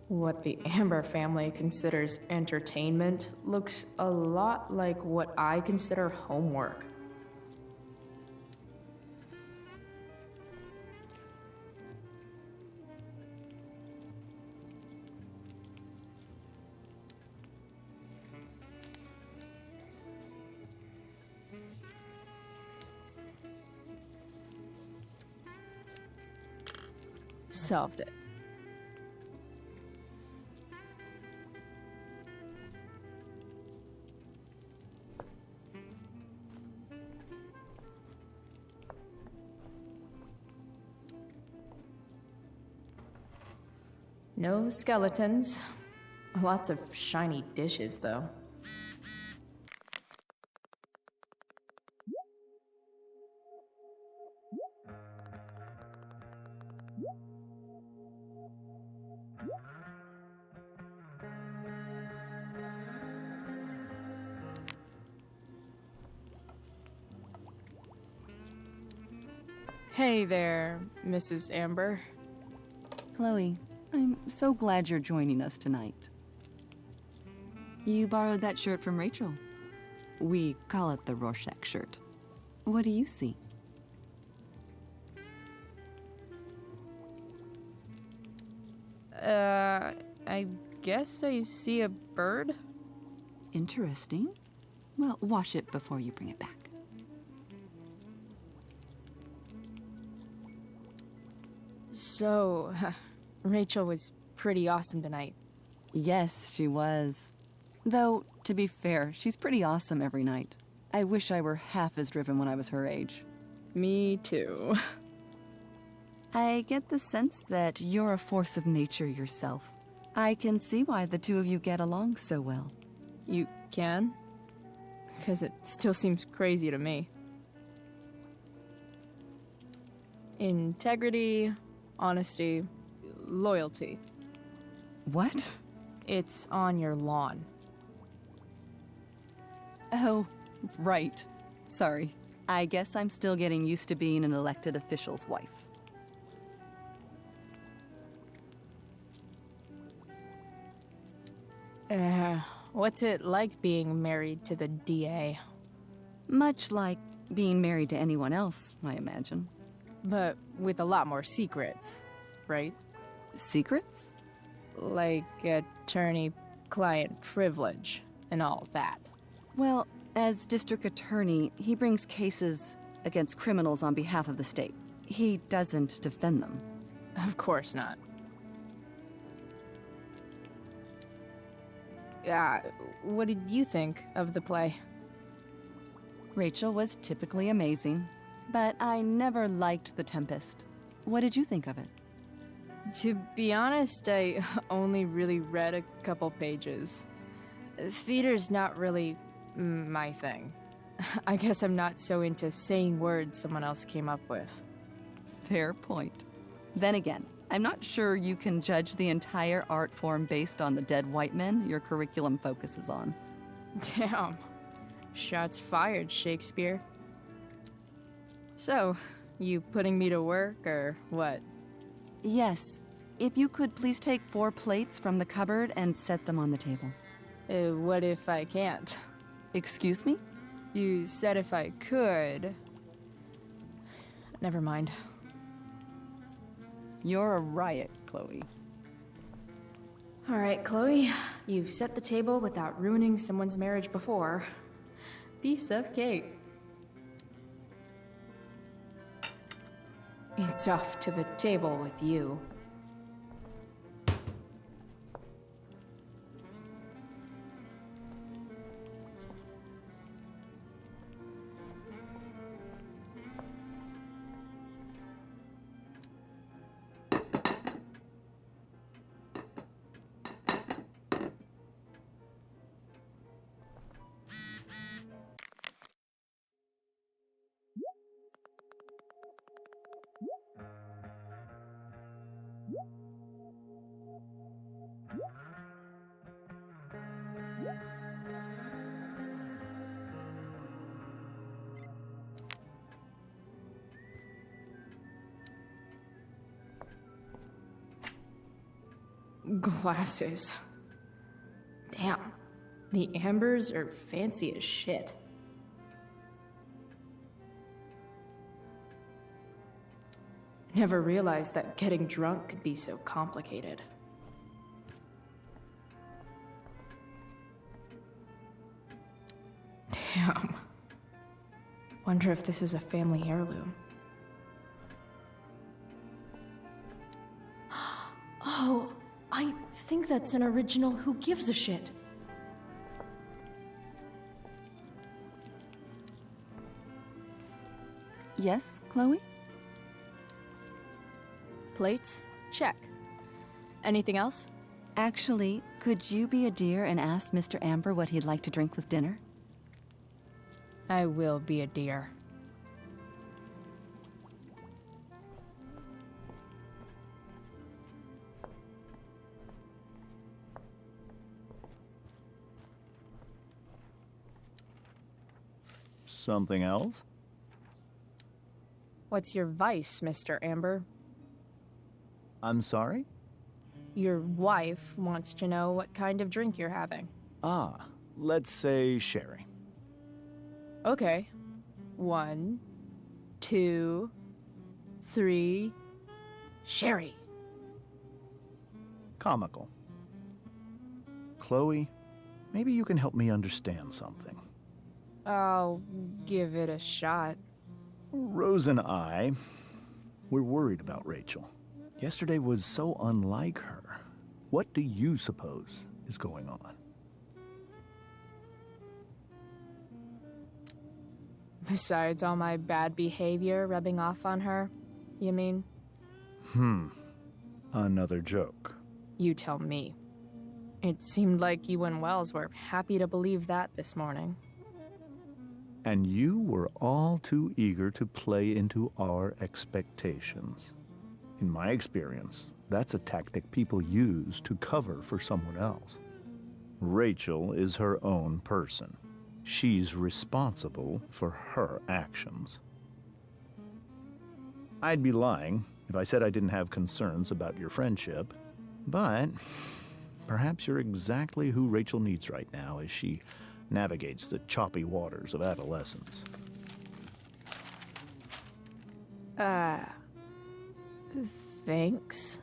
What the Amber family considers entertainment looks a lot like what I consider homework. Solved it. No skeletons. Lots of shiny dishes, though. Hey there, Mrs. Amber. Chloe, I'm so glad you're joining us tonight. You borrowed that shirt from Rachel. We call it the Rorschach shirt. What do you see? I guess I see a bird? Interesting. Well, wash it before you bring it back. So, Rachel was pretty awesome tonight. Yes, she was. Though, to be fair, she's pretty awesome every night. I wish I were half as driven when I was her age. Me too. I get the sense that you're a force of nature yourself. I can see why the two of you get along so well. You can? Because it still seems crazy to me. Integrity, honesty, loyalty. What? It's on your lawn. Oh, right. Sorry. I guess I'm still getting used to being an elected official's wife. What's it like being married to the DA? Much like being married to anyone else, I imagine. But with a lot more secrets, right? Secrets? Like attorney-client privilege and all that. Well, as district attorney, he brings cases against criminals on behalf of the state. He doesn't defend them. Of course not. What did you think of the play? Rachel was typically amazing, but I never liked The Tempest. What did you think of it? To be honest, I only really read a couple pages. Theater's not really my thing. I guess I'm not so into saying words someone else came up with. Fair point. Then again, I'm not sure you can judge the entire art form based on the dead white men your curriculum focuses on. Damn. Shots fired, Shakespeare. So, you putting me to work, or what? Yes. If you could please take 4 plates from the cupboard and set them on the table. What if I can't? Excuse me? You said if I could. Never mind. You're a riot, Chloe. All right, Chloe. You've set the table without ruining someone's marriage before. Piece of cake. It's off to the table with you. Glasses. Damn. The ambers are fancy as shit. Never realized that getting drunk could be so complicated. Damn. Wonder if this is a family heirloom. Oh, I think that's an original Who Gives a Shit. Yes, Chloe? Plates? Check. Anything else? Actually, could you be a dear and ask Mr. Amber what he'd like to drink with dinner? I will be a dear. Something else? What's your vice, Mr. Amber? I'm sorry? Your wife wants to know what kind of drink you're having. Ah, let's say sherry. Okay. 1, 2, 3. Sherry. Comical. Chloe, Maybe you can help me understand something. I'll give it a shot. Rose and I, we're worried about Rachel. Yesterday was so unlike her. What do you suppose is going on? Besides all my bad behavior rubbing off on her, you mean? Another joke. You tell me. It seemed like you and Wells were happy to believe that this morning. And you were all too eager to play into our expectations. In my experience, that's a tactic people use to cover for someone else. Rachel is her own person. She's responsible for her actions. I'd be lying if I said I didn't have concerns about your friendship, but perhaps you're exactly who Rachel needs right now as she navigates the choppy waters of adolescence. Thanks.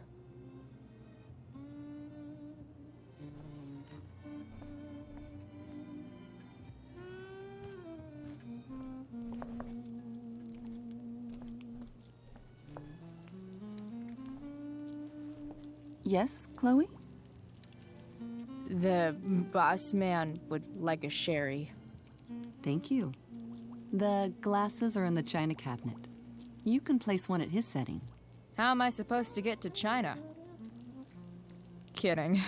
Yes, Chloe? The boss man would like a sherry. Thank you. The glasses are in the china cabinet. You can place one at his setting. How am I supposed to get to China? Kidding.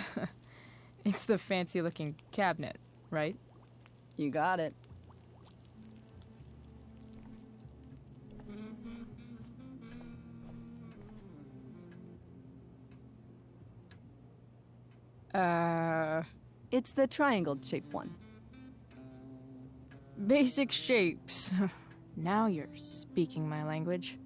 It's the fancy-looking cabinet, right? You got it. It's the triangle-shaped one. Basic shapes. Now you're speaking my language.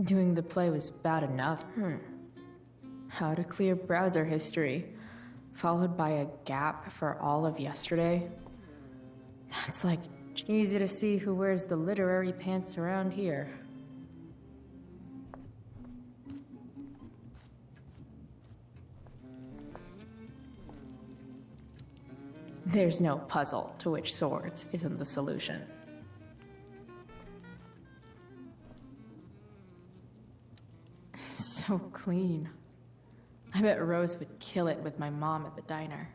Doing the play was bad enough. How to clear browser history, followed by a gap for all of yesterday. That's like easy to see who wears the literary pants around here. There's no puzzle to which swords isn't the solution. So clean. I bet Rose would kill it with my mom at the diner.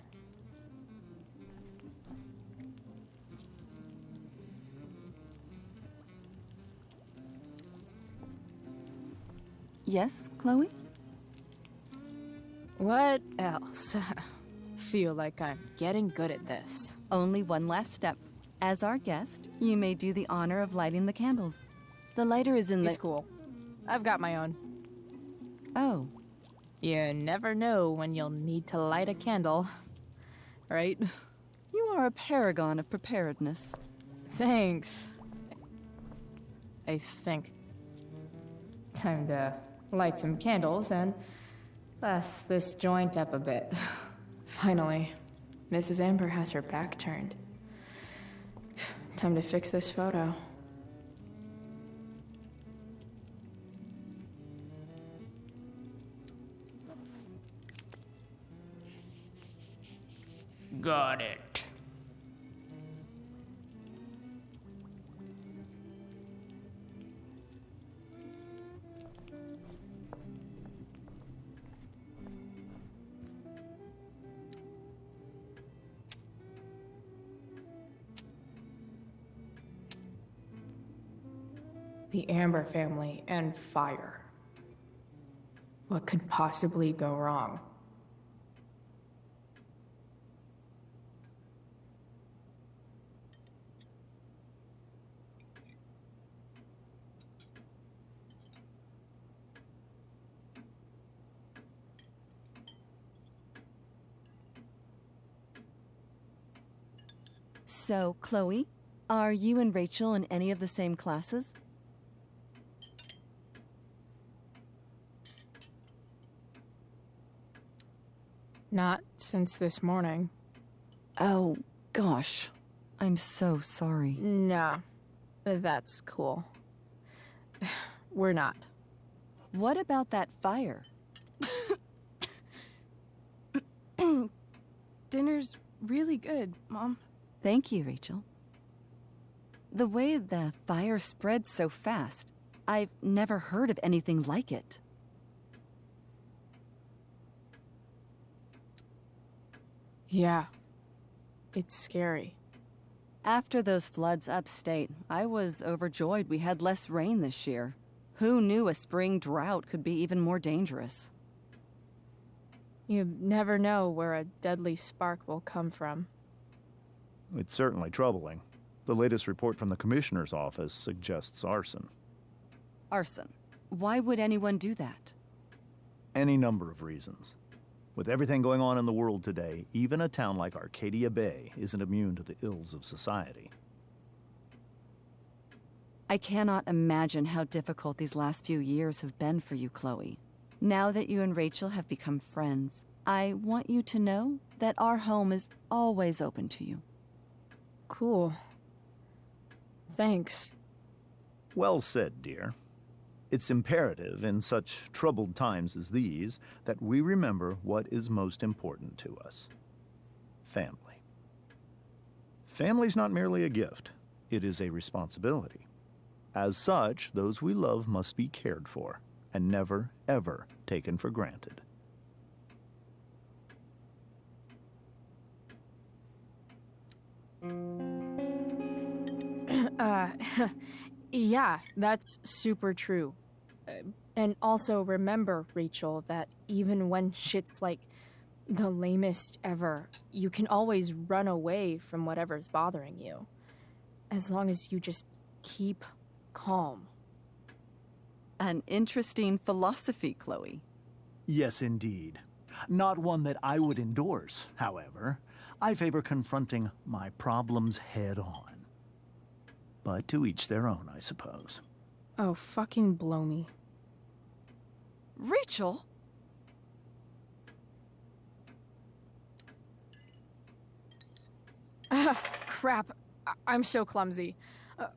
Yes, Chloe? What else? Feel like I'm getting good at this. Only one last step. As our guest, you may do the honor of lighting the candles. The lighter is in the... It's cool. I've got my own. Oh. You never know when you'll need to light a candle, right? You are a paragon of preparedness. Thanks. I think. Time to light some candles and bless this joint up a bit. Finally, Mrs. Amber has her back turned. Time to fix this photo. Got it. The Amber family and fire. What could possibly go wrong? So, Chloe, are you and Rachel in any of the same classes? Not since this morning. Oh, gosh. I'm so sorry. Nah, that's cool. We're not. What about that fire? Dinner's really good, Mom. Thank you, Rachel. The way the fire spread so fast, I've never heard of anything like it. Yeah, it's scary. After those floods upstate, I was overjoyed we had less rain this year. Who knew a spring drought could be even more dangerous? You never know where a deadly spark will come from. It's certainly troubling. The latest report from the Commissioner's office suggests arson. Arson. Why would anyone do that? Any number of reasons. With everything going on in the world today, even a town like Arcadia Bay isn't immune to the ills of society. I cannot imagine how difficult these last few years have been for you, Chloe. Now that you and Rachel have become friends, I want you to know that our home is always open to you. Cool. Thanks. Well said, dear. It's imperative in such troubled times as these that we remember what is most important to us. Family. Family's not merely a gift, it is a responsibility. As such, those we love must be cared for and never, ever taken for granted. Yeah, that's super true. And also remember, Rachel, that even when shit's like the lamest ever, you can always run away from whatever's bothering you. As long as you just keep calm. An interesting philosophy, Chloe. Yes, indeed. Not one that I would endorse, however. I favor confronting my problems head on. But to each their own, I suppose. Oh, fucking blow me. Rachel? Crap. I'm so clumsy.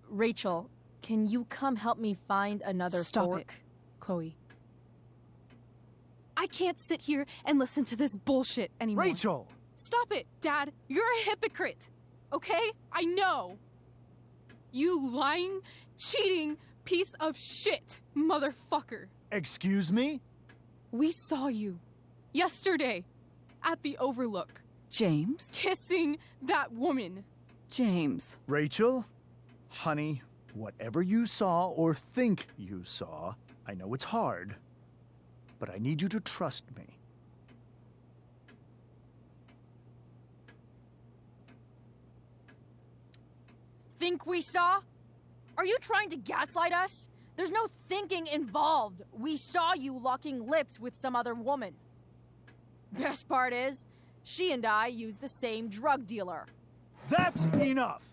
Rachel, can you come help me find another Stop fork? it, Chloe. I can't sit here and listen to this bullshit anymore. Rachel! Stop it, Dad. You're a hypocrite. Okay? I know. You lying, cheating piece of shit, motherfucker. Excuse me? We saw you yesterday at the Overlook. James? Kissing that woman. James. Rachel? Honey, whatever you saw or think you saw, I know it's hard, but I need you to trust me. Think we saw? Are you trying to gaslight us? There's no thinking involved. We saw you locking lips with some other woman. Best part is, she and I used the same drug dealer. That's enough!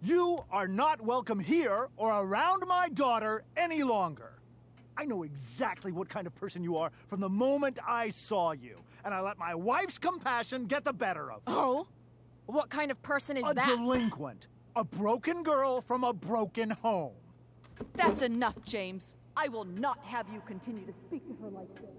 You are not welcome here or around my daughter any longer. I know exactly what kind of person you are from the moment I saw you, and I let my wife's compassion get the better of me. Oh? What kind of person is a that? delinquent. A broken girl from a broken home. That's enough, James. I will not have you continue to speak to her like this.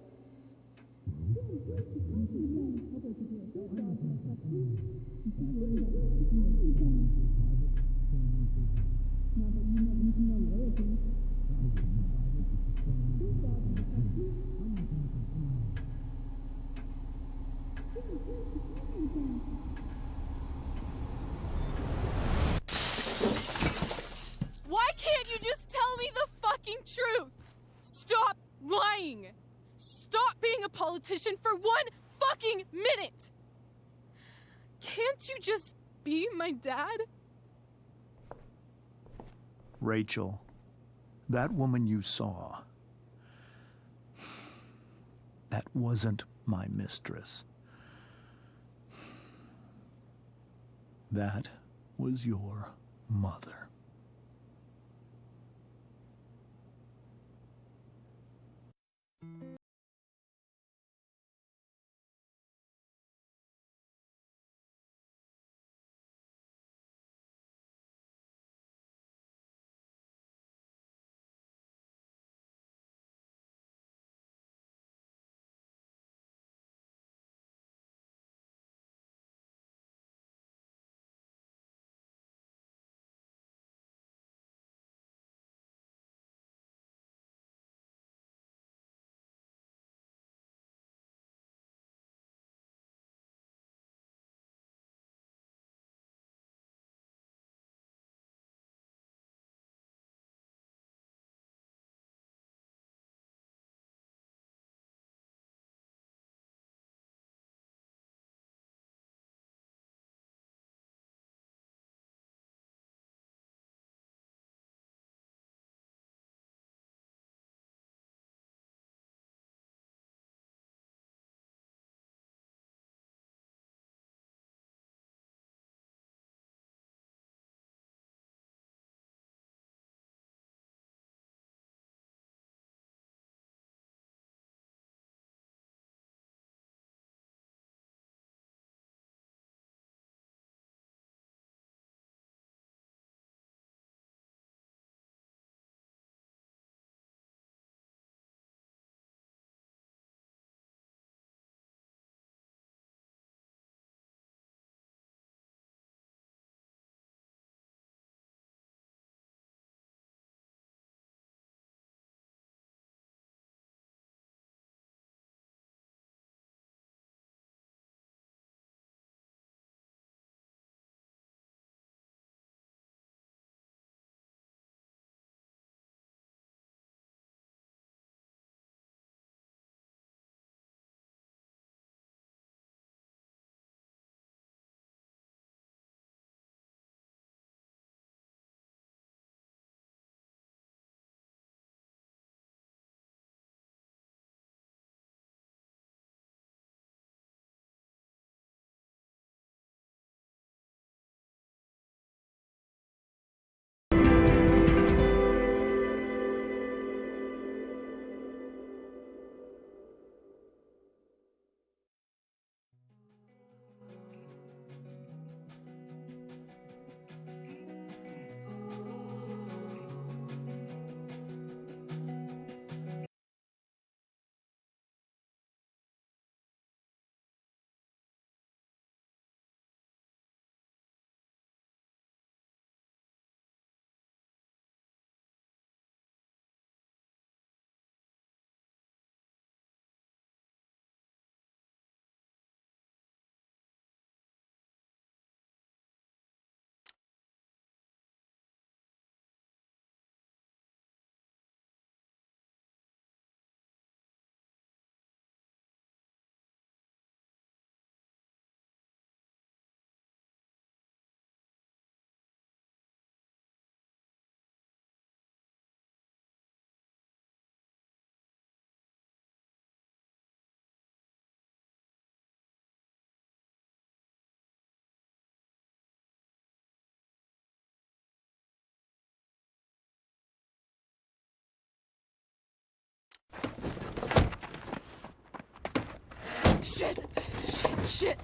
Why can't you just tell me the fucking truth? Stop lying! Stop being a politician for 1 fucking minute! Can't you just be my dad? Rachel, that woman you saw, that wasn't my mistress. That was your mother. Shit! Shit! Shit!